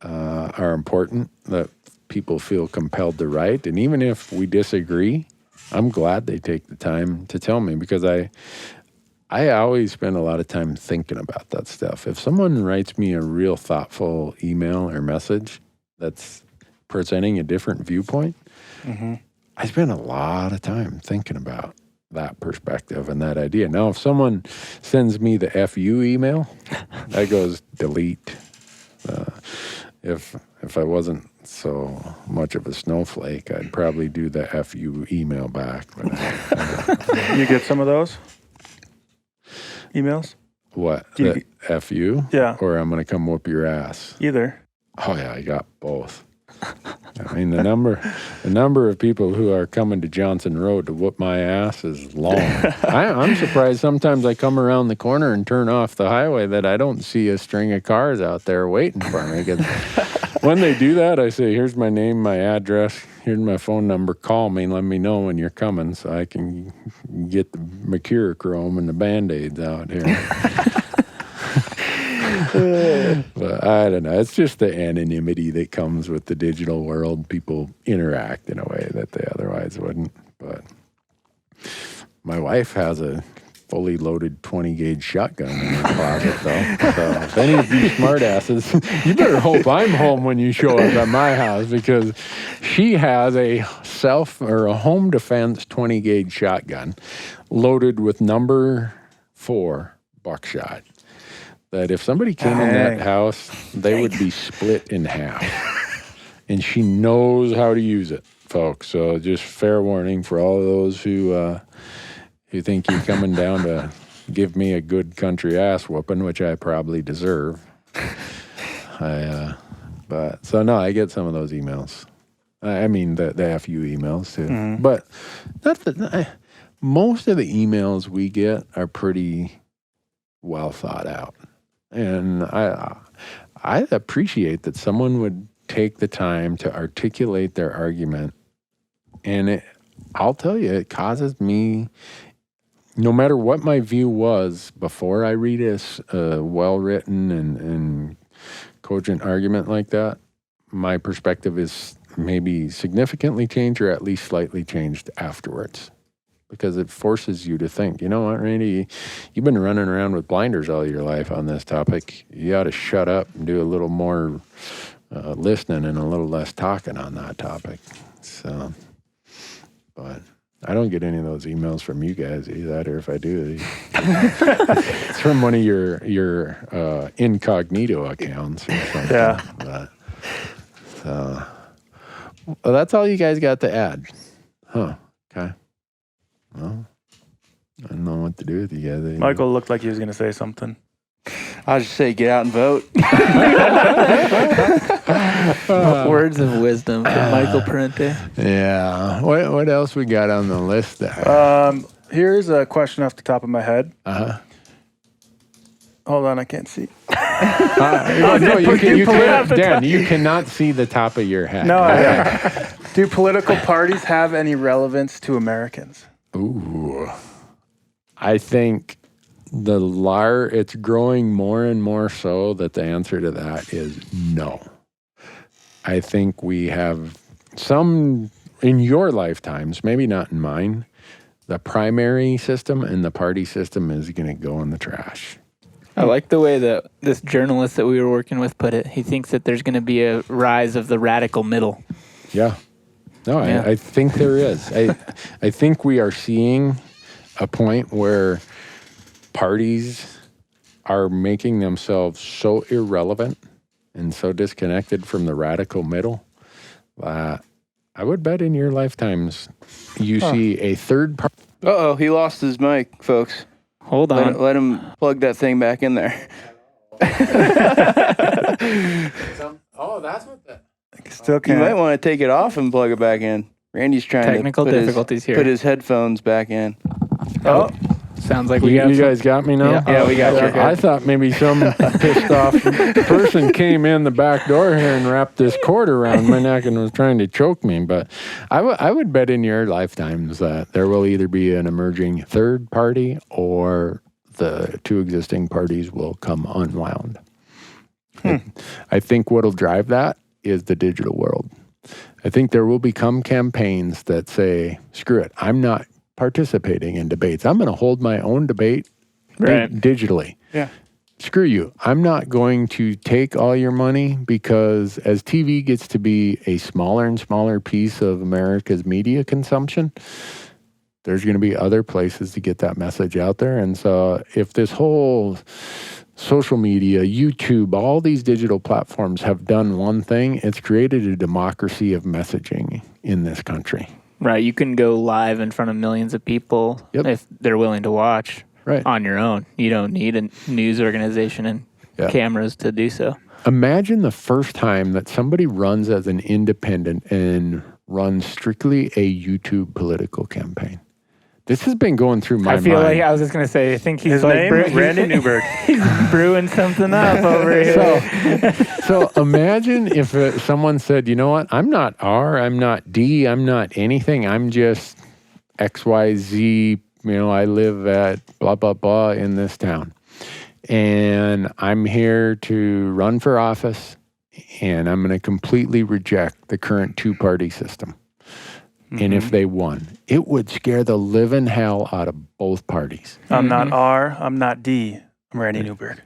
are important, that people feel compelled to write. And even if we disagree, I'm glad they take the time to tell me, because I always spend a lot of time thinking about that stuff. If someone writes me a real thoughtful email or message that's presenting a different viewpoint, I spend a lot of time thinking about that perspective and that idea. Now, if someone sends me the FU email, that goes delete. If I wasn't so much of a snowflake, I'd probably do the FU email back. But You get some of those emails? what? The FU? Yeah. Or I'm going to come whoop your ass? Either. Oh, yeah, I got both. I mean, the number of people who are coming to Johnson Road to whoop my ass is long. I'm surprised sometimes I come around the corner and turn off the highway that I don't see a string of cars out there waiting for me. When they do that, I say, here's my name, my address, here's my phone number. Call me and let me know when you're coming so I can get the mercurochrome and the Band-Aids out here. But I don't know. It's just the anonymity that comes with the digital world. People interact in a way that they otherwise wouldn't. But my wife has a fully loaded 20-gauge shotgun in her closet, though. So if any of you smartasses, you better hope I'm home when you show up at my house, because she has a home defense 20-gauge shotgun loaded with number 4 buckshot. That if somebody came in that house, they would be split in half. And she knows how to use it, folks. So just fair warning for all of those who think you're coming down to give me a good country ass whooping, which I probably deserve. I get some of those emails. I mean the FU emails too. But most of the emails we get are pretty well thought out. And I appreciate that someone would take the time to articulate their argument. And I'll tell you, it causes me, no matter what my view was before I read a well-written and cogent argument like that, my perspective is maybe significantly changed or at least slightly changed afterwards. Because it forces you to think, you know what, Randy, you've been running around with blinders all your life on this topic. You ought to shut up and do a little more listening and a little less talking on that topic. So, but I don't get any of those emails from you guys either. If I do, it's from one of your incognito accounts or something. Yeah. But, so, well, that's all you guys got to add. Huh, okay. Well, I don't know what to do with you guys. Michael looked like he was going to say something. I'll just say get out and vote. Words of wisdom from Michael Parente. Yeah. What else we got on the list there? Here's a question off the top of my head. Uh-huh. Hold on, I can't see. No, you can't. Dan, you cannot see the top of your head. No, Do political parties have any relevance to Americans? Ooh. I think it's growing more and more so that the answer to that is no. I think we have some in your lifetimes, maybe not in mine, the primary system and the party system is going to go in the trash. I like the way that this journalist that we were working with put it. He thinks that there's going to be a rise of the radical middle. Yeah. No, Yeah. I think there is. I think we are seeing a point where parties are making themselves so irrelevant and so disconnected from the radical middle that I would bet in your lifetimes you see a third party. Uh-oh, he lost his mic, folks. Hold on. Let him plug that thing back in there. Oh, that's what that. Still You can't. might want to take it off and plug it back in. Randy's trying Technical to difficulties here. put his headphones back in. Oh, sounds like we You got guys got me now? Yeah, we got you. I thought maybe some pissed off person came in the back door here and wrapped this cord around my neck and was trying to choke me. But I would bet in your lifetimes that there will either be an emerging third party or the two existing parties will come unwound. I think what'll drive that is the digital world. I think there will become campaigns that say, screw it, I'm not participating in debates. I'm going to hold my own debate digitally. Yeah. Screw you. I'm not going to take all your money, because as TV gets to be a smaller and smaller piece of America's media consumption, there's going to be other places to get that message out there. And so if this whole social media, YouTube, all these digital platforms have done one thing, it's created a democracy of messaging in this country. Right. You can go live in front of millions of people if they're willing to watch on your own. You don't need a news organization and cameras to do so. Imagine the first time that somebody runs as an independent and runs strictly a YouTube political campain. This has been going through my mind. I feel like I was just going to say, I think he's Randy Newberg. He's brewing something up over here. So imagine if someone said, you know what, I'm not R, I'm not D, I'm not anything. I'm just XYZ, I live at blah, blah, blah in this town. And I'm here to run for office, and I'm going to completely reject the current two-party system. And if they won, it would scare the living hell out of both parties. I'm not R, I'm not D, I'm Randy Newberg.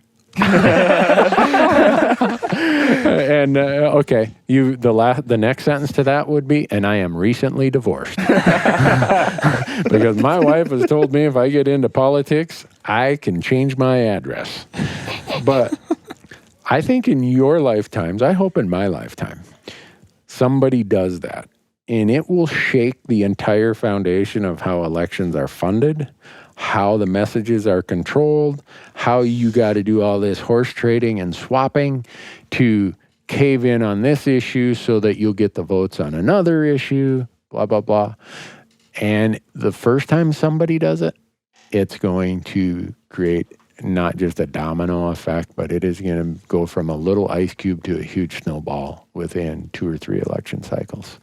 And okay, the next sentence to that would be, and I am recently divorced. Because my wife has told me if I get into politics, I can change my address. But I think in your lifetimes, I hope in my lifetime, somebody does that. And it will shake the entire foundation of how elections are funded, how the messages are controlled, how you got to do all this horse trading and swapping to cave in on this issue so that you'll get the votes on another issue, blah, blah, blah. And the first time somebody does it, it's going to create not just a domino effect, but it is going to go from a little ice cube to a huge snowball within 2 or 3 election cycles.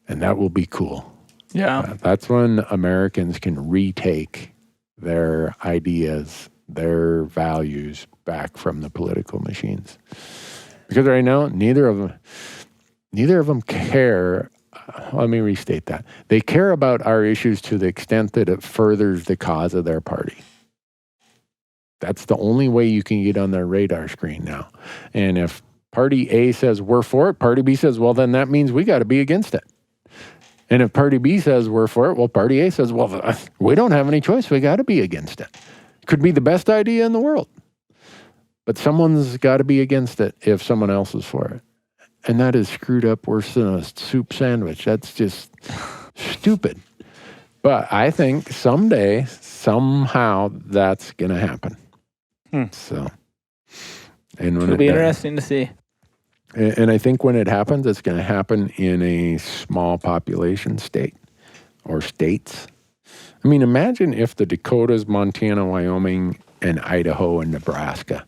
And that will be cool. Yeah. That's when Americans can retake their ideas, their values back from the political machines. Because right now, neither of them care. Let me restate that. They care about our issues to the extent that it furthers the cause of their party. That's the only way you can get on their radar screen now. And if Party A says we're for it, Party B says, well, then that means we got to be against it. And if Party B says we're for it, well, Party A says, well, we don't have any choice. We got to be against it. Could be the best idea in the world. But someone's got to be against it if someone else is for it. And that is screwed up worse than a soup sandwich. That's just stupid. But I think someday, somehow, that's going to happen. So, and when it'll be interesting to see. And I think when it happens, it's going to happen in a small population state or states. I mean, imagine if the Dakotas, Montana, Wyoming, and Idaho and Nebraska,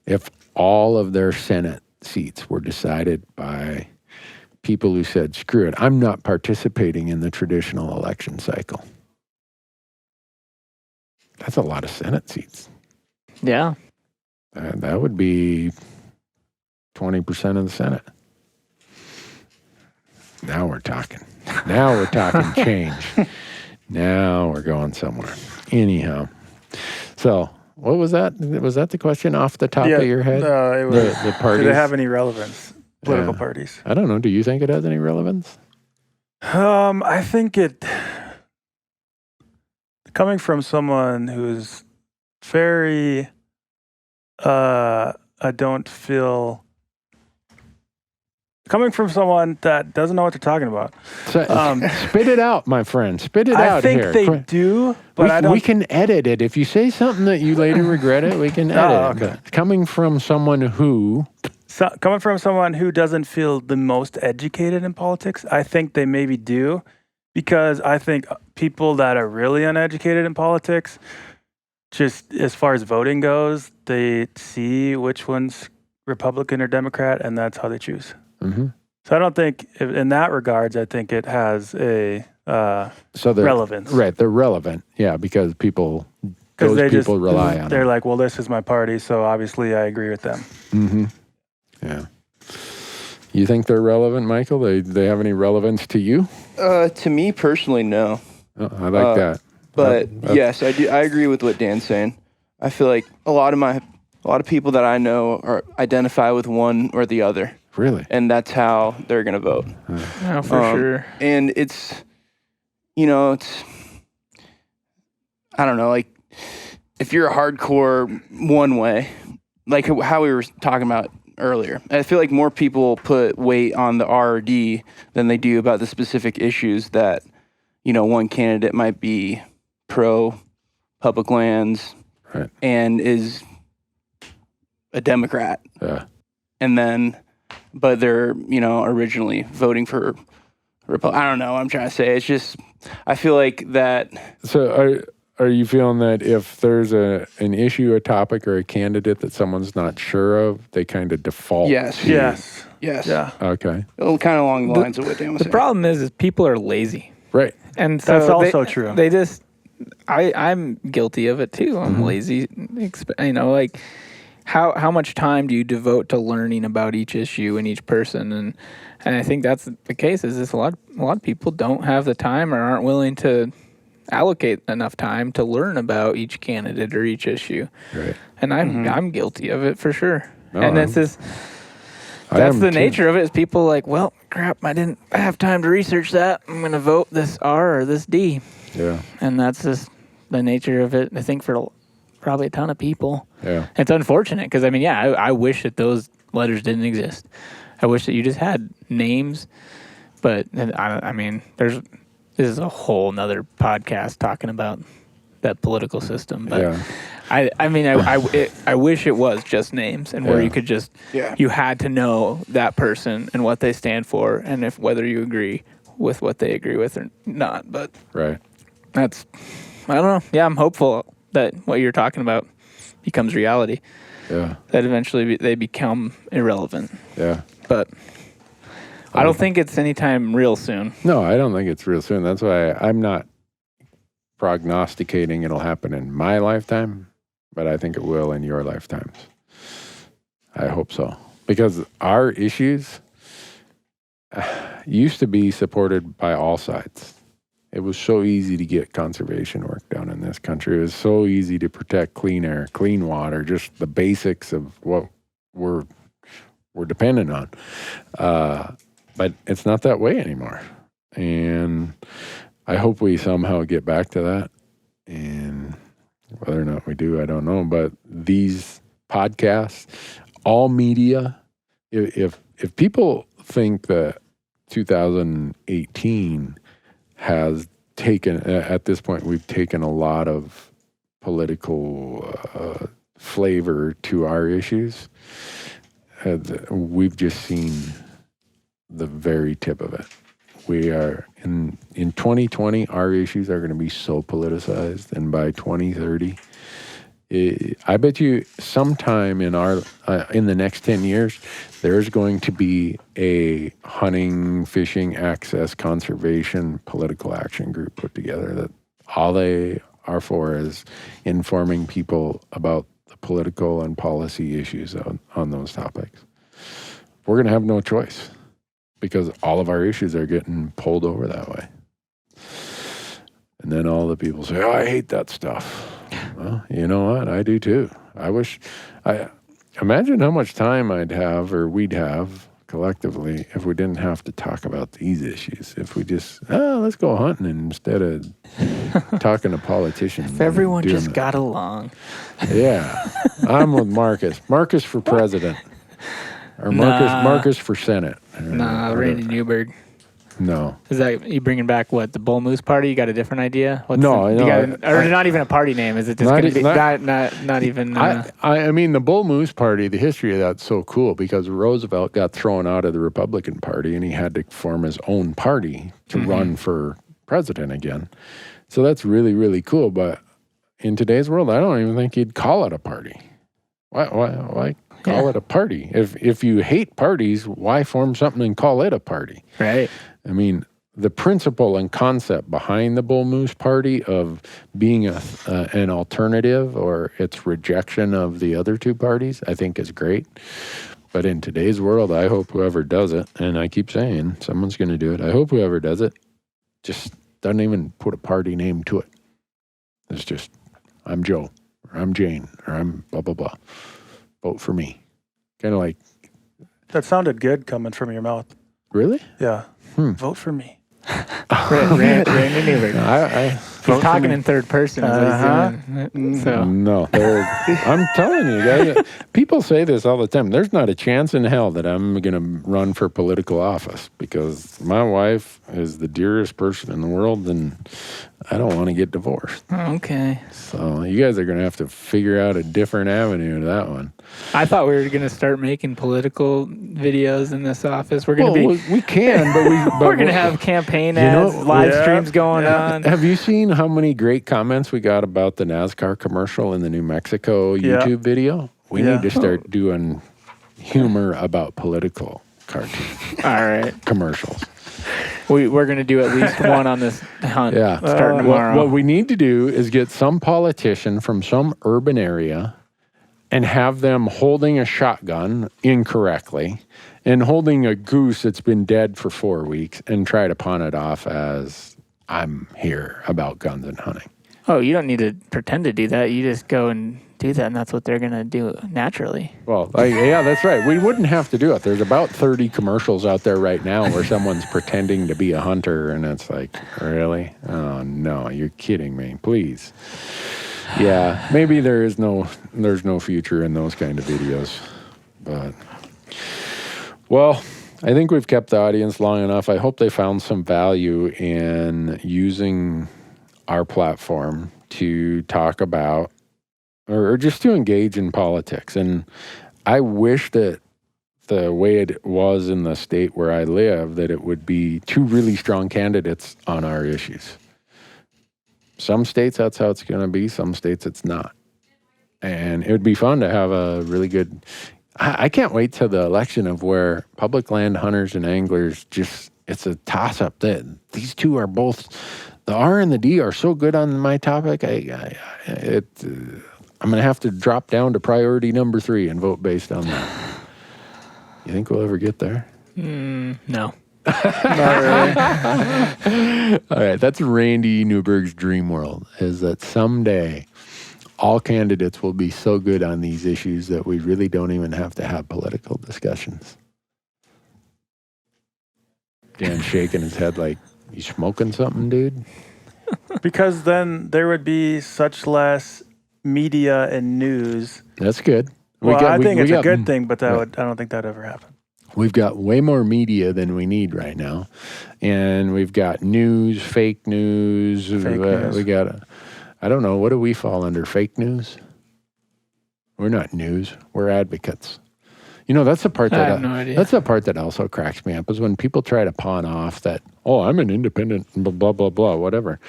if all of their Senate seats were decided by people who said, screw it, I'm not participating in the traditional election cycle. That's a lot of Senate seats. Yeah. That would be 20% of the Senate. Now we're talking. Now we're talking change. Now we're going somewhere. Anyhow. So what was that? Was that the question off the top of your head? It was, the parties? Do they have any relevance? Political parties. I don't know. Do you think it has any relevance? I think it, coming from someone who's very, I don't feel, coming from someone that doesn't know what they're talking about. So, spit it out, my friend. Spit it out here. I think they do, but I don't. We can edit it. If you say something that you later regret it, we can edit it. But coming from someone who... coming from someone who doesn't feel the most educated in politics, I think they maybe do. Because I think people that are really uneducated in politics, just as far as voting goes, they see which one's Republican or Democrat, and that's how they choose. Mm-hmm. So I don't think, in that regards, I think it has a relevance. Right, they're relevant, yeah, because people because those people rely on they're them. like, well, this is my party, so obviously I agree with them. Mm-hmm. Yeah. You think they're relevant, Michael? They have any relevance to you? To me personally, no. Oh, I like that. But yes, I do. I agree with what Dan's saying. I feel like a lot of people that I know identify with one or the other. Really? And that's how they're gonna vote. No, for sure. And it's, it's, I don't know, like if you're a hardcore one way, like how we were talking about earlier, I feel like more people put weight on the R or D than they do about the specific issues that, one candidate might be pro public lands and is a Democrat. Yeah. And then, but they're, originally voting for Republican. I don't know what I'm trying to say. It's just, I feel like that. So are you feeling that if there's an issue, a topic, or a candidate that someone's not sure of, they kind of default? Yes. to- Yes. Yes. Yeah. Okay. Kind of along the lines of what Dan was The saying. problem is people are lazy. Right. And so That's also true. They just, I'm guilty of it too. I'm lazy. Like how much time do you devote to learning about each issue and each person? And I think that's the case. Is this a lot of people don't have the time or aren't willing to allocate enough time to learn about each candidate or each issue. Right. And I'm guilty of it for sure. No, and that's the too. nature of it. Is people like, well, crap, I didn't have time to research that. I'm going to vote this R or this D. Yeah. And that's just the nature of it, I think, for probably a ton of people. Yeah. It's unfortunate because, I wish that those letters didn't exist. I wish that you just had names. But, this is a whole nother podcast talking about that political system. But Yeah. I wish it was just names and where you could just, you had to know that person and what they stand for and whether you agree with what they agree with or not. But Right. I don't know. Yeah, I'm hopeful that what you're talking about becomes reality. Yeah. That eventually they become irrelevant. Yeah. But I don't think it's anytime real soon. No, I don't think it's real soon. That's why I'm not prognosticating it'll happen in my lifetime, but I think it will in your lifetimes. I hope so. Because our issues used to be supported by all sides. It was so easy to get conservation work done in this country. It was so easy to protect clean air, clean water, just the basics of what we're dependent on. But it's not that way anymore. And I hope we somehow get back to that. And whether or not we do, I don't know. But these podcasts, all media, if people think that 2018 has taken, at this point, we've taken a lot of political flavor to our issues, we've just seen the very tip of it. We are in 2020, our issues are going to be so politicized, and by 2030, I bet you sometime in the next 10 years, there's going to be a hunting, fishing, access, conservation, political action group put together that all they are for is informing people about the political and policy issues on those topics. We're going to have no choice because all of our issues are getting pulled over that way. And then all the people say, oh, I hate that stuff. Well, you know what? I do too. Imagine how much time I'd have or we'd have collectively if we didn't have to talk about these issues. If we just, let's go hunting instead of talking to politicians. If everyone just got along. Yeah. I'm with Marcus. Marcus for president. Or Marcus for Senate. Nah, Randy Newberg. No. Is that you bringing back what, the Bull Moose Party? You got a different idea? Or not even a party name? Is it just going to be not even? I mean, the Bull Moose Party. The history of that's so cool because Roosevelt got thrown out of the Republican Party and he had to form his own party to run for president again. So that's really, really cool. But in today's world, I don't even think you'd call it a party. Why call it a party? If you hate parties, why form something and call it a party? Right. I mean, the principle and concept behind the Bull Moose Party of being an alternative or its rejection of the other two parties, I think is great. But in today's world, I hope whoever does it, and I keep saying someone's going to do it, I hope whoever does it just doesn't even put a party name to it. It's just, I'm Joe, or I'm Jane, or I'm blah, blah, blah. Vote for me. Kind of like. That sounded good coming from your mouth. Really? Yeah. Vote for me. Randy Newberg. He's talking in third person. Is what he's doing. So. No, I'm telling you guys, people say this all the time. There's not a chance in hell that I'm going to run for political office because my wife is the dearest person in the world and I don't want to get divorced. Okay. So you guys are going to have to figure out a different avenue to that one. I thought we were going to start making political videos in this office. We're going to be. We can, but we're going to have campaign ads, live streams going on. Have you seen how many great comments we got about the NASCAR commercial in the New Mexico YouTube video? We need to start doing humor about political cartoons. All right. Commercials. We're going to do at least one on this hunt starting tomorrow. What we need to do is get some politician from some urban area and have them holding a shotgun incorrectly and holding a goose that's been dead for 4 weeks and try to pawn it off as I'm here about guns and hunting. Oh, you don't need to pretend to do that. You just go and do that, and that's what they're going to do naturally. Well, yeah, that's right. We wouldn't have to do it. There's about 30 commercials out there right now where someone's pretending to be a hunter, and it's like, really? Oh, no, you're kidding me. Please. Yeah, maybe there's no future in those kind of videos. But, well, I think we've kept the audience long enough. I hope they found some value in using our platform to talk about or just to engage in politics. And I wish that the way it was in the state where I live, that it would be two really strong candidates on our issues. Some states, that's how it's going to be. Some states, it's not. And it would be fun to have a really good... I can't wait till the election of where public land hunters and anglers just... It's a toss-up that these two are both... The R and the D are so good on my topic, I'm going to have to drop down to priority number 3 and vote based on that. You think we'll ever get there? No. Not really. All right, that's Randy Newberg's dream world, is that someday all candidates will be so good on these issues that we really don't even have to have political discussions. Dan's shaking his head like, you smoking something, dude? Because then there would be such less media and news. That's good. I think it's a good thing, but I don't think that would ever happen. We've got way more media than we need right now. And we've got news, fake news. We got, I don't know, what do we fall under? Fake news? We're not news. We're advocates. You know, that's the part that I have no idea. That's the part that also cracks me up is when people try to pawn off that, oh, I'm an independent, blah, blah, blah, blah, whatever.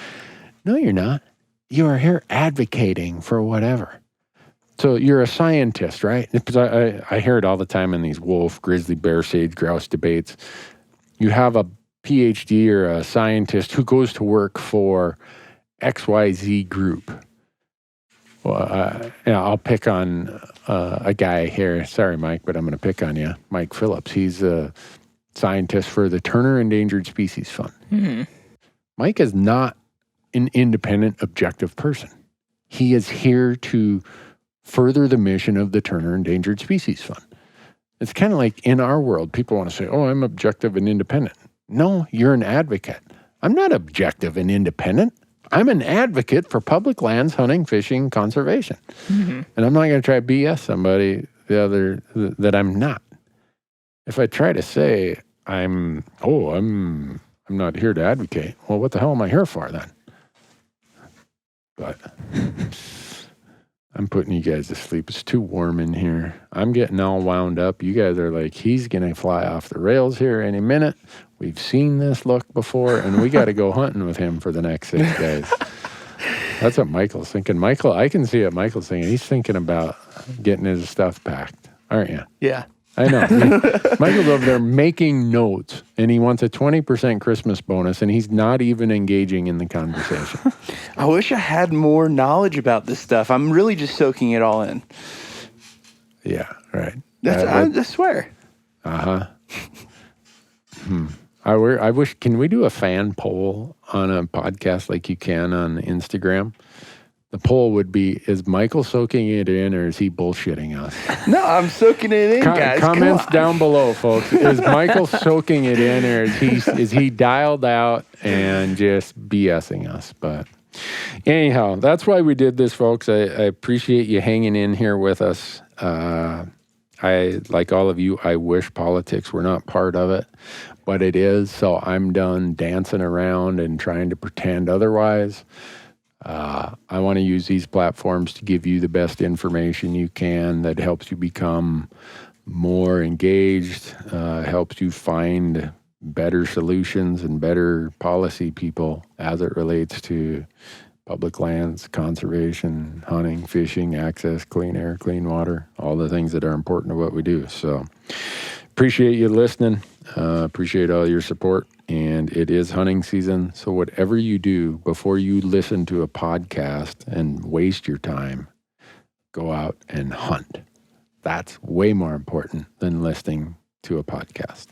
No, you're not. You are here advocating for whatever. So you're a scientist, right? Because I hear it all the time in these wolf, grizzly, bear, sage, grouse debates. You have a PhD or a scientist who goes to work for XYZ group. Well, I'll pick on a guy here. Sorry, Mike, but I'm going to pick on you. Mike Phillips. He's a scientist for the Turner Endangered Species Fund. Mm-hmm. Mike is not an independent, objective person. He is here to further the mission of the Turner Endangered Species Fund. It's kind of like in our world, people want to say, oh, I'm objective and independent. No, you're an advocate. I'm not objective and independent. I'm an advocate for public lands, hunting, fishing, conservation. Mm-hmm. And I'm not going to try to BS somebody that I'm not. If I try to say I'm not here to advocate, well, what the hell am I here for then? But I'm putting you guys to sleep. It's too warm in here. I'm getting all wound up. You guys are like, he's going to fly off the rails here any minute. We've seen this look before, and we got to go hunting with him for the next 6 days. That's what Michael's thinking. Michael, I can see what Michael's thinking. He's thinking about getting his stuff packed, aren't you? Yeah. I know. Michael's over there making notes, and he wants a 20% Christmas bonus, and he's not even engaging in the conversation. I wish I had more knowledge about this stuff. I'm really just soaking it all in. Yeah, right. I swear. Uh-huh. I wish, can we do a fan poll on a podcast like you can on Instagram? The poll would be, is Michael soaking it in or is he bullshitting us? No, I'm soaking it in, guys. Comments down below, folks. Is Michael soaking it in or is he dialed out and just BSing us? But anyhow, that's why we did this, folks. I appreciate you hanging in here with us. Like all of you, I wish politics were not part of it, but it is. So I'm done dancing around and trying to pretend otherwise. I want to use these platforms to give you the best information you can that helps you become more engaged, helps you find better solutions and better policy people as it relates to public lands, conservation, hunting, fishing, access, clean air, clean water, all the things that are important to what we do. So appreciate you listening. Appreciate all your support. And it is hunting season. So whatever you do before you listen to a podcast and waste your time, go out and hunt. That's way more important than listening to a podcast.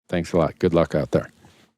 Thanks a lot. Good luck out there.